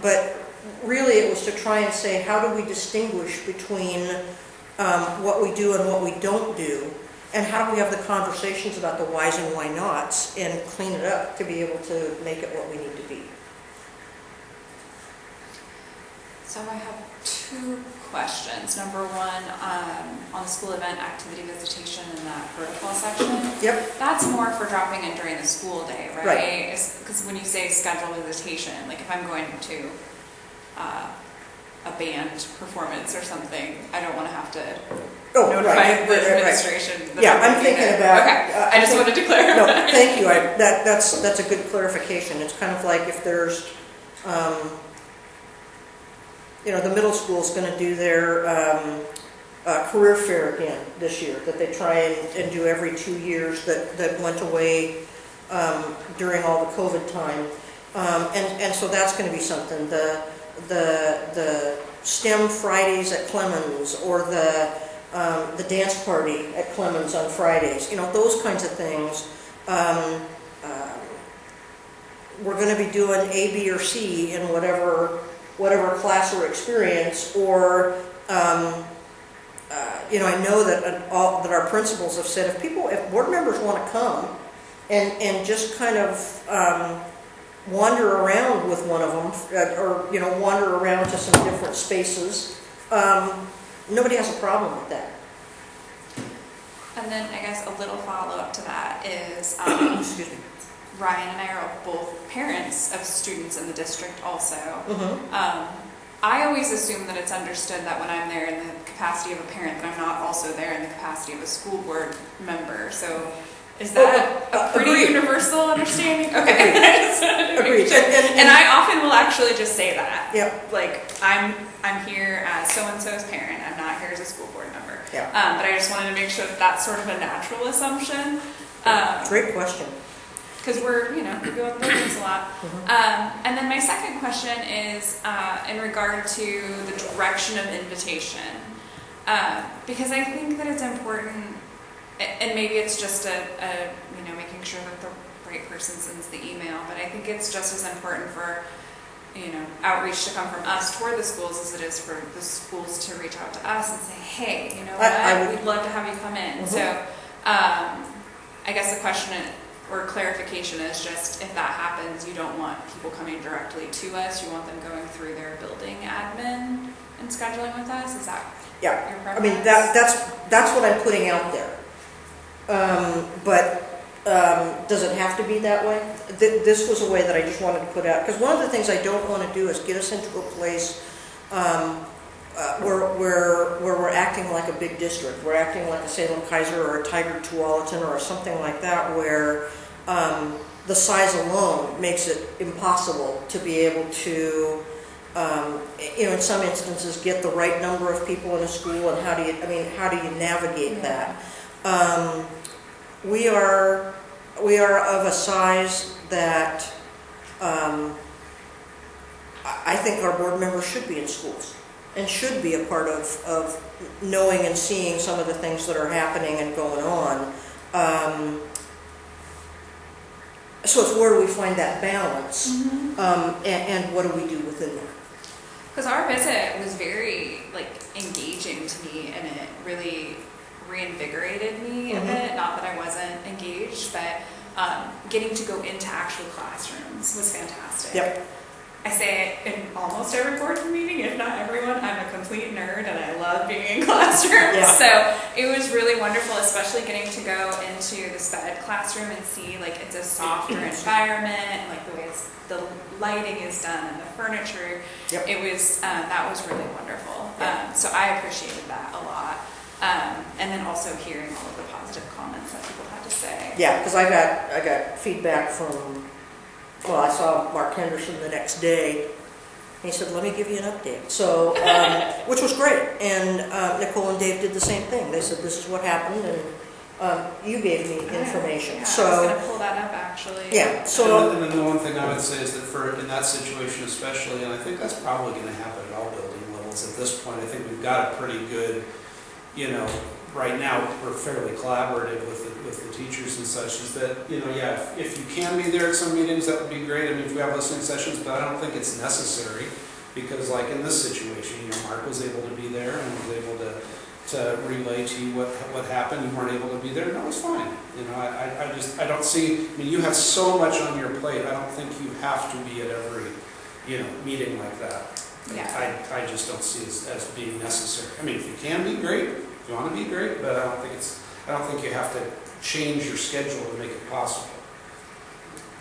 But really it was to try and say, how do we distinguish between what we do and what we don't do? And how do we have the conversations about the whys and why nots and clean it up to be able to make it what we need to be? So I have 2 questions. Number 1, on the school event activity visitation in that protocol section. Yep. That's more for dropping in during the school day, right? Right. Because when you say schedule visitation, like if I'm going to a band performance or something, I don't want to have to notify the administration. Yeah, I'm thinking about. Okay, I just wanted to clarify. No, thank you. That's a good clarification. It's kind of like if there's. The middle school is going to do their career fair again this year, that they try and do every 2 years that went away during all the COVID time. And so that's going to be something. The STEM Fridays at Clemens, or the dance party at Clemens on Fridays, those kinds of things. We're going to be doing A, B, or C in whatever class or experience, or I know that our principals have said if board members want to come and just kind of wander around with one of them, or wander around to some different spaces, nobody has a problem with that. And then I guess a little follow-up to that is Excuse me. Ryan and I are both parents of students in the district also. I always assume that it's understood that when I'm there in the capacity of a parent, that I'm not also there in the capacity of a school board member. So is that a pretty universal understanding? Okay. Agreed. And I often will actually just say that. Yep. Like, I'm here as so-and-so's parent. I'm not here as a school board member. Yeah. But I just wanted to make sure that that's sort of a natural assumption. Great question. Because we go in the buildings a lot. And then my second question is in regard to the direction of invitation. Because I think that it's important, and maybe it's just making sure that the right person sends the email, but I think it's just as important for outreach to come from us toward the schools as it is for the schools to reach out to us and say, hey, you know what, we'd love to have you come in. So I guess the question or clarification is just, if that happens, you don't want people coming directly to us, you want them going through their building admin and scheduling with us? Is that your preference? I mean, that's what I'm putting out there. But does it have to be that way? This was a way that I just wanted to put out, because one of the things I don't want to do is get us into a place where we're acting like a big district. We're acting like a Salem Kaiser or a Tiger Tualatin or something like that, where the size alone makes it impossible to be able to, in some instances, get the right number of people in a school. And how do you navigate that? We are of a size that I think our board members should be in schools and should be a part of knowing and seeing some of the things that are happening and going on. So it's where do we find that balance, and what do we do within that? Because our visit was very engaging to me, and it really reinvigorated me a bit. Not that I wasn't engaged, but getting to go into actual classrooms was fantastic. Yep. I say it in almost every board meeting, if not everyone. I'm a complete nerd and I love being in classrooms. Yeah. So it was really wonderful, especially getting to go into the SPED classroom and see it's a softer environment, the way the lighting is done and the furniture. Yep. It was that was really wonderful. Yep. So I appreciated that a lot. And then also hearing all of the positive comments that people had to say. Yeah, because I got feedback from. Well, I saw Mark Henderson the next day, and he said, let me give you an update. So, which was great. And Nicole and Dave did the same thing. They said, this is what happened, and you gave me information. Yeah, so, I was going to pull that up, actually. Yeah. So, and then the one thing I would say is that in that situation especially, and I think that's probably going to happen at all building levels at this point, I think we've got a pretty good, right now we're fairly collaborative with the teachers and such, is that, if you can be there at some meetings, that would be great. I mean, if we have listening sessions, but I don't think it's necessary, because in this situation, Mark was able to be there and was able to relay to you what happened. You weren't able to be there. No, it's fine. I don't see, you have so much on your plate. I don't think you have to be at every, meeting like that. Yeah. I just don't see as being necessary. I mean, if you can be great, if you want to be great, but I don't think you have to change your schedule to make it possible.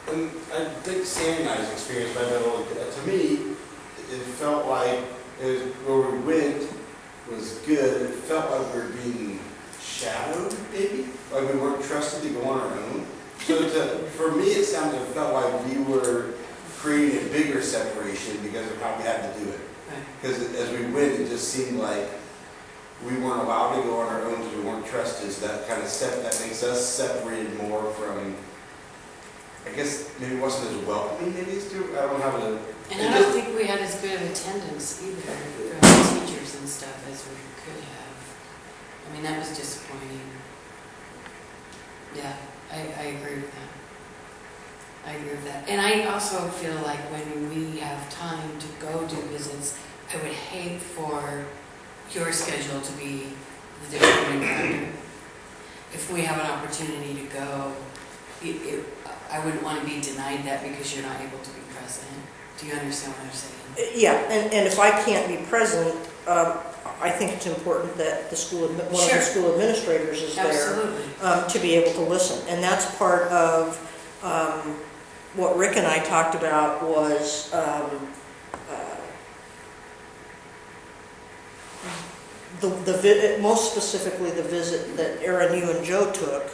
And I think Sandy and I's experience by middle, to me, it felt like where we went was good. It felt like we were being shadowed, maybe, like we weren't trusted to go on our own. So for me, it felt like we were creating a bigger separation because of how we had to do it. Because as we went, it just seemed like we weren't allowed to go on our own because we weren't trusted. So that kind of that makes us separated more from, I guess maybe it wasn't as welcoming maybe as to, I don't know how to. And I don't think we had as good of attendance either from the teachers and stuff as we could have. I mean, that was disappointing. Yeah, I agree with that. I agree with that. And I also feel like when we have time to go do visits, I would hate for your schedule to be the determining factor. If we have an opportunity to go, I wouldn't want to be denied that because you're not able to be present. Do you understand what I'm saying? yeah, and if I can't be present, I think it's important that one of the school administrators is there to be able to listen. And that's part of what Rick and I talked about was most specifically the visit that Erin, you and Joe took.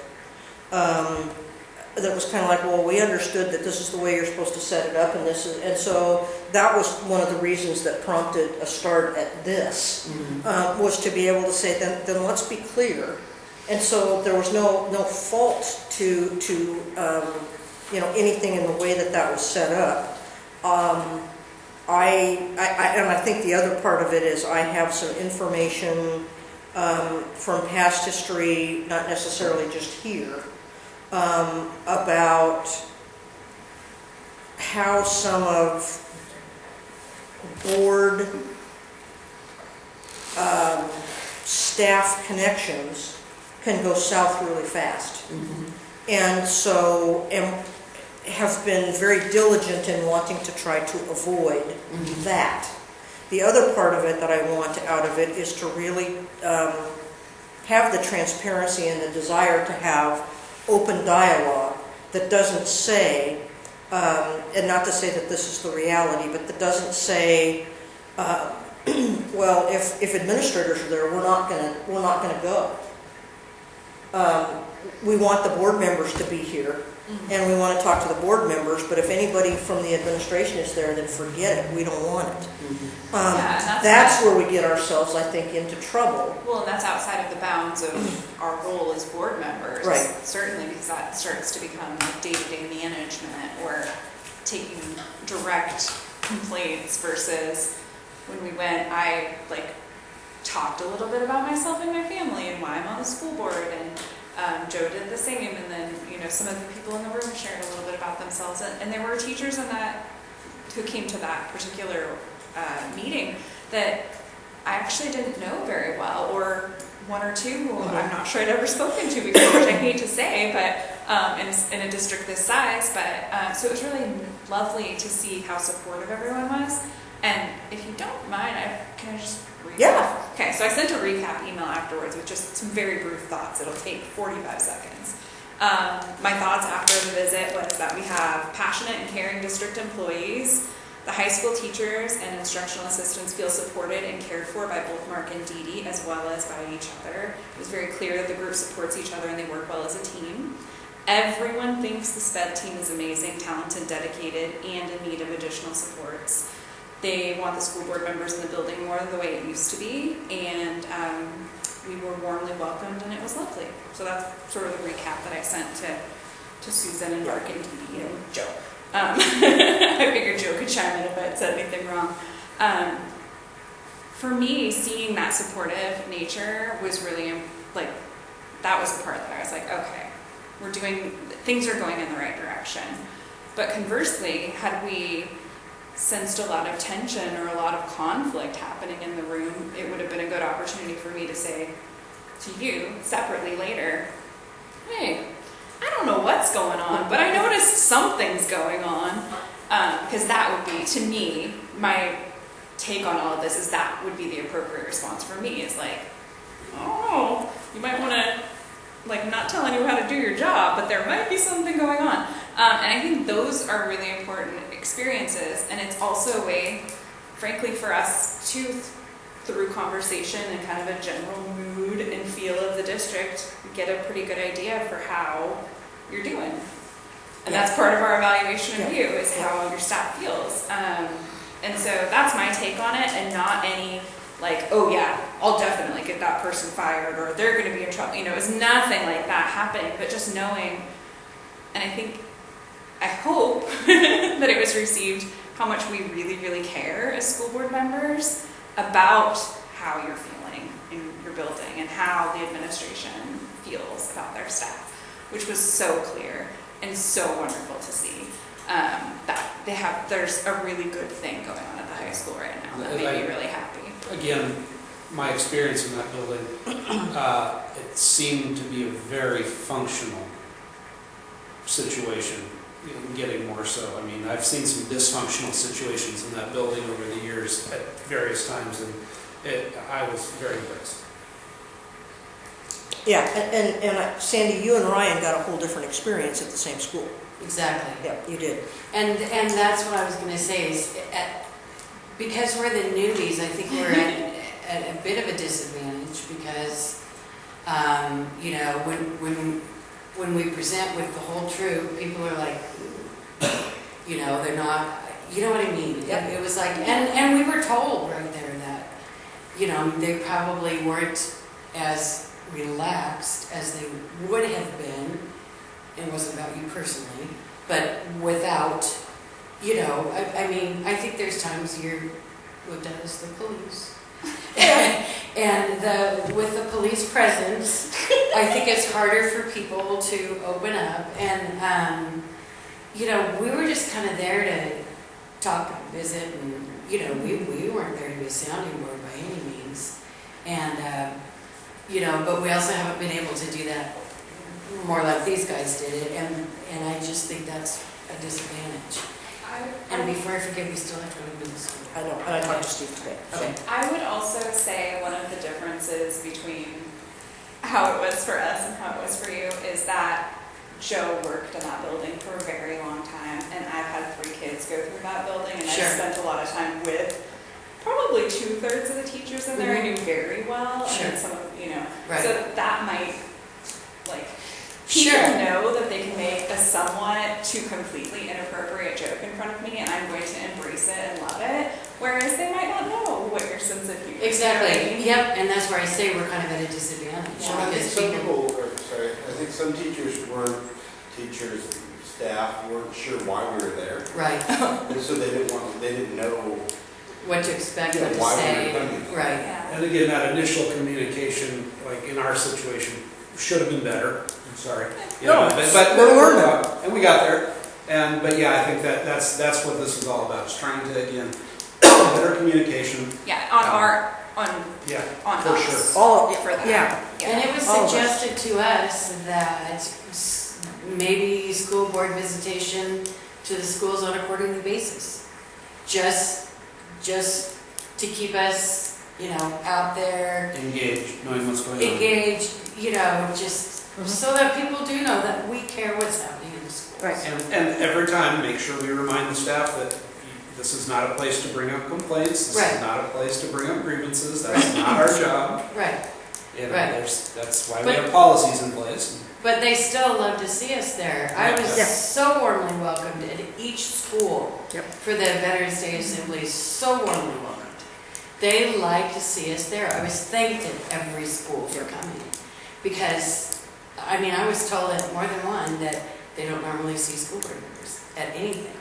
That was kind of like, well, we understood that this is the way you're supposed to set it up, and so that was one of the reasons that prompted a start at this, was to be able to say, then let's be clear. And so there was no fault to anything in the way that was set up. And I think the other part of it is I have some information from past history, not necessarily just here, about how some of board staff connections can go south really fast. And so have been very diligent in wanting to try to avoid that. The other part of it that I want out of it is to really have the transparency and the desire to have open dialogue that doesn't say, and not to say that this is the reality, but that doesn't say, well, if administrators are there, we're not gonna go. We want the board members to be here, and we want to talk to the board members, but if anybody from the administration is there, then forget it, we don't want it. That's where we get ourselves, I think, into trouble. Well, and that's outside of the bounds of our role as board members. Right. Certainly, because that starts to become like day-to-day management or taking direct complaints versus when we went, I talked a little bit about myself and my family and why I'm on the school board, and Joe did the same, and then some of the people in the room shared a little bit about themselves, and there were teachers who came to that particular meeting that I actually didn't know very well, or one or two who I'm not sure I'd ever spoken to before, which I hate to say, but in a district this size, but so it was really lovely to see how supportive everyone was. And if you don't mind, can I just recap? Yeah. Okay, so I sent a recap email afterwards with just some very brief thoughts. It'll take 45 seconds. My thoughts after the visit was that we have passionate and caring district employees. The high school teachers and instructional assistants feel supported and cared for by both Mark and Dee Dee, as well as by each other. It was very clear that the group supports each other and they work well as a team. Everyone thinks the SPED team is amazing, talented, dedicated, and in need of additional supports. They want the school board members in the building more the way it used to be, and we were warmly welcomed, and it was lovely. So that's sort of the recap that I sent to Susan and Mark and Dee Dee and Joe. I figured Joe could chime in if I said anything wrong. For me, seeing that supportive nature was really, that was the part that I was like, okay, things are going in the right direction. But conversely, had we sensed a lot of tension or a lot of conflict happening in the room, it would have been a good opportunity for me to say to you separately later, hey, I don't know what's going on, but I noticed something's going on. Because that would be, to me, my take on all of this is that would be the appropriate response for me, is oh, you might want to, not telling you how to do your job, but there might be something going on. And I think those are really important experiences, and it's also a way, frankly, for us to, through conversation and kind of a general mood and feel of the district, get a pretty good idea for how you're doing. And that's part of our evaluation of you, is how your staff feels. And so that's my take on it, and not any oh yeah, I'll definitely get that person fired, or they're going to be in trouble. It was nothing like that happening, but just knowing, and I hope that it was received how much we really, really care as school board members about how you're feeling in your building and how the administration feels about their staff, which was so clear and so wonderful to see. That there's a really good thing going on at the high school right now that made me really happy. Again, my experience in that building, it seemed to be a very functional situation, getting more so. I mean, I've seen some dysfunctional situations in that building over the years at various times, and I was very impressed. Yeah, and Sandy, you and Ryan got a whole different experience at the same school. Exactly. Yep, you did. And that's what I was gonna say is, because we're the newbies, I think we're at a bit of a disadvantage because, you know, when we present with the whole troop, people are like, you know, they're not, you know what I mean? It was like, and we were told right there that, you know, they probably weren't as relaxed as they would have been. It wasn't about you personally, but without, you know, I mean, I think there's times you're looked at as the police. And with the police presence, I think it's harder for people to open up. And, you know, we were just kind of there to talk and visit. And, you know, we weren't there to be a sounding board by any means. And, you know, but we also haven't been able to do that more like these guys did it. And I just think that's a disadvantage. And before I forget, we still have to go to middle school. I know, and I talked to Steve today. Okay. I would also say one of the differences between how it was for us and how it was for you is that Joe worked in that building for a very long time, and I've had 3 kids go through that building, and Sure. I spent a lot of time with probably 2/3 of the teachers in there I knew very well, Sure. and some of, you know, Right. so that might, like, people Sure. know that they can make a somewhat too completely inappropriate joke in front of me, and I'm going to embrace it and love it, whereas they might not know what your sense of humor is. Exactly. Yep. And that's where I say we're kind of at a disadvantage. Well, I think Because some people, I think some teachers, staff weren't sure why we were there. Right. And so they didn't know What to expect, Yeah, what to why we say. were coming. Right. And again, that initial communication, like in our situation, should have been better. I'm sorry. You No, know, but we're it worked learning. out, and we got there. But yeah, I think that's what this is all about. Is trying to again better communication. Yeah, Yeah, on for us. sure. All, For that. yeah. And it was All of us. suggested to us that maybe school board visitation to the schools on a quarterly basis. Just to keep us, you know, out there, Engaged, knowing what's going on. engaged, you know, just so that people do know that we care what's happening in the schools. Right. And every time, make sure we remind the staff that this is not a place to bring up complaints. This Right. is not a place to bring up grievances. That's not our job. Right. You know, Right. that's why we But- have policies in place. But they still love to see us there. I was Yeah. so warmly welcomed at each school Yep. for the Veterans Day Assembly, so warmly welcomed. They like to see us there. I was thanked at every school for coming. Because, I mean, I was told at more than one that they don't normally see school board members at anything.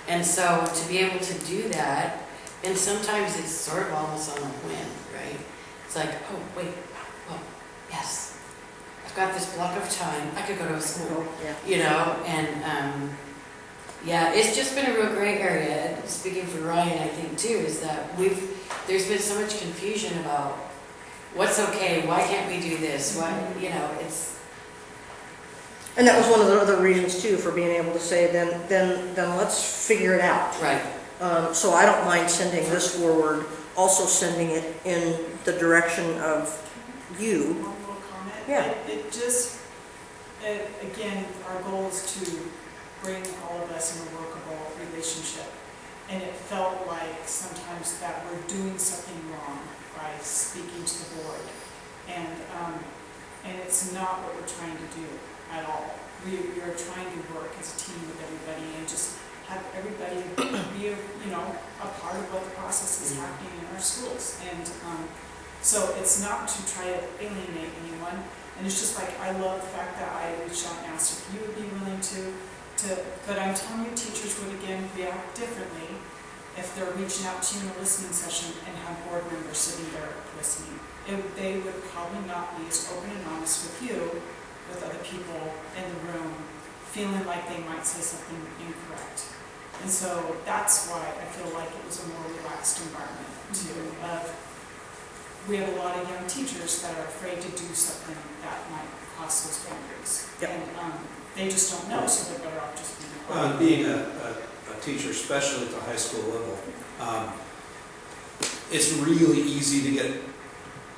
And so to be able to do that, and sometimes it's sort of almost on a whim, right? It's like, oh, wait, well, yes. I've got this block of time, I could go to a school, Yeah. you know, and, yeah, it's just been a real gray area. Speaking for Ryan, I think too, is that there's been so much confusion about what's okay, why can't we do this, why, you know, it's. And that was one of the other reasons too for being able to say, then let's figure it out. Right. So I don't mind sending this forward, also sending it in the direction of you. One little comment. Yeah. It just, again, our goal is to bring all of us in a workable relationship. And it felt like sometimes that we're doing something wrong by speaking to the board. And it's not what we're trying to do at all. We are trying to work as a team with everybody and just have everybody be, a part of what the process is happening in our schools. And so it's not to try to alienate anyone. And it's just like, I love the fact that I reached out and asked if you would be willing to, but I'm telling you, teachers would again react differently if they're reaching out to you in a listening session and have board members sitting there listening. They would probably not be as open and honest with you, with other people in the room, feeling like they might say something incorrect. And so that's why I feel like it was a more relaxed environment too. We have a lot of young teachers that are afraid to do something that might cross those boundaries. Yep. And they just don't know, so they're better off just being Being a teacher, especially at the high school level, it's really easy to get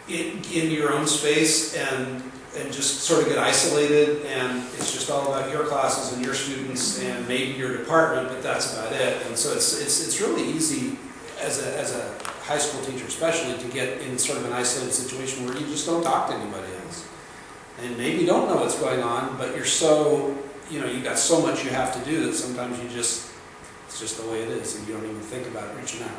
in your own space and and just sort of get isolated, and it's just all about your classes and your students and maybe your department, but that's about it. And so it's really easy as a high school teacher especially to get in sort of an isolated situation where you just don't talk to anybody else. And maybe you don't know what's going on, but you're so, you've got so much you have to do that sometimes it's just the way it is, and you don't even think about reaching out.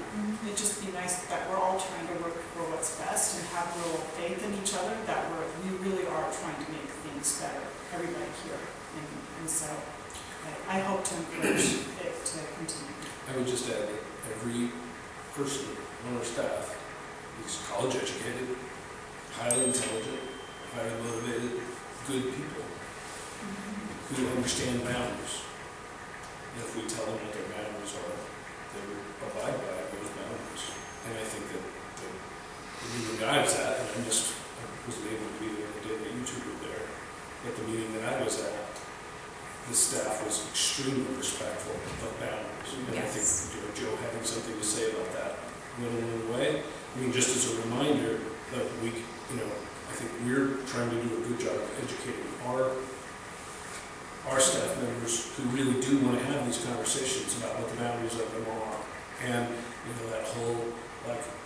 It'd just be nice that we're all trying to work for what's best and have a little faith in each other, that we really are trying to make things better, everybody here. And so I hope to encourage it to continue. I would just add that every person on our staff is college educated, highly intelligent, highly motivated, good people who understand boundaries. And if we tell them what their boundaries are, they will abide by those boundaries. And I think that the meeting that I was at, and I wasn't able to be there the day that you two were there, but the meeting that I was at, the staff was extremely respectful of boundaries. And I think Joe having something to say about that went a long way. I mean, just as a reminder that I think we're trying to do a good job of educating our staff members who really do want to have these conversations about what the boundaries of them are. And that whole,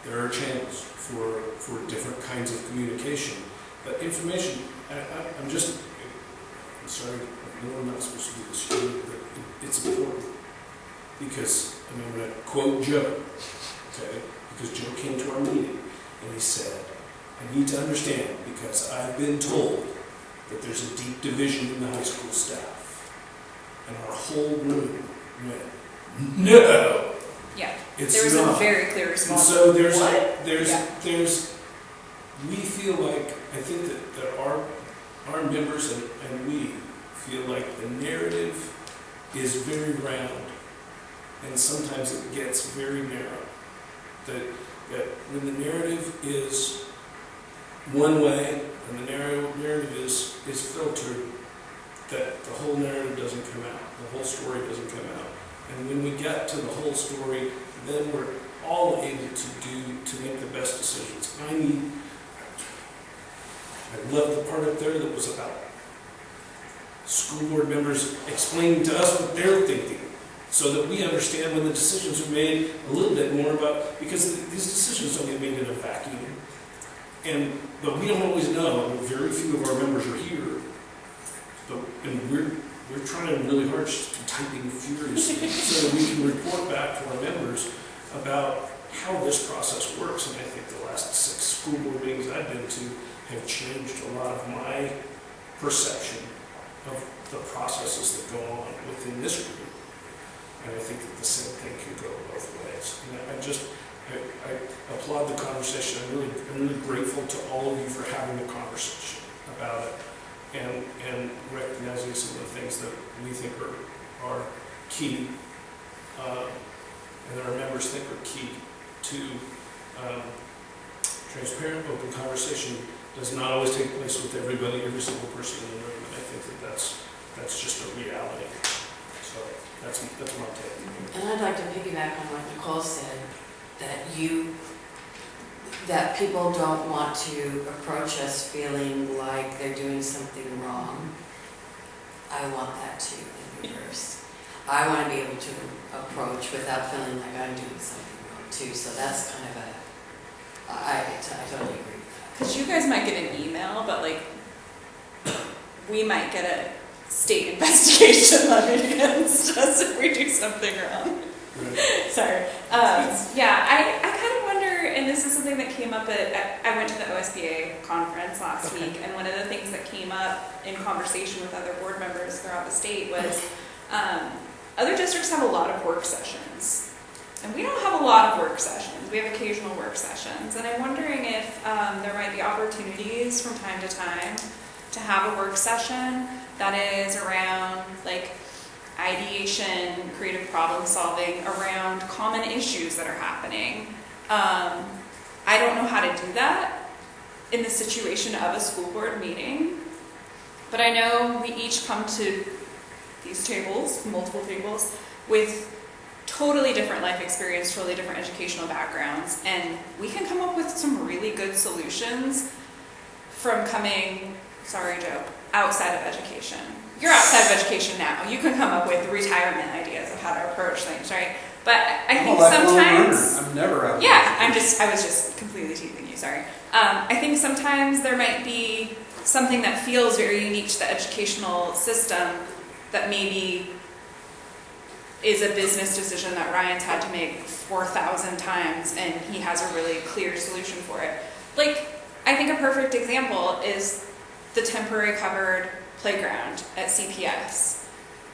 there are channels for different kinds of communication. But information, I'm sorry, I know I'm not supposed to do this, but it's important. Because, I'm going to quote Joe, okay? Because Joe came to our meeting and he said, I need to understand, because I've been told that there's a deep division in the high school staff. And our whole room went, no! Yeah, It's there was not. a very clear response. So we feel like, I think that our members and we feel like the narrative is very round, and sometimes it gets very narrow. That when the narrative is one way, and the narrative is filtered, that the whole narrative doesn't come out, the whole story doesn't come out. And when we get to the whole story, then we're all able to make the best decisions. I love the part up there that was about school board members explaining to us what they're thinking, so that we understand when the decisions are made a little bit more about, because these decisions don't get made in a vacuum. But we don't always know. I mean, very few of our members are here. And we're trying really hard, just typing furiously, so that we can report back to our members about how this process works. And I think the last 6 school board meetings I've been to have changed a lot of my perception of the processes that go on within this group. And I think that the same thing can go both ways. And I applaud the conversation. I'm really grateful to all of you for having the conversation about it. And recognizing some of the things that we think are key, and that our members think are key to transparent, open conversation. Does not always take place with everybody, every single person in the room, and I think that's just a reality. So that's my take. And I'd like to piggyback on what Nicole said, that people don't want to approach us feeling like they're doing something wrong. I want that too in reverse. I want to be able to approach without feeling like I'm doing something wrong too. So that's kind of I totally agree with that. Because you guys might get an email, but we might get a state investigation levied against us if we do something wrong. Sorry. I kind of wonder, and this is something that came up I went to the OSBA conference last week, and one of the things that came up in conversation with other board members throughout the state was other districts have a lot of work sessions, and we don't have a lot of work sessions. We have occasional work sessions, and I'm wondering if there might be opportunities from time to time to have a work session that is around ideation, creative problem solving around common issues that are happening. I don't know how to do that in the situation of a school board meeting, but I know we each come to these tables, multiple tables, with totally different life experience, totally different educational backgrounds, and we can come up with some really good solutions from coming, sorry Joe, outside of education. You're outside of education now. You can come up with retirement ideas of how to approach things, right? But I think sometimes, I'm never out of yeah, I was just completely teasing you, sorry. I think sometimes there might be something that feels very unique to the educational system that maybe is a business decision that Ryan's had to make 4,000 times and he has a really clear solution for it. Like, I think a perfect example is the temporary covered playground at CPS.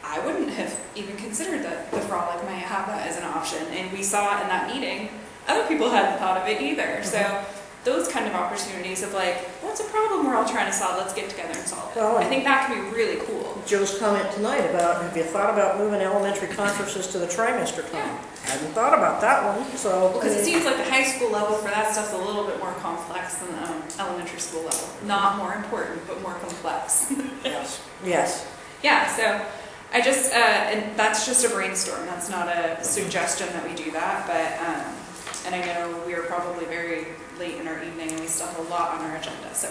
I wouldn't have even considered that the Frolic might have that as an option, and we saw in that meeting, other people hadn't thought of it either. So those kind of opportunities of like, what's a problem we're all trying to solve, let's get together and solve it. Well, I think that can be really cool. Joe's comment tonight about, have you thought about moving elementary conferences to the trimester time? I hadn't thought about that one, so. Because it seems like the high school level for that stuff's a little bit more complex than the elementary school level. Not more important, but more complex. Yes. Yes. Yeah, so I just, and that's just a brainstorm. That's not a suggestion that we do that, but, and I know we are probably very late in our evening and we still have a lot on our agenda, so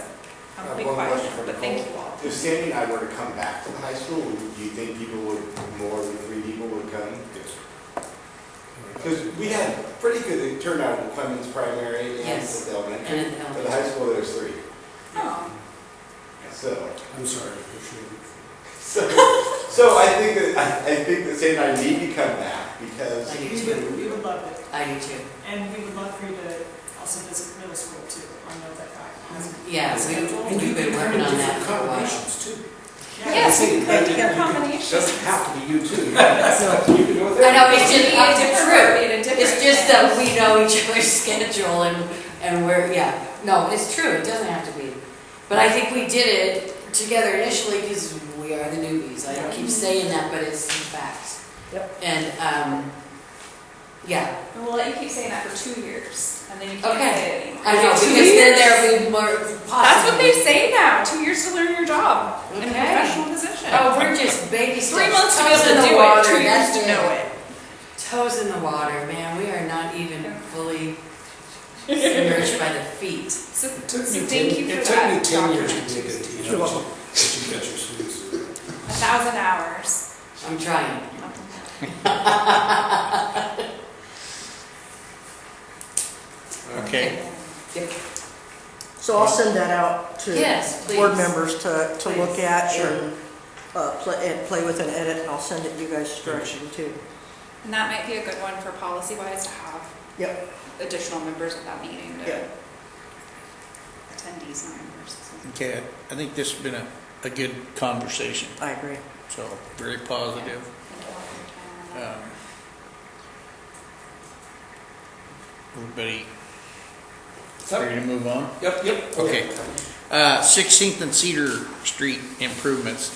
I'll be One quiet, question for but Nicole. thank you all. If Sandy and I were to come back to the high school, do you think people would, more than 3 people would come? Because we had pretty good turnout at Clemens Primary and at the elementary. And at the But the high school, there's 3. Oh. So. I'm sorry. So I think that Sandy and I need to come back because. I do We too. would love it. I do too. And we would love for you to also visit middle school too. I know that Yeah, we've been working on that for a while. Too. Yes, you could do your combinations. Doesn't have to be you too. You can go with I know, it's It just, could be a different road, true. a different- It's just that we know each other's schedule and we're, yeah. No, it's true, it doesn't have to be. But I think we did it together initially because we are the newbies. I keep saying that, but it's the facts. Yep. And, yeah. And we'll let you keep saying that for 2 years, and then you can't Okay. say it anymore. I know, because 2 then years? there'll be more That's what they say now, 2 years to learn your job in a Okay. professional position. Oh, we're just baby steps. 3 months to be Toes able in to the do water, it, 2 years that's to know it. Toes in the water, man. We are not even fully submerged by the feet. So It took me thank you for 10 that years to document. be a good teacher. You're welcome. But you got your students. 1,000 hours. I'm trying. Okay. Yep. So I'll send that out to Yes, board please. members to Please. look at Sure. and play with and edit, and I'll send it to you guys direction too. And that might be a good one for policy-wise to have Yep. additional members at that meeting to Yep. attendees, not members. Okay, I think this has been a good conversation, I agree. so very positive. Thank you all for your time on that. Everybody ready to move on? Yep. Okay. 16th and Cedar Street improvements.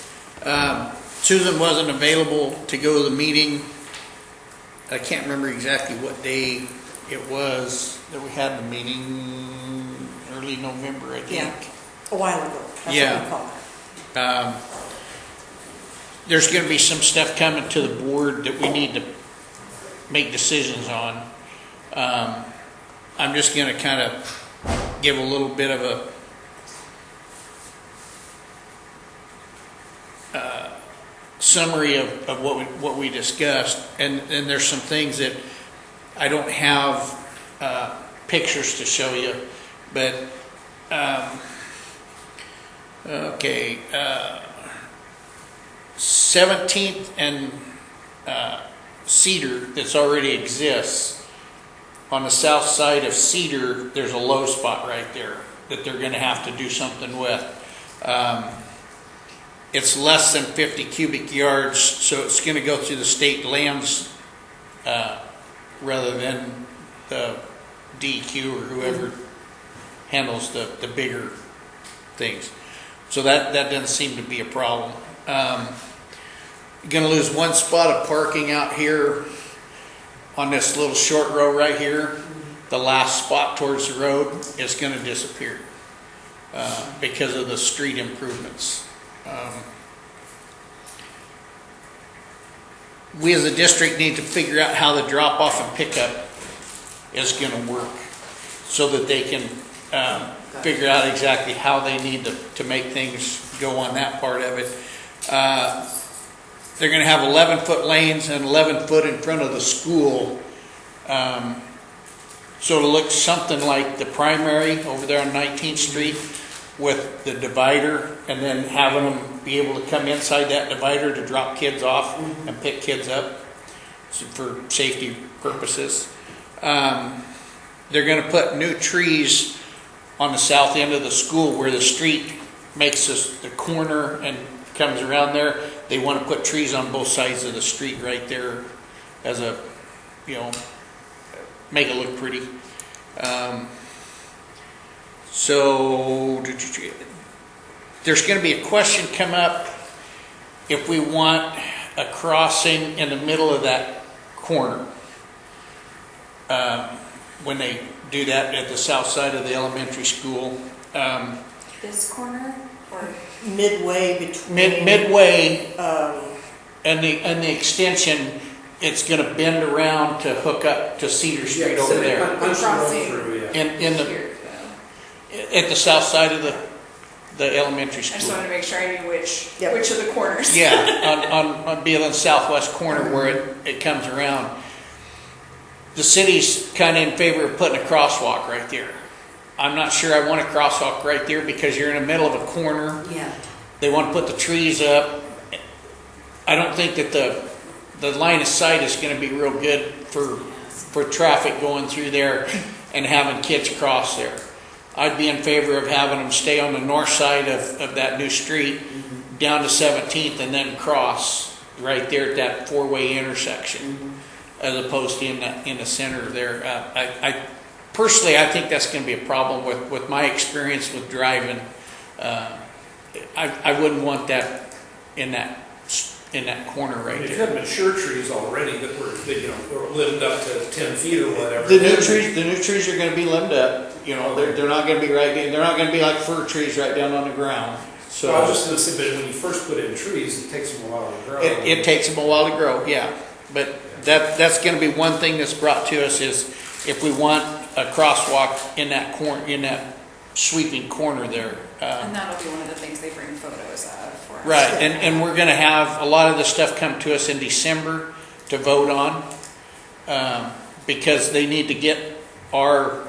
Susan wasn't available to go to the meeting. I can't remember exactly what day it was that we had the meeting, early November, I think. Yeah. A while ago. That's Yeah. what we call it. There's going to be some stuff coming to the board that we need to make decisions on. I'm just going to kind of give a little bit of a summary of what we discussed, and there's some things that I don't have pictures to show you, but okay, 17th and Cedar that's already exists. On the south side of Cedar, there's a low spot right there that they're going to have to do something with. It's less than 50 cubic yards, so it's going to go through the state lands rather than the DEQ or whoever handles the bigger things. So that doesn't seem to be a problem. You're going to lose one spot of parking out here on this little short row right here. The last spot towards the road is going to disappear because of the street improvements. We as a district need to figure out how the drop off and pickup is going to work so that they can figure out exactly how they need to make things go on that part of it. They're gonna have 11-foot lanes and 11 foot in front of the school. So it'll look something like the primary over there on 19th Street with the divider, and then having them be able to come inside that divider to drop kids off and pick kids up for safety purposes. They're going to put new trees on the south end of the school where the street makes the corner and comes around there. They want to put trees on both sides of the street right there as a, make it look pretty. So there's going to be a question come up if we want a crossing in the middle of that corner. When they do that at the south side of the elementary school. This corner or Midway between. Midway and the extension, it's going to bend around to hook up to Cedar Street over there. At the south side of the elementary I school. just wanted to make sure I knew which of the corners. Yeah, on being on the southwest corner where it comes around. The city's kind of in favor of putting a crosswalk right there. I'm not sure I want a crosswalk right there because you're in the middle of a corner. Yeah. They want to put the trees up. I don't think that the line of sight is going to be real good for traffic going through there and having kids cross there. I'd be in favor of having them stay on the north side of that new street down to 17th and then cross right there at that four-way intersection as opposed to in the center there. I personally, I think that's going to be a problem with my experience with driving. I wouldn't want that in that corner right You've there. had mature trees already that were limbed up to 10 feet or whatever. The new trees are going to be limbed up. They're not going to be they're not going to be like fir trees right down on the ground. So I was just going to say, but when you first put in trees, it takes them a while to grow. It takes them a while to grow, yeah. But that's going to be one thing that's brought to us is if we want a crosswalk in that corner, in that sweeping corner there. And that'll be one of the things they bring photos of for us. Right, and we're going to have a lot of the stuff come to us in December to vote on because they need to get our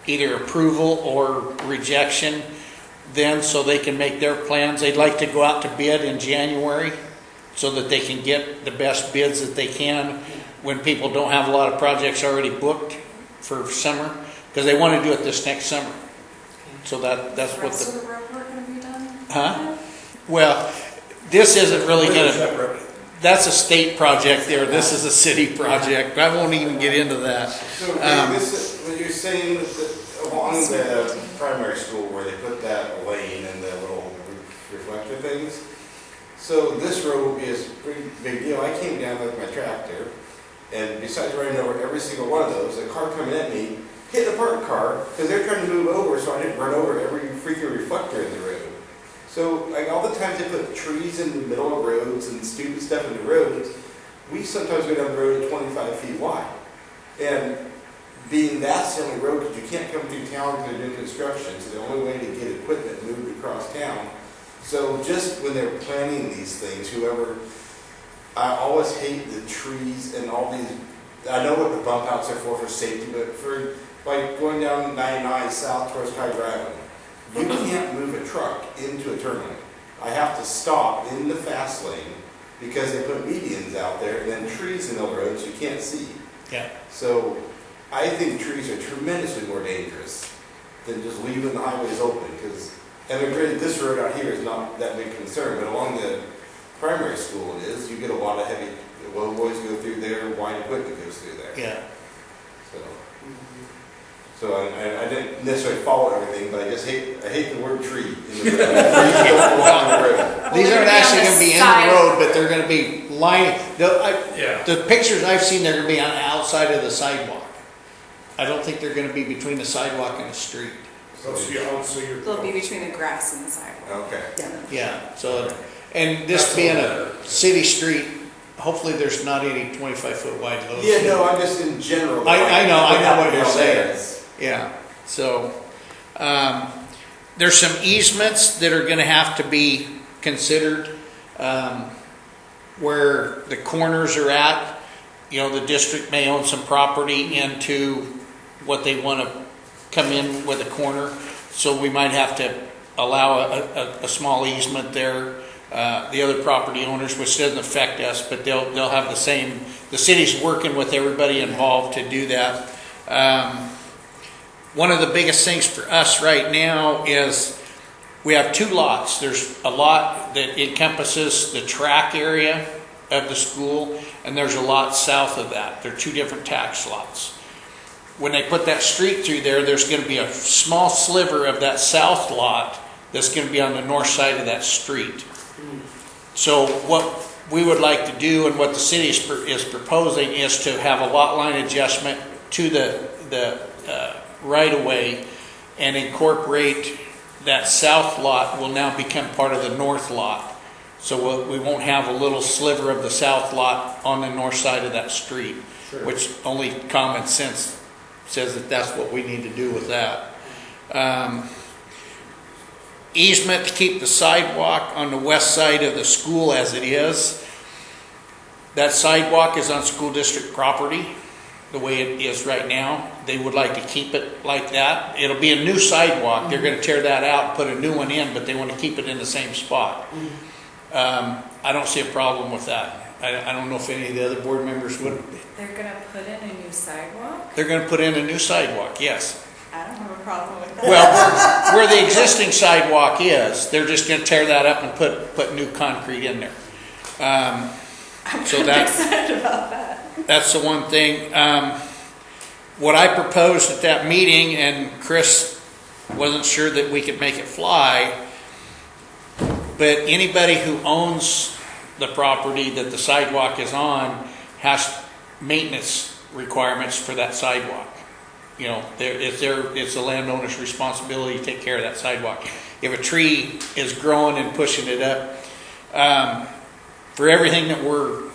either approval or rejection then so they can make their plans. They'd like to go out to bid in January so that they can get the best bids that they can when people don't have a lot of projects already booked for summer because they want to do it this next summer. So that's what the road work going to be done? Huh? Well, this isn't really going to. That's a state project there. This is a city project. I won't even get into that. So what you're saying is that along the primary school where they put that lane and the little reflector things, so this road will be a pretty big deal. I came down with my tractor, and besides running over every single one of those, a car coming at me hit a parked car because they're trying to move over, so I didn't run over every freaking reflector in the road. So like all the times they put trees in the middle of roads and stupid stuff in the roads, we sometimes go down the road at 25 feet wide. And being that's the only road because you can't come through town because they're doing construction, so the only way to get equipment moved across town. So just when they're planning these things, I always hate the trees and all these, I know what the bump outs are for safety, but for like going down 99 south towards High Drive, you can't move a truck into a turn lane. I have to stop in the fast lane because they put medians out there and then trees in the roads you can't see. Yeah. So I think trees are tremendously more dangerous than just leaving the highways open because, and granted, this road out here is not that big concern, but along the primary school it is. You get a lot of heavy, little boys go through there, wide equipment goes through there. Yeah. So I didn't necessarily follow everything, but I hate the word tree. In the road. Trees don't belong in the road. These aren't actually going to be in the road, but they're going to be lying. The pictures I've seen, they're going to be on the outside of the sidewalk. I don't think they're going to be between the sidewalk and the street. They'll be between the grass and the sidewalk. Okay. Yeah. So, and this being a city street, hopefully there's not any 25-foot wide loads. Yeah, no, I'm just in general. I know what you're saying. Yeah. So, There's some easements that are gonna have to be considered, where the corners are at. You know, the district may own some property into what they wanna come in with a corner, so we might have to allow a small easement there. The other property owners, which doesn't affect us, but they'll have the same, the city's working with everybody involved to do that. One of the biggest things for us right now is we have 2 lots. There's a lot that encompasses the track area of the school, and there's a lot south of that. They're 2 different tax lots. When they put that street through there, there's going to be a small sliver of that south lot that's going to be on the north side of that street. So what we would like to do, and what the city is proposing, is to have a lot line adjustment to the right-of-way and incorporate that south lot will now become part of the north lot. So we won't have a little sliver of the south lot on the north side of that street, which only common sense says that that's what we need to do with that. Easement to keep the sidewalk on the west side of the school as it is. That sidewalk is on school district property, the way it is right now. They would like to keep it like that. It'll be a new sidewalk. They're going to tear that out and put a new one in, but they want to keep it in the same spot. I don't see a problem with that. I don't know if any of the other board members would. They're gonna put in a new sidewalk? They're going to put in a new sidewalk, yes. I don't have a problem with that. Well, where the existing sidewalk is, they're just going to tear that up and put new concrete in there. I'm excited about that. That's the one thing. What I proposed at that meeting, and Chris wasn't sure that we could make it fly, but anybody who owns the property that the sidewalk is on has maintenance requirements for that sidewalk. You know, it's the landowner's responsibility to take care of that sidewalk. If a tree is growing and pushing it up, for everything that we're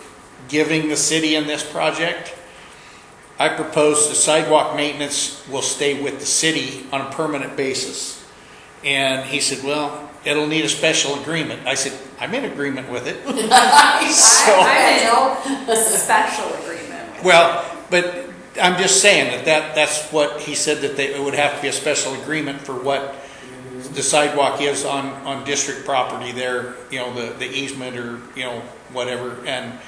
giving the city in this project, I propose the sidewalk maintenance will stay with the city on a permanent basis. And he said, well, it'll need a special agreement. I said, I'm in agreement with it. I'm in a special agreement with well, but I'm just saying that's what he said, that it would have to be a special agreement for what the sidewalk is on district property there, you know, the easement or, you know, whatever. And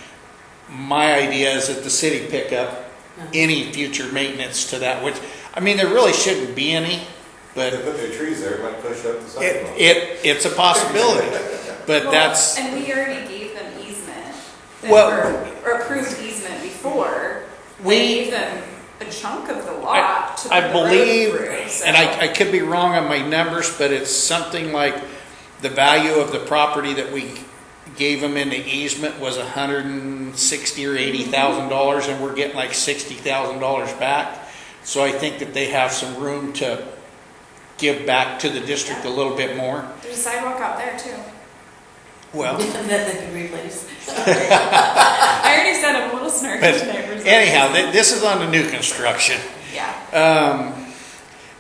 my idea is that the city pick up any future maintenance to that, which, I mean, there really shouldn't be any, but They put their trees there, it might push up the sidewalk. it's a possibility, but that's... And we already gave them easement. Or approved easement before. We gave them a chunk of the lot to I believe, through, so. and I could be wrong on my numbers, but it's something like the value of the property that we gave them in the easement was $160,000 or $80,000, and we're getting like $60,000 back. So I think that they have some room to give back to the district a little bit more. There's a sidewalk out there too. Well, that they can replace. I already said I'm a little snarky but to neighbors. anyhow, this is on the new construction. Yeah.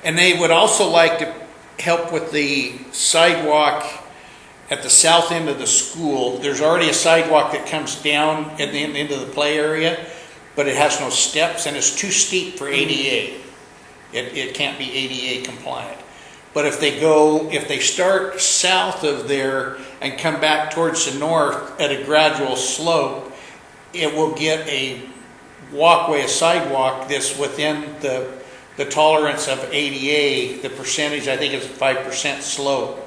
And they would also like to help with the sidewalk at the south end of the school. There's already a sidewalk that comes down at the end into the play area, but it has no steps and it's too steep for ADA. It can't be ADA compliant. But if they start south of there and come back towards the north at a gradual slope, it will get a walkway, a sidewalk that's within the tolerance of ADA. The percentage, I think, is 5% slope.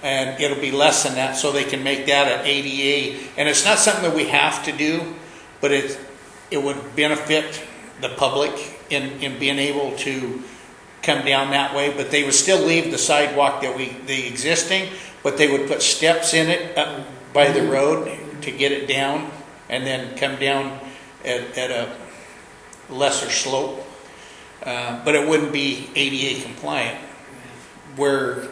And it'll be less than that, so they can make that an ADA. And it's not something that we have to do, but it would benefit the public in being able to come down that way. But they would still leave the sidewalk the existing, but they would put steps in it up by the road to get it down, and then come down at a lesser slope. But it wouldn't be ADA compliant. Where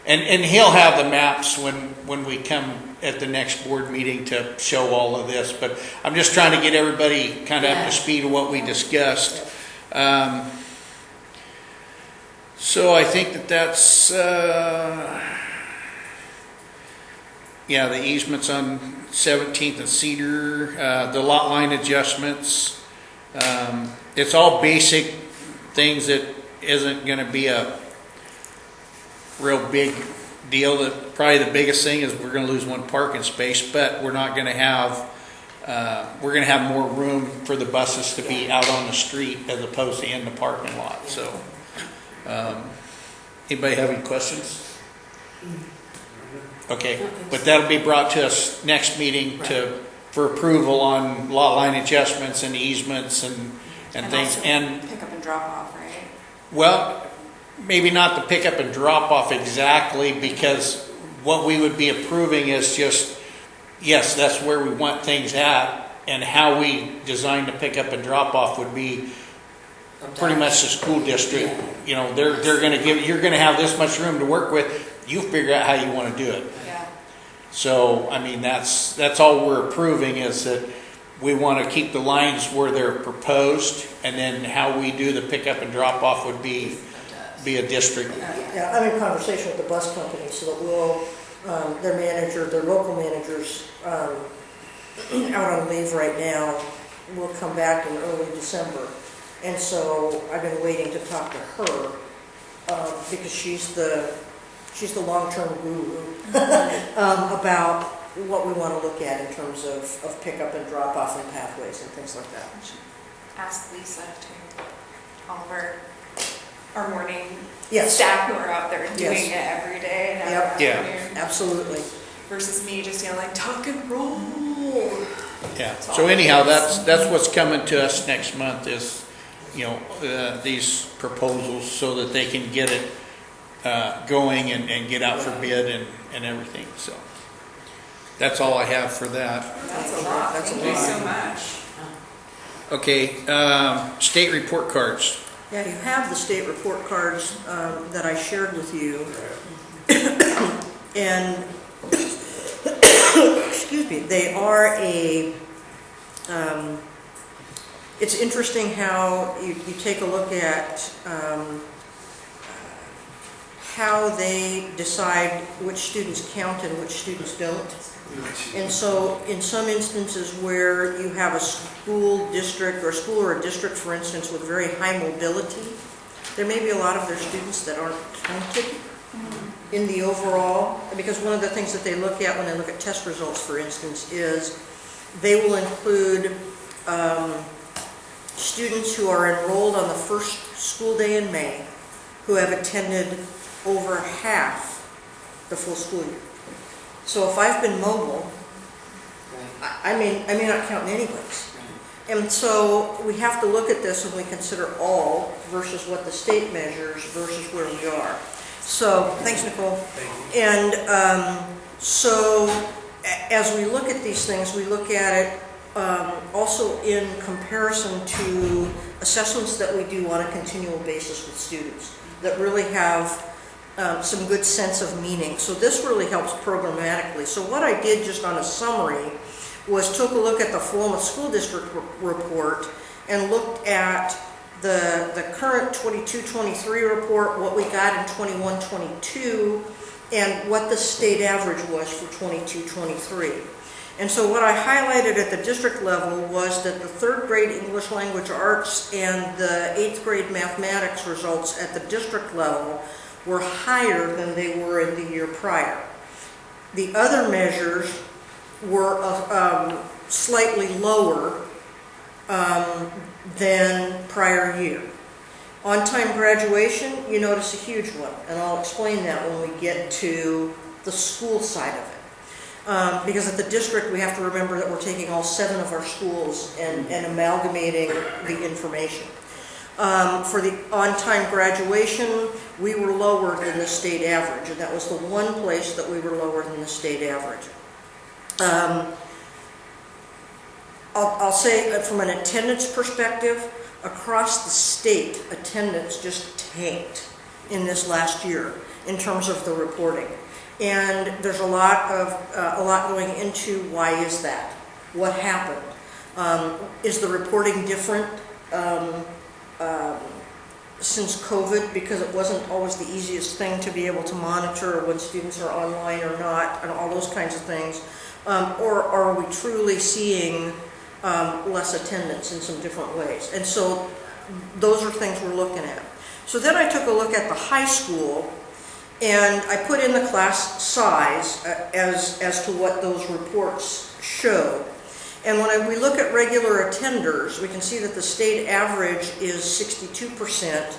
and he'll have the maps when we come at the next board meeting to show all of this. But I'm just trying to get everybody kind of up to speed of what we discussed. So I think that's, yeah, the easements on 17th and Cedar, the lot line adjustments. It's all basic things that isn't going to be a real big deal. That probably the biggest thing is we're going to lose one parking space, but we're not going to have, we're going to have more room for the buses to be out on the street as opposed to in the parking lot. So, anybody have any questions? Okay, but that'll be brought to us next meeting for approval on lot line adjustments and easements and things. And pick up and drop off, right? well, maybe not the pick up and drop off exactly, because what we would be approving is just, yes, that's where we want things at, and how we design the pick up and drop off would be pretty much the school district. You know, they're going to give, you're going to have this much room to work with. You figure out how you want to do it. Yeah. So, I mean, that's all we're approving, is that we want to keep the lines where they're proposed, and then how we do the pickup and drop off would be a district. Yeah, I'm in conversation with the bus company, so that we'll, their manager, their local managers, out on leave right now, will come back in early December. And so I've been waiting to talk to her, because she's the long-term guru about what we want to look at in terms of pickup and drop-off and pathways and things like that. Ask Lisa to all of our morning Yes. staff who are out there doing Yes. it every day. And Yep. every Yeah. afternoon, Absolutely. versus me just yelling, tuck and roll. Yeah. So anyhow, that's what's coming to us next month is, you know, these proposals, so that they can get it going and get out for bid and everything. So that's all I have for that. That's a lot. Thank you so much. Okay, state report cards. Yeah, you have the state report cards that I shared with you. And, excuse me, they are it's interesting how you take a look at how they decide which students count and which students don't. And so in some instances where you have a school district, or a school or a district, for instance, with very high mobility, there may be a lot of their students that aren't counted in the overall, because one of the things that they look at when they look at test results, for instance, is they will include students who are enrolled on the first school day in May who have attended over half the full school year. So if I've been mobile, I may not count in any place. And so we have to look at this when we consider all versus what the state measures versus where we are. So, thanks, Nicole. Thank you. And so as we look at these things, we look at it also in comparison to assessments that we do on a continual basis with students that really have some good sense of meaning. So this really helps programmatically. So what I did just on a summary was took a look at the Floma School District report and looked at the current 22-23 report, what we got in 21-22, and what the state average was for 22-23. And so what I highlighted at the district level was that the 3rd grade English Language Arts and the 8th grade mathematics results at the district level were higher than they were in the year prior. The other measures were slightly lower than prior year. On-time graduation, you notice a huge one, and I'll explain that when we get to the school side of it. Because at the district, we have to remember that we're taking all 7 of our schools and amalgamating the information. For the on-time graduation, we were lower than the state average, and that was the one place that we were lower than the state average. I'll say from an attendance perspective, across the state, attendance just tanked in this last year in terms of the reporting. And there's a lot going into why is that? What happened? Is the reporting different since COVID, because it wasn't always the easiest thing to be able to monitor when students are online or not, and all those kinds of things? Or are we truly seeing less attendance in some different ways? And so those are things we're looking at. So then I took a look at the high school, and I put in the class size as to what those reports show. And when we look at regular attenders, we can see that the state average is 62%.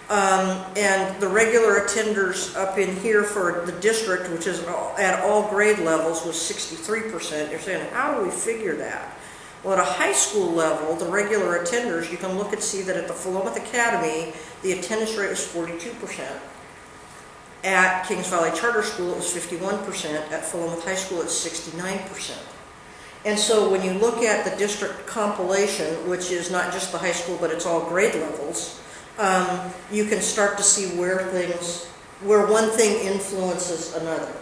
And the regular attenders up in here for the district, which is at all grade levels, was 63%. You're saying, how do we figure that? Well, at a high school level, the regular attenders, you can look and see that at the Philomath Academy, the attendance rate was 42%. At Kings Valley Charter School, it was 51%. At Philomath High School, it's 69%. And so when you look at the district compilation, which is not just the high school, but it's all grade levels, you can start to see where one thing influences another.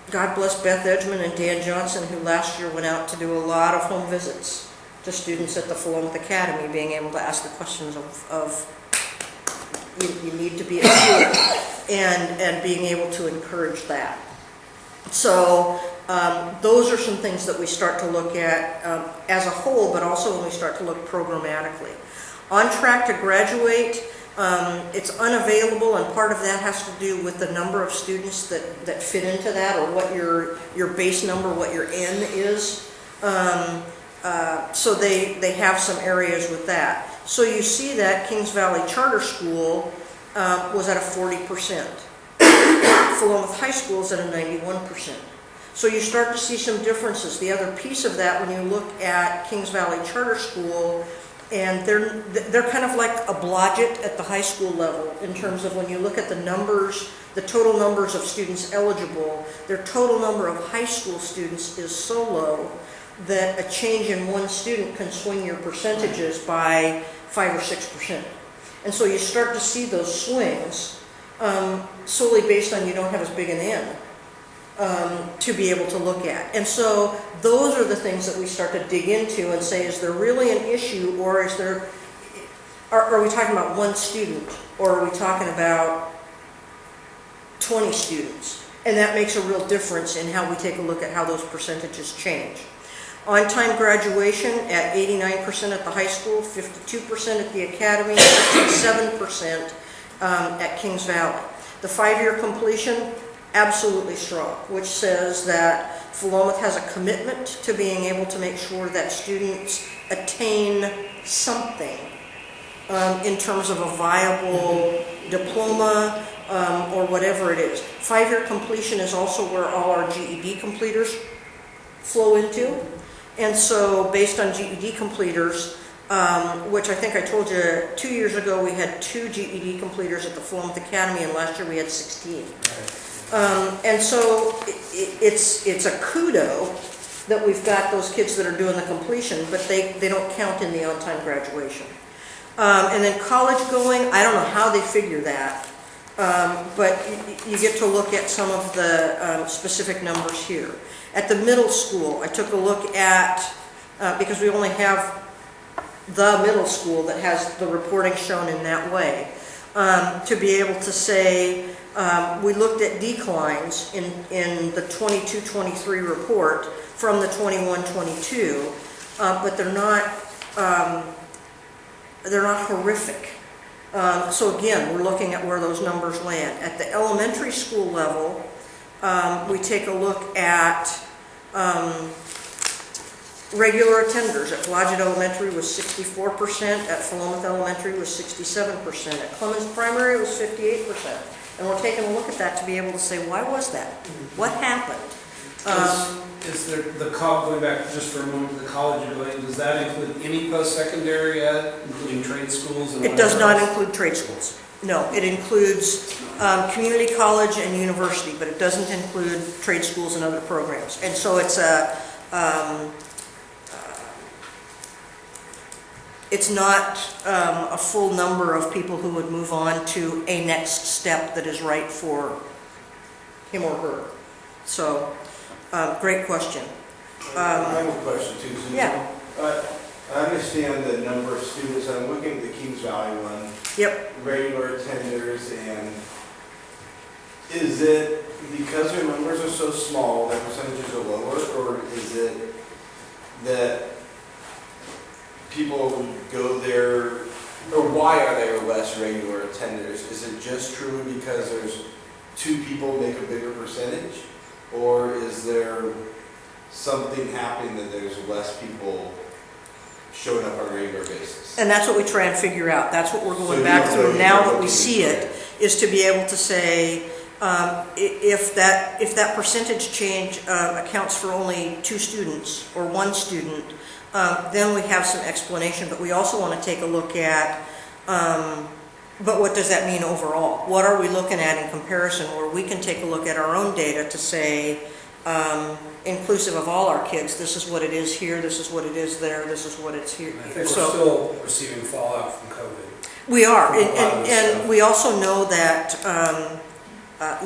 God bless Beth Edgman and Dan Johnson, who last year went out to do a lot of home visits to students at the Philomath Academy, being able to ask the questions of you need to be at school, and being able to encourage that. So those are some things that we start to look at as a whole, but also when we start to look programmatically. On track to graduate, it's unavailable, and part of that has to do with the number of students that fit into that, or what your base number, what your N is. So they have some areas with that. So you see that Kings Valley Charter School was at a 40%. Philomath High School is at a 91%. So you start to see some differences. The other piece of that, when you look at Kings Valley Charter School, and they're kind of like a blodgett at the high school level in terms of when you look at the numbers, the total numbers of students eligible, their total number of high school students is so low that a change in one student can swing your percentages by 5 or 6%. And so you start to see those swings solely based on you don't have as big an N to be able to look at. And so those are the things that we start to dig into and say, is there really an issue, or is there, are we talking about one student, or are we talking about 20 students? And that makes a real difference in how we take a look at how those percentages change. On-time graduation at 89% at the high school, 52% at the academy, 57% at Kings Valley. The 5-year completion, absolutely strong, which says that Philomath has a commitment to being able to make sure that students attain something in terms of a viable diploma or whatever it is. 5-year completion is also where all our GED completers flow into. And so based on GED completers, which I think I told you 2 years ago we had 2 GED completers at the Philomath Academy, and last year we had 16. And so it's a kudo that we've got those kids that are doing the completion, but they don't count in the on-time graduation. And then college going, I don't know how they figure that, but you get to look at some of the specific numbers here. At the middle school, I took a look at, because we only have the middle school that has the reporting shown in that way, to be able to say, we looked at declines in the 22-23 report from the 21-22, but they're not horrific. So again, we're looking at where those numbers land. At the elementary school level, we take a look at regular attenders. At Blodgett Elementary was 64%, at Philomath Elementary was 67%, at Clemens Primary was 58%. And we're taking a look at that to be able to say, why was that? What happened? Is there going back just for a moment to the college you're going, does that include any post-secondary ed, including trade schools? And it does not include trade schools. No, it includes community college and university, but it doesn't include trade schools and other programs. And so it's it's not a full number of people who would move on to a next step that is right for him or her. So, great question. I have a question too, Susan. Yeah. I understand the number of students, I'm looking at the Kings Valley one. Yep. Regular attenders, and is it because their numbers are so small, their percentages are lower, or is it that people go there, or why are there less regular attenders? Is it just truly because there's 2 people make a bigger percentage, or is there something happening that there's less people showing up on a regular basis? And that's what we try and figure out. That's what we're going So back you're through now that we looking see into it, is to be able to say, if that percentage change accounts for only 2 students or 1 student, then we have some explanation. But we also want to take a look at, but what does that mean overall? What are we looking at in comparison, where we can take a look at our own data to say, inclusive of all our kids, this is what it is here, this is what it is there, this is what it's here. I think we're still receiving fallout from COVID. We are, From a lot of this and stuff. we also know that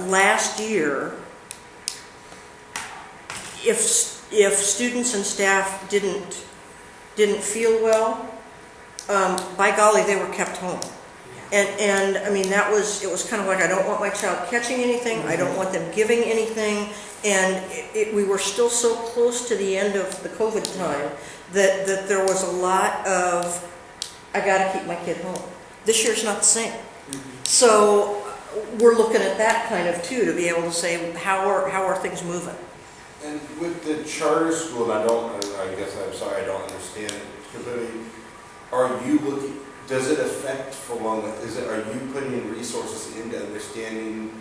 last year, if students and staff didn't feel well, by golly, they were kept home. And I mean, it was kind of like, I don't want my child catching anything, I don't want them giving anything, and we were still so close to the end of the COVID time that there was a lot of, I gotta keep my kid home. This year's not the same. So we're looking at that kind of too, to be able to say, how are things moving? And with the charter school, I guess I'm sorry, I don't understand it. Because I mean, are you looking, does it affect are you putting in resources into understanding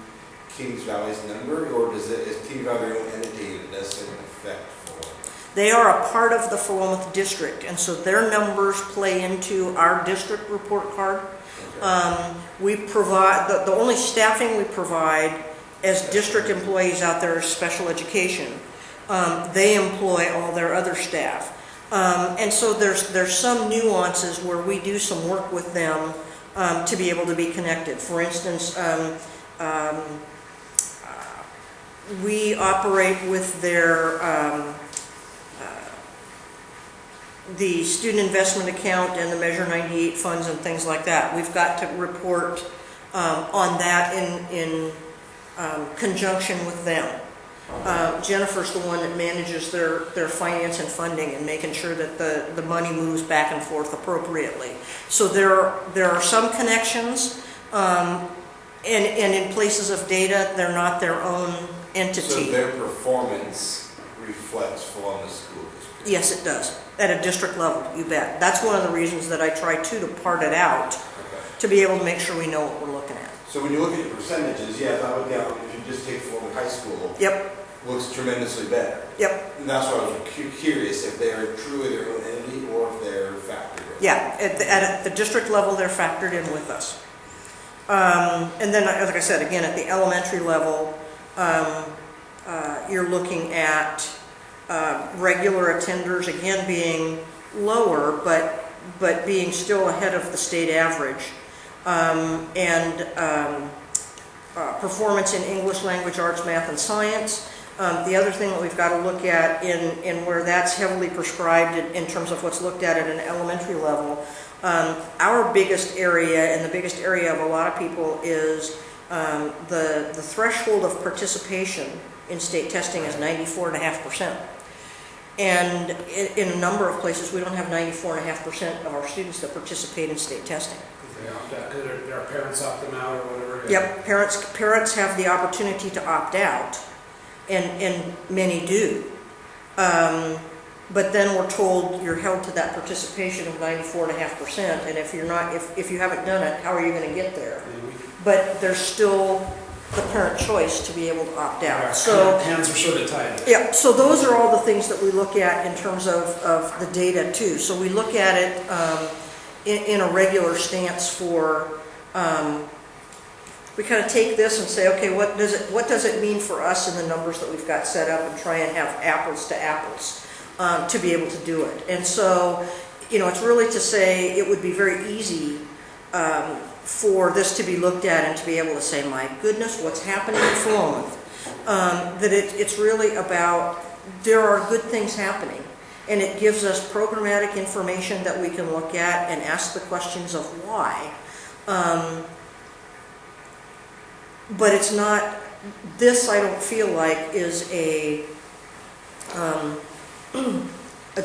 Kings Valley's number, or is Kings Valley their own entity and it doesn't affect Philomath? They are a part of the Philomath district, and so their numbers play into our district report card. Okay. We provide, the only staffing we provide as district employees out there is special education. They employ all their other staff. And so there's some nuances where we do some work with them to be able to be connected. For instance, we operate with their the student investment account and the Measure 98 funds and things like that. We've got to report on that in conjunction with them. Jennifer's the one that manages their finance and funding and making sure that the money moves back and forth appropriately. So there are some connections, and in places of data, they're not their own entity. So their performance reflects Philomath School District? Yes, it does. At a district level, you bet. That's one of the reasons that I try to part it out, to be able to make sure we know what we're looking at. So when you look at the percentages, yeah, if I look down, if you just take Philomath High School, yep, looks tremendously better. Yep. And that's why I was curious if they are truly their own entity or if they're factored in. Yeah, at the district level, they're factored in with us. And then, like I said, again, at the elementary level, you're looking at regular attenders, again, being lower, but being still ahead of the state average. Performance in English, language, arts, math, and science. The other thing that we've got to look at in where that's heavily prescribed in terms of what's looked at an elementary level, our biggest area and the biggest area of a lot of people is the threshold of participation in state testing is 94.5%. And in a number of places, we don't have 94.5% of our students that participate in state testing. They opt out, because their parents opt them out or whatever. Yep, parents have the opportunity to opt out, and many do. But then we're told you're held to that participation of 94.5%, and if you haven't done it, how are you going to get there? But there's still the parent choice to be able to opt out. Right. So hands are sort of tied. Yeah, so those are all the things that we look at in terms of the data too. So we look at it in a regular stance for, we kind of take this and say, okay, what does it mean for us in the numbers that we've got set up, and try and have apples to apples to be able to do it. And so, it's really to say it would be very easy for this to be looked at and to be able to say, my goodness, what's happening in Philomath? That it's really about, there are good things happening. and it gives us programmatic information that we can look at and ask the questions of why. But it's not, this I don't feel like is a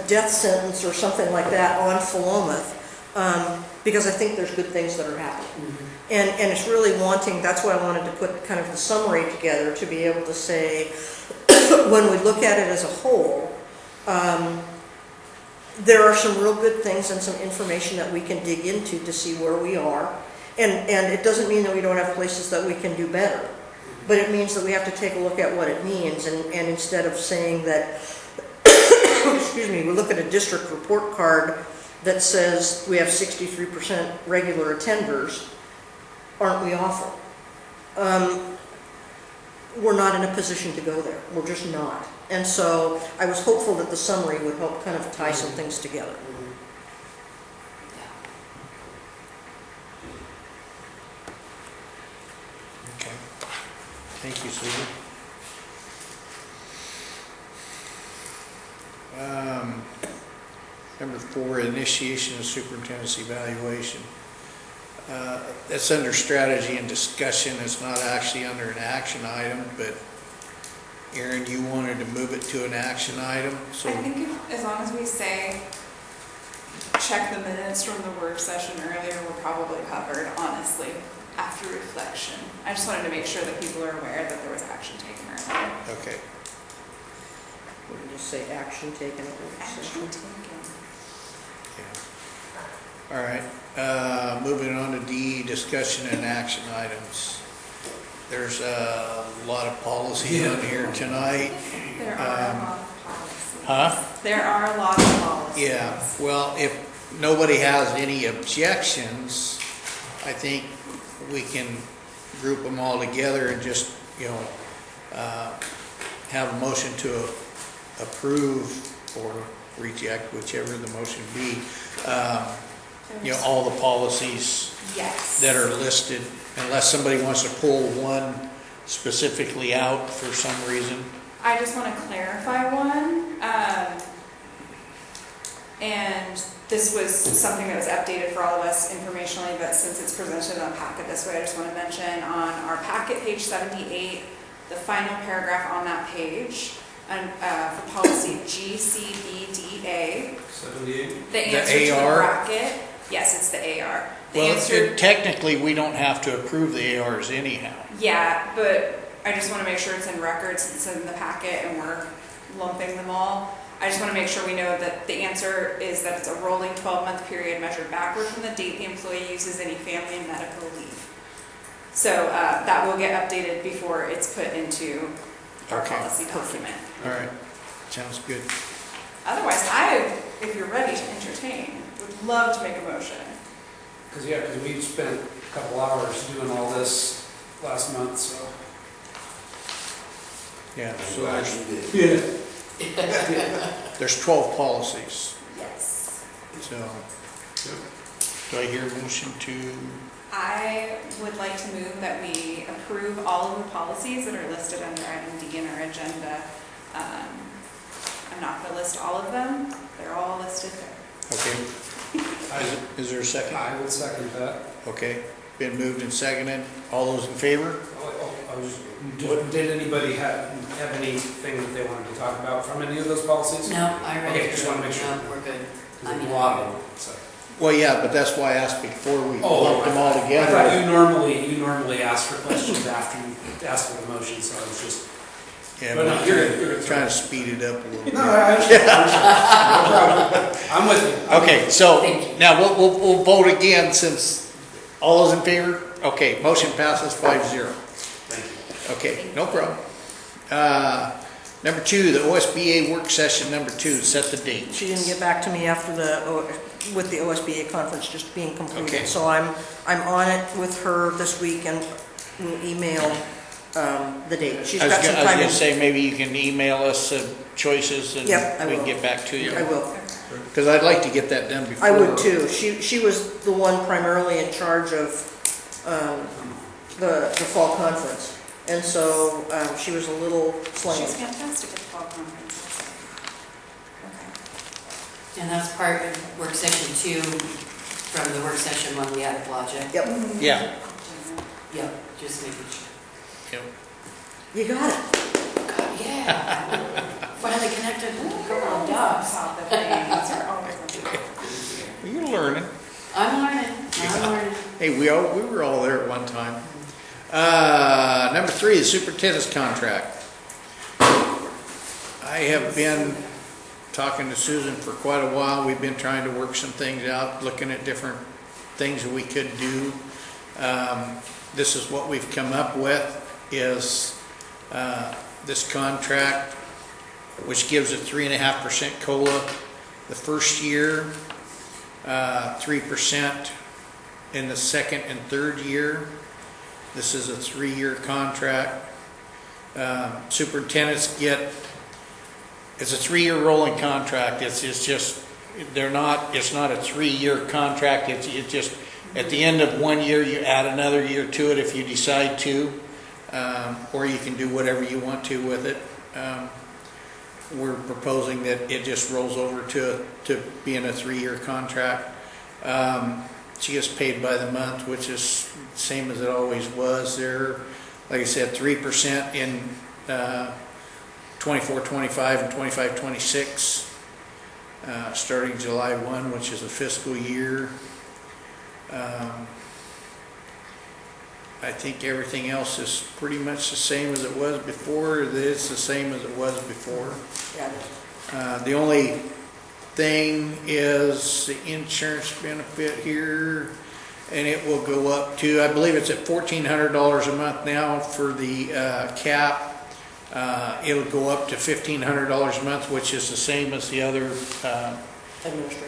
death sentence or something like that on Philomath, because I think there's good things that are happening. And it's really wanting, that's why I wanted to put kind of the summary together, to be able to say, when we look at it as a whole, there are some real good things and some information that we can dig into to see where we are. And it doesn't mean that we don't have places that we can do better, but it means that we have to take a look at what it means, and instead of saying that, excuse me, we look at a district report card that says we have 63% regular attenders, aren't we awful? We're not in a position to go there. We're just not. And so I was hopeful that the summary would help kind of tie some things together. Okay. Thank you, Susan. Number 4, initiation of superintendent's evaluation. That's under strategy and discussion. It's not actually under an action item, but Erin, you wanted to move it to an action item, so. I think as long as we say, check the minutes from the work session earlier, we're probably covered, honestly, after reflection. I just wanted to make sure that people are aware that there was action taken earlier. Okay. We can just say action taken at work session. Action taken. All right. Moving on to D, discussion and action items. There's a lot of policies on here tonight. There are a lot of policies. Huh? There are a lot of policies. Yeah, well, if nobody has any objections, I think we can group them all together and just, have a motion to approve or reject, whichever the motion be, all the policies Yes. that are listed, unless somebody wants to pull one specifically out for some reason. I just want to clarify one, and this was something that was updated for all of us informationally, but since it's presented on packet this way, I just want to mention on our packet, page 78, the final paragraph on that page, and for policy GCBDA, 78? the answer to the AR? bracket, yes, it's the AR. The Well, answer, technically, we don't have to approve the ARs anyhow. yeah, but I just want to make sure it's in records, since it's in the packet and we're lumping them all. I just want to make sure we know that the answer is that it's a rolling 12-month period measured backward from the date the employee uses any family and medical leave. So that will get updated before it's put into our policy document. All right, sounds good. Otherwise, if you're ready to entertain, would love to make a motion. Because we spent a couple hours doing all this last month, so. Yeah, I'm so glad there's, you did. there's 12 policies, Yes. so do I hear a motion to? I would like to move that we approve all of the policies that are listed under item D in our agenda. I'm not going to list all of them. They're all listed there. Okay. Is there a second? I would second that. Okay, been moved and seconded. All those in favor? Did anybody have anything that they wanted to talk about from any of those policies? No, I read Okay, it. just want to make sure. No, we're good. There's a lot of them, so. Well, yeah, but that's why I asked before we lumped them all I together. thought you normally ask for questions after you ask for the motion, so I was just. Yeah, But no, but you're trying to speed it up a little bit. No, I understand. No problem. I'm with you. Okay, so now we'll vote again since all those in favor? Okay, motion passes 5-0. Thank you. Okay, no problem. Number 2, the OSBA work session number 2, set the date. She didn't get back to me after with the OSBA conference just being completed. Okay. So I'm on it with her this week, and we'll email the date. She's I was got some going time. to say, maybe you can email us choices and Yep, I we can will. get back to you. I will. Because I'd like to get that done before. I would too. She was the one primarily in charge of the fall conference. And so she was a little slammed. She's fantastic at the fall conference. Okay. And that's part of work session 2 from the work session when we had a project. Yep. Yeah. Yep, just making sure. Yep. You got it. God, yeah. Finally connected. Come on, dogs. You're learning. I'm learning. Hey, we were all there at one time. Number 3, the superintendent's contract. I have been talking to Susan for quite a while. We've been trying to work some things out, looking at different things that we could do. This is what we've come up with, is this contract, which gives a 3.5% COLA the first year, 3% in the second and third year. This is a 3-year contract. Superintendents get, it's a 3-year rolling contract. It's just, it's not a 3-year contract. It's just, at the end of 1 year, you add another year to it if you decide to, or you can do whatever you want to with it. We're proposing that it just rolls over to being a 3-year contract. She gets paid by the month, which is the same as it always was. There, like I said, 3% in 24-25 and 25-26, starting July 1, which is a fiscal year. I think everything else is pretty much the same as it was before. It's the same as it was before. The only thing is the insurance benefit here, and it will go up to, I believe it's at $1,400 a month now for the cap. It'll go up to $1,500 a month, which is the same as the other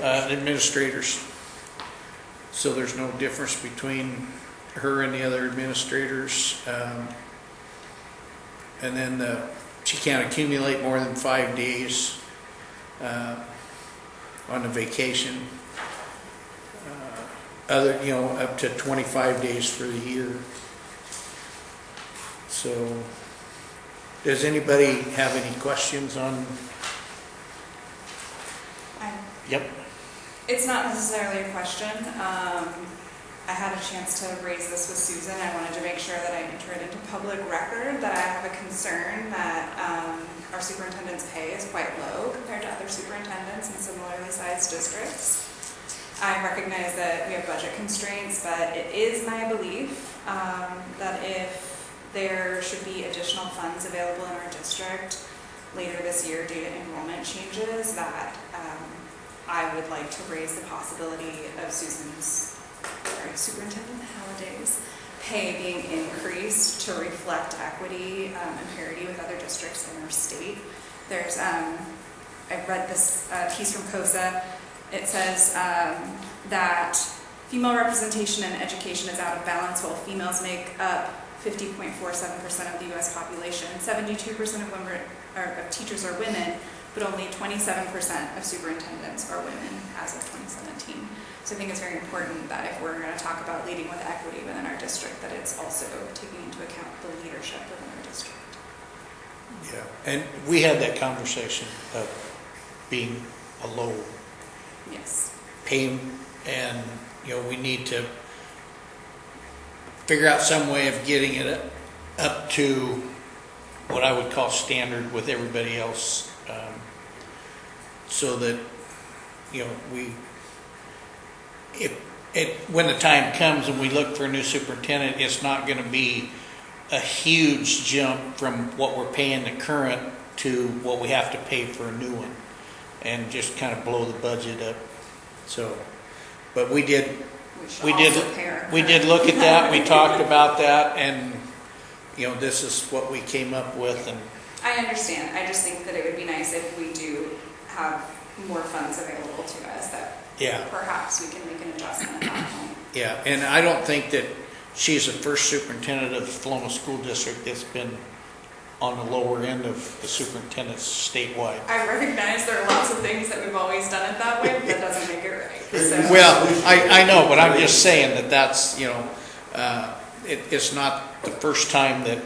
administrators. So there's no difference between her and the other administrators. And then she can't accumulate more than 5 days on the vacation. Up to 25 days for the year. So, does anybody have any questions on? Yep. It's not necessarily a question. I had a chance to raise this with Susan. I wanted to make sure that I enter it into public record, that I have a concern that our superintendent's pay is quite low compared to other superintendents in similarly sized districts. I recognize that we have budget constraints, but it is my belief that if there should be additional funds available in our district later this year due to enrollment changes, that I would like to raise the possibility of Superintendent Halliday's pay being increased to reflect equity and parity with other districts in our state. There's, I've read this piece from COSA. It says that female representation in education is out of balance while females make up 50.47% of the U.S. population. 72% of teachers are women, but only 27% of superintendents are women as of 2017. So I think it's very important that if we're going to talk about leading with equity within our district, that it's also taking into account the leadership within our district. Yeah, and we had that conversation of being a low pay, and we need to figure out some way of getting it up to what I would call standard with everybody else, so that when the time comes and we look for a new superintendent, it's not going to be a huge jump from what we're paying the current to what we have to pay for a new one, and just kind of blow the budget up. So, but we did look at that. We talked about that, and this is what we came up with. And I understand. I just think that it would be nice if we do have more funds available to us, that perhaps we can make an adjustment at that point. Yeah, and I don't think that she's the first superintendent of the Floma School District that's been on the lower end of the superintendents statewide. I recognize there are lots of things that we've always done it that way, but that doesn't make it right. So. Well, I know, but I'm just saying that's it's not the first time that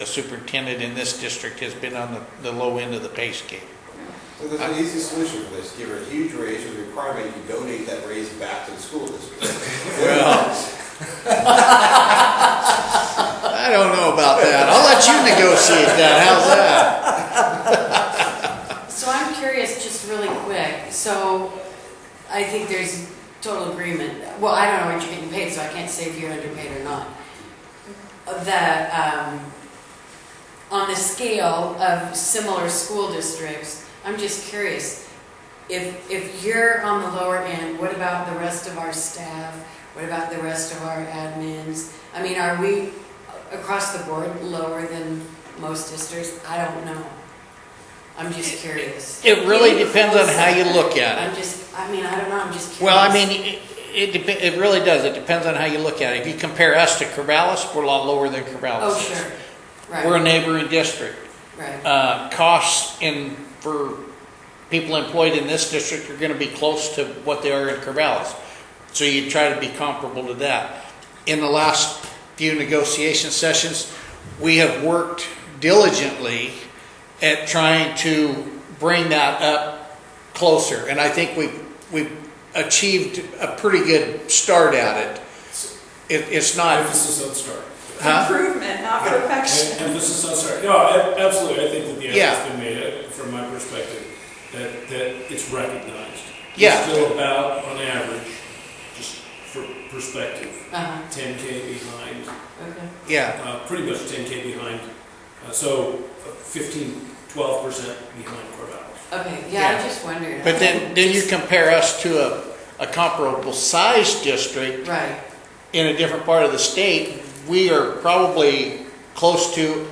a superintendent in this district has been on the low end of the pay scale. So there's an easy solution for this, give her a huge raise with the requirement you donate that raise back to the school district. Well, I don't know about that. I'll let you negotiate that. How's that? So I'm curious, just really quick, so I think there's total agreement. Well, I don't know what you're getting paid, so I can't say if you're underpaid or not. On the scale of similar school districts, I'm just curious, if you're on the lower end, what about the rest of our staff? What about the rest of our admins? I mean, are we across the board lower than most districts? I don't know. I'm just curious. It really depends on how you look at it. I don't know, I'm just curious. Well, I mean, it really does. It depends on how you look at it. If you compare us to Corvallis, we're a lot lower than Corvallis. Oh, sure. Right. We're a neighboring district. Right. Costs for people employed in this district are going to be close to what they are in Corvallis. So you try to be comparable to that. In the last few negotiation sessions, we have worked diligently at trying to bring that up closer. And I think we've achieved a pretty good start at it. It's not... Emphasis on start. Huh? Improvement, not perfection. Emphasis on start. No, absolutely. I think that the effort's been made, from my perspective, that it's recognized. Yeah. It's still about, on average, just for perspective, 10K behind. Okay. Yeah. Pretty much 10K behind. So 15, 12% behind Corvallis. Okay, yeah, I just wondered. But then you compare us to a comparable size district right. in a different part of the state, we are probably close to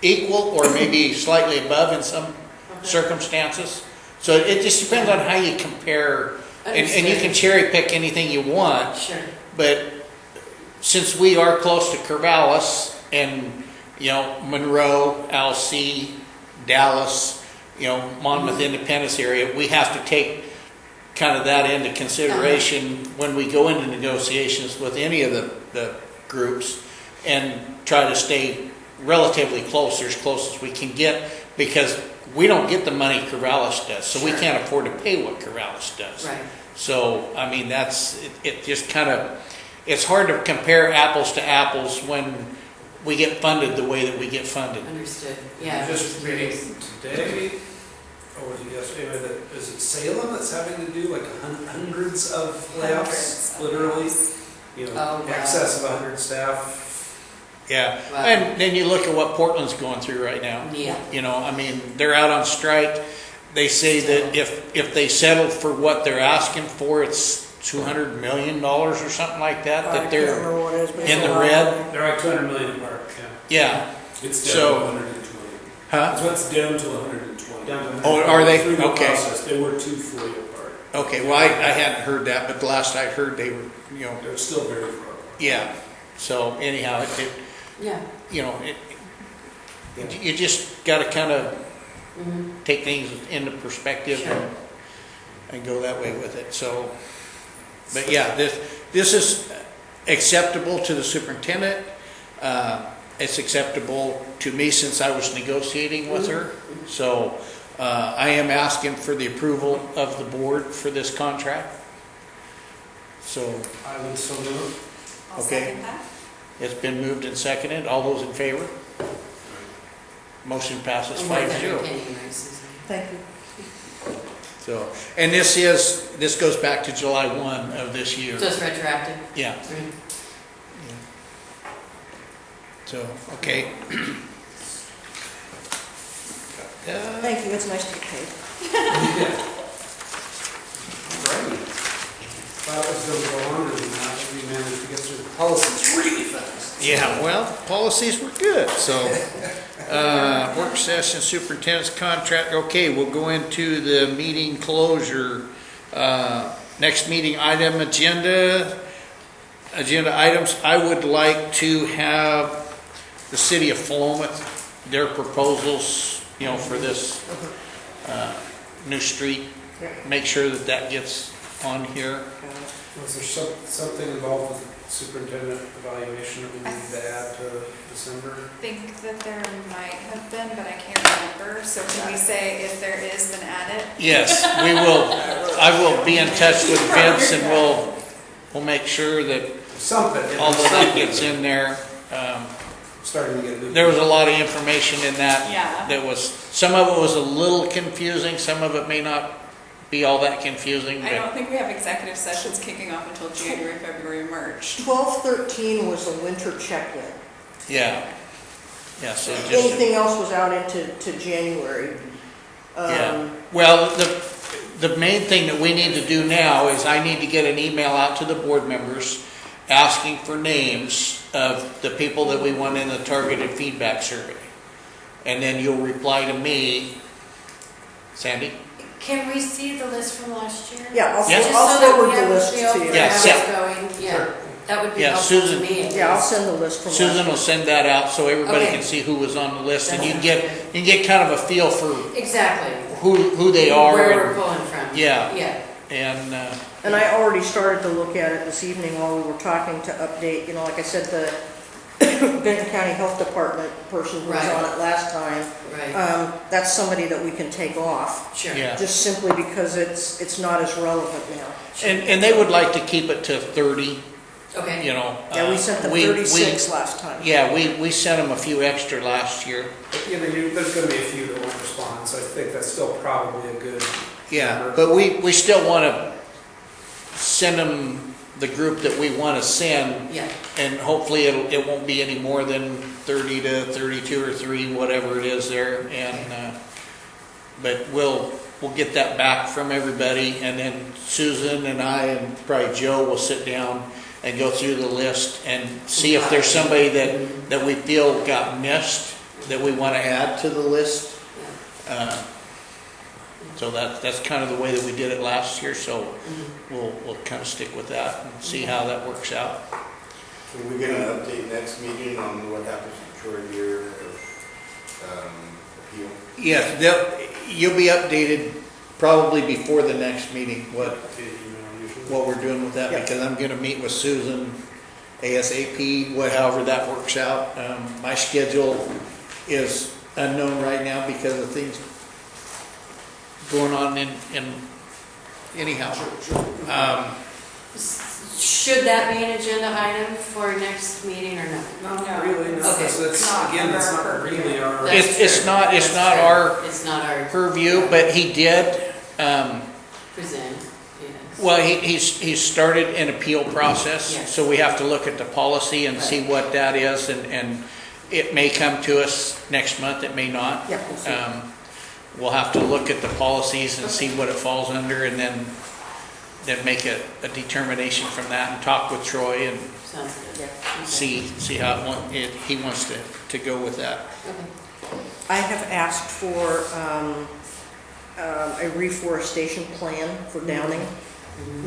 equal or maybe slightly above in some circumstances. So it just depends on how you compare, and you can cherry pick anything you want. Sure. But since we are close to Corvallis and, Monroe, Alsea, Dallas, Monmouth Independence area, we have to take kind of that into consideration when we go into negotiations with any of the groups and try to stay relatively close, or as close as we can get, because we don't get the money Corvallis does, so we can't afford to pay what Corvallis does. Right. So, I mean, it just kind of, it's hard to compare apples to apples when we get funded the way that we get funded. Understood. Yeah. I'm just reading today, or was it yesterday, is it Salem that's having to do like hundreds of layoffs, literally? Excess of 100 staff. Yeah, Wow. and then you look at what Portland's going through right now. Yeah. I mean, they're out on strike. They say that if they settle for what they're asking for, it's $200 million or something like that, that they're in the red. They're like 200 million apart, Yeah. It's down to 120. Huh? So it's down to 120. Oh, are they? Through the Okay. process, they were 240 apart. Okay, well, I hadn't heard that, but the last I heard they were, They're still very far apart. yeah. So anyhow, Yeah. you just got to kind of take things into perspective and go that way with it. So, but yeah, this is acceptable to the superintendent. It's acceptable to me since I was negotiating with her. So I am asking for the approval of the board for this contract. So I would so move. I'll okay. second that. It's been moved and seconded. All those in favor? Motion passes 5-0. Thank you. So, and this goes back to July 1 of this year. So it's retroactive? Yeah. Right. So, okay. Thank you, it's nice to get paid. Thought it was going to go longer than that, but we managed to get through the policies really fast. Yeah, well, policies were good, so, work session, superintendent's contract, okay, we'll go into the meeting closure. Next meeting item, agenda items, I would like to have the city of Philomath, their proposals, for this, new street, make sure that gets on here. Was there something involved with superintendent evaluation that we need to add to December? I think that there might have been, but I can't remember. So can we say if there is, then add it? Yes, we will. I will be in touch with Vince, and we'll make sure that all of that gets in there. Starting to get there was a lot of information in that. Yeah. That was, some of it was a little confusing, some of it may not be all that confusing. I don't think we have executive sessions kicking off until January, February, March. 12/13 was a winter check-in. Yeah. Yeah, so just. Anything else was out into January. Yeah. Well, the main thing that we need to do now is I need to get an email out to the board members asking for names of the people that we want in the targeted feedback survey. And then you'll reply to me, Sandy? Can we see the list from last year? Yeah, I'll Yes. forward the list to you. Yes. Yeah, that would be helpful to me. Yeah, I'll send the list from last Susan year. will send that out so everybody Okay. can see who was on the list, and That you can sounds get kind of a feel for Exactly. who they are. Where and- we're pulling from. Yeah. Yeah. And I already started to look at it this evening while we were talking to update, like I said, the Benton County Health Department person who was Right. on it last time. Right. That's somebody that we can take off. Sure. Yeah. Just simply because it's not as relevant now. and they would like to keep it to 30. Okay. Yeah, we sent them 36 last time. Yeah, we sent them a few extra last year. There's going to be a few that won't respond, so I think that's still probably a good. Yeah, number. but we still want to send them the group that we want to send. Yeah. And hopefully it won't be any more than 30 to 32 or 3, whatever it is there. And but we'll get that back from everybody, and then Susan and I and probably Joe will sit down and go through the list and see if there's somebody that we feel got missed that we want to add to the list. So that's kind of the way that we did it last year. So we'll kind of stick with that and see how that works out. Can we get an update next meeting on what happens to Troy Deere appeal? Yes, you'll be updated probably before the next meeting what we're doing with that, because I'm going to meet with Susan ASAP, however that works out. My schedule is unknown right now because of things going on in anyhow. Should that be an agenda item for next meeting or no? Not really. No. Okay. That's not really our. It's not our purview, but he did. Present. Well, he's started an appeal process, Yes. so we have to look at the policy and see what that is, and it may come to us next month, it may not. Yeah, we'll see. We'll have to look at the policies and see what it falls under, and then make a determination from that, and talk with Troy and Sounds good. see how he wants to go with that. Okay. I have asked for a reforestation plan for Downing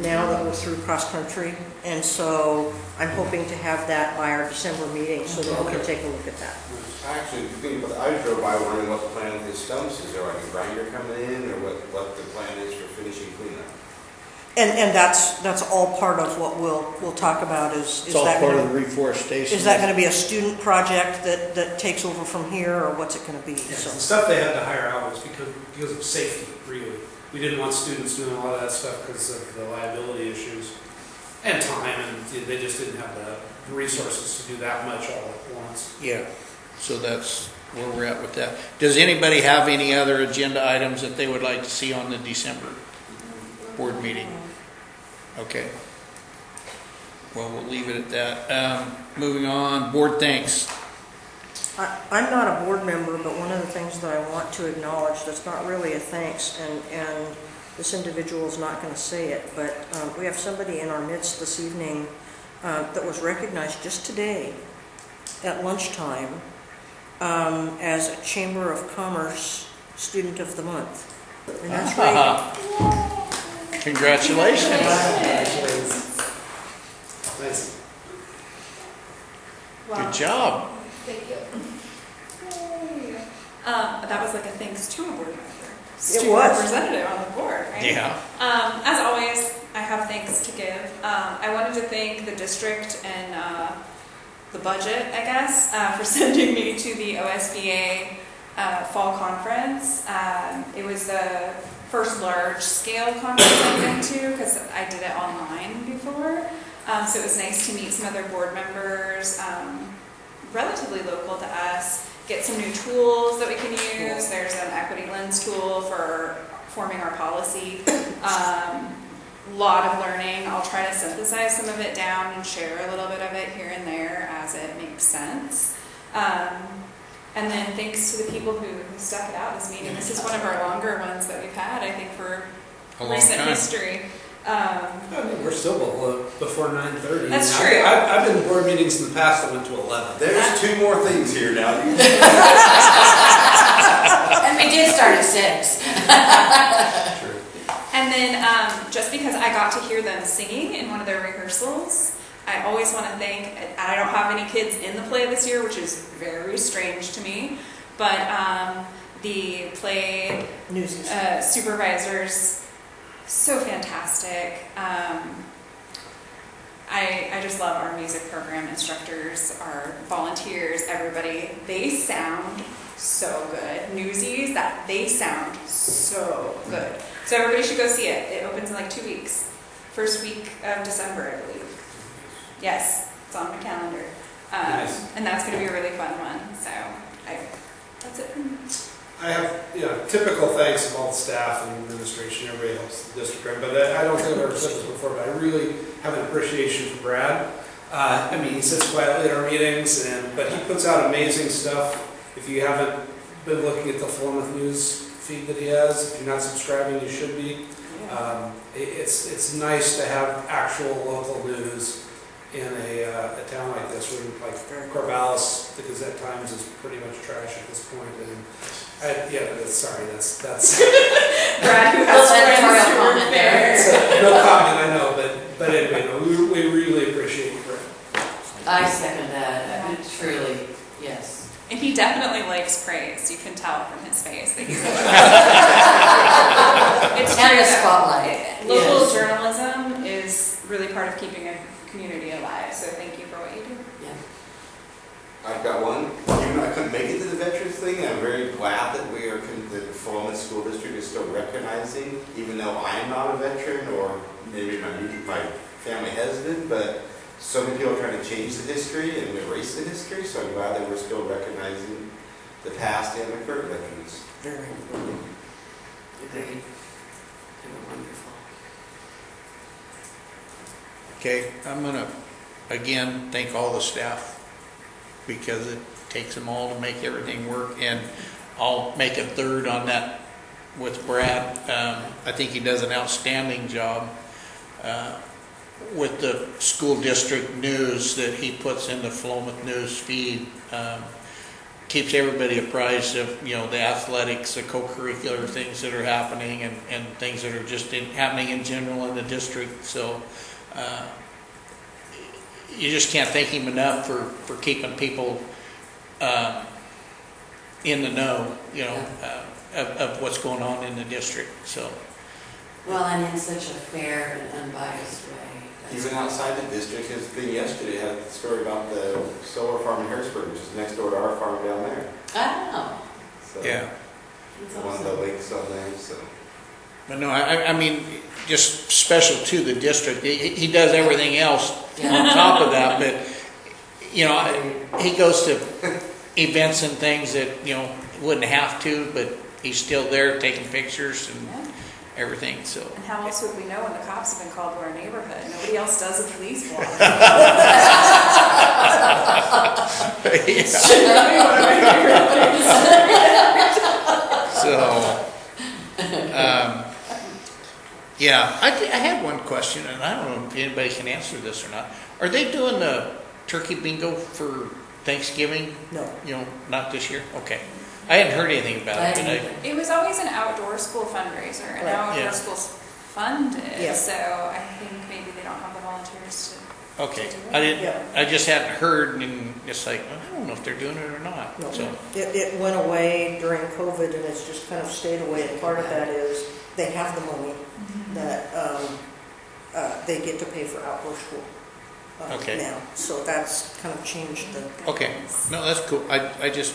now that we're through cross-country. And so I'm hoping to have that by our December meeting so that we can take a look at that. Actually, I drove by wondering what the plan with the stumps is. Is there like a grinder coming in, or what the plan is for finishing cleanup? And that's all part of what we'll talk about is It's all that part gonna- of the reforestation. Is that going to be a student project that takes over from here, or what's it going to be? Yeah, So the stuff they had to hire out was because of safety, really. We didn't want students doing a lot of that stuff because of the liability issues and time, and they just didn't have the resources to do that much all at once. Yeah, so that's where we're at with that. Does anybody have any other agenda items that they would like to see on the December board meeting? Okay. Well, we'll leave it at that. Moving on, board thanks. I'm not a board member, but one of the things that I want to acknowledge that's not really a thanks, and this individual is not going to say it, but we have somebody in our midst this evening that was recognized just today at lunchtime as a Chamber of Commerce Student of the Month. And that's right. Congratulations. Nice. Good job. Thank you. That was like a thanks to a board member. It Student was. representative on the board, right? Yeah. As always, I have thanks to give. I wanted to thank the district and the budget, I guess, for sending me to the OSBA fall conference. It was the first large-scale conference I've been to because I did it online before. So it was nice to meet some other board members, relatively local to us, get some new tools that we can use. There's an equity lens tool for forming our policy. Lot of learning. I'll try to synthesize some of it down and share a little bit of it here and there as it makes sense. And then thanks to the people who stuck it out this meeting. This is one of our longer ones that we've had, I think, for recent history. I mean, we're still before 9:30. That's true. I've been in board meetings in the past that went to 11. There's two more things here now. And we did start at 6. True. And then just because I got to hear them singing in one of their rehearsals, I always want to thank, I don't have any kids in the play this year, which is very strange to me, but the play supervisors, so fantastic. I just love our music program instructors, our volunteers, everybody. They sound so good. Newsies, they sound so good. So everybody should go see it. It opens in like 2 weeks. First week of December, I believe. Yes, it's on my calendar. Nice. And that's going to be a really fun one. So that's it from me. I have, typical thanks of all the staff and administration, everybody helps the district run, but I don't think I've ever said this before, but I really have an appreciation for Brad. I mean, he sits quietly at our meetings, but he puts out amazing stuff. If you haven't been looking at the Philomath News feed that he has, if you're not subscribing, you should be. It's nice to have actual local news in a town like this, where like Corvallis, the Gazette Times is pretty much trash at this point. And sorry, that's Brad, who has friends who are fair. No comment, I know, but anyway, no, we really appreciate you, Brad. I second that. Truly, yes. And he definitely likes praise. You can tell from his face that he's it's And true the spotlight. Local Yes. journalism is really part of keeping a community alive. So thank you for what you do. I've got one. Even though I couldn't make it to the veterans thing, I'm very glad that the Philomath School District is still recognizing, even though I'm not a veteran, or maybe my family has been, but so many people are trying to change the history and erase the history, so I'm glad that we're still recognizing the past and the current veterans. Very important. Agreed. They were wonderful. Okay, I'm gonna, again, thank all the staff, because it takes them all to make everything work, and I'll make a third on that with Brad. I think he does an outstanding job with the school district news that he puts in the Philomath News feed. Keeps everybody apprised of, the athletics, the co-curricular things that are happening, and things that are just happening in general in the district. So you just can't thank him enough for keeping people in the know, of what's going on in the district. So. Well, and in such a fair and unbiased way. Even outside the district, his thing yesterday had a story about the solar farm in Harrisburg, which is next door to our farm down there. Oh. So, yeah. One of the lakes on there, so. But no, I mean, just special to the district. He does everything else on top of that, but, he goes to events and things that, wouldn't have to, but he's still there taking pictures and everything, so. And how else would we know when the cops have been called to our neighborhood? Nobody else does a police block. I had one question, and I don't know if anybody can answer this or not. Are they doing the turkey bingo for Thanksgiving? No. Not this year? Okay. I hadn't heard anything about it, but It was always an outdoor school fundraiser, and now outdoor school's funded, Yeah. so I think maybe they don't have the volunteers to. okay. to do it. I didn't. I just hadn't heard, and it's like, I don't know if they're doing it or not. No. So. It went away during COVID, and it's just kind of stayed away. And part of that is they have the money that they get to pay for outdoor school Okay. now. So that's kind of changed the. Okay, no, that's cool. I just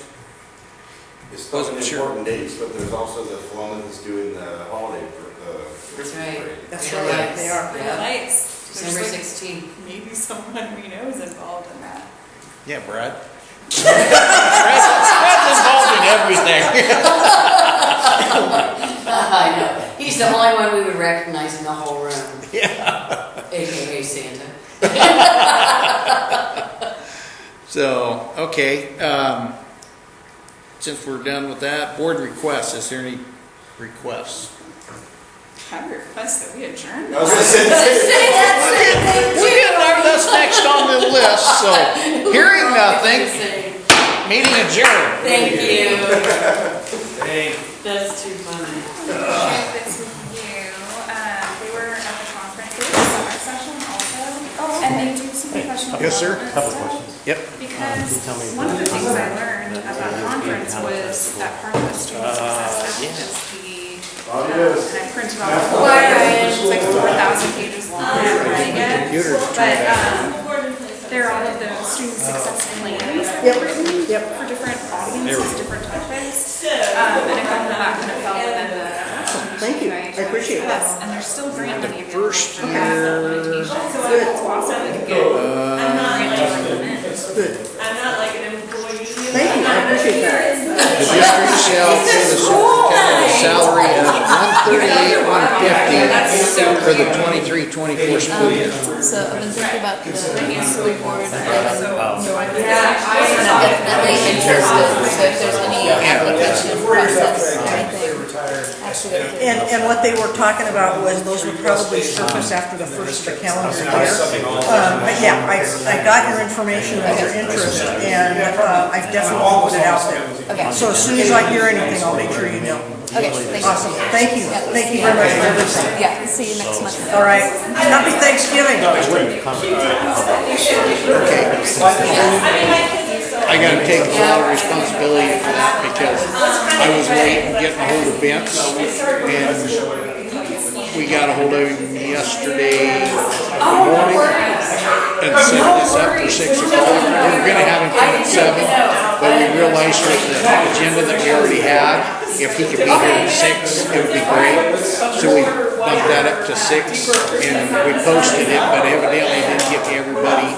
It's wasn't those sure. important dates, but there's also the Floma that's doing the holiday, Christmas right. parade. That's Yeah, right, lights. they are. Yeah. Lights. December There's like 16th. maybe someone we know is involved in that. Yeah, Brad. Brad's involved in everything. I know. He's the only one we would recognize in the whole room. Yeah. AKA Santa. So, okay, since we're done with that, board requests, is there any requests? I request that we adjourn. I was gonna say the same thing. We didn't have this next on the list, so hearing nothing, meeting adjourned. Thank you. Hey. That's too funny. Share this with you. They were at the conference, they were summer session also, and they do some professional Yes, sir. development Couple stuff. questions. Yep. Because one of the things I learned about conference was that part of the student success act is the, and I printed off the whole thing, it's like 4,000 pages long, I haven't read it yet. But, there are all of those student success plans that were written for different audiences, different topics. And a couple of that kind of fell within the. Thank you, I appreciate that. And there's still grant money available. First for year. implementation. So it's awesome, we can get grant money from them. Good. I'm not like an employee. Thank you, I appreciate that. The district shall pay the superintendent a salary of $138,150 for the 23-24 school year. So I've been thinking about the school board, and Yeah, definitely interested, so if there's any application process or anything. And what they were talking about was those would probably surface after the first of the calendar year. But yeah, I got your information and your interest, and I've definitely put it out there. Okay. So as soon as I hear anything, I'll make sure you know. Okay, thank you. Awesome, thank you very much for everything. Yeah, see you next month. All right, happy Thanksgiving. I gotta take a lot of responsibility for that because I was late in getting a hold of Vince, and we got a hold of him yesterday morning and set this up for 6 o'clock. We were gonna have him come at 7, but we realized with the agenda that we already had, if he could be here at 6, it would be great. So we bumped that up to 6, and we posted it, but evidently it didn't get to everybody.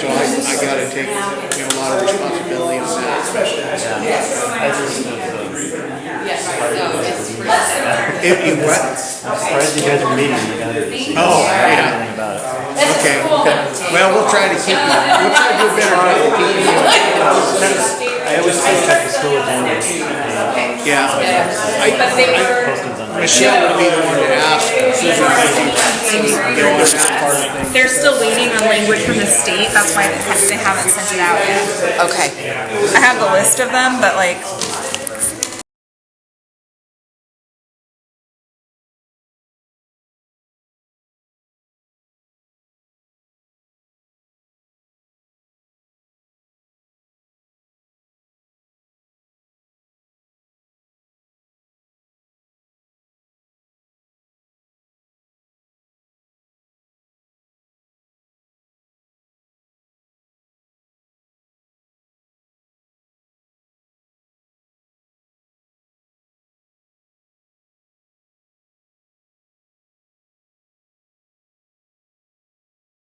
So I gotta take, a lot of responsibility on that. You what? Surprised you guys are meeting. Oh, yeah. Okay. Well, we'll try to keep you, we'll try to do a better job of keeping you. I always check the school agenda. Yeah. Michelle would be the one to ask. They're still waiting on language from the state, that's why they haven't sent it out yet. Okay. I have the list of them, but like,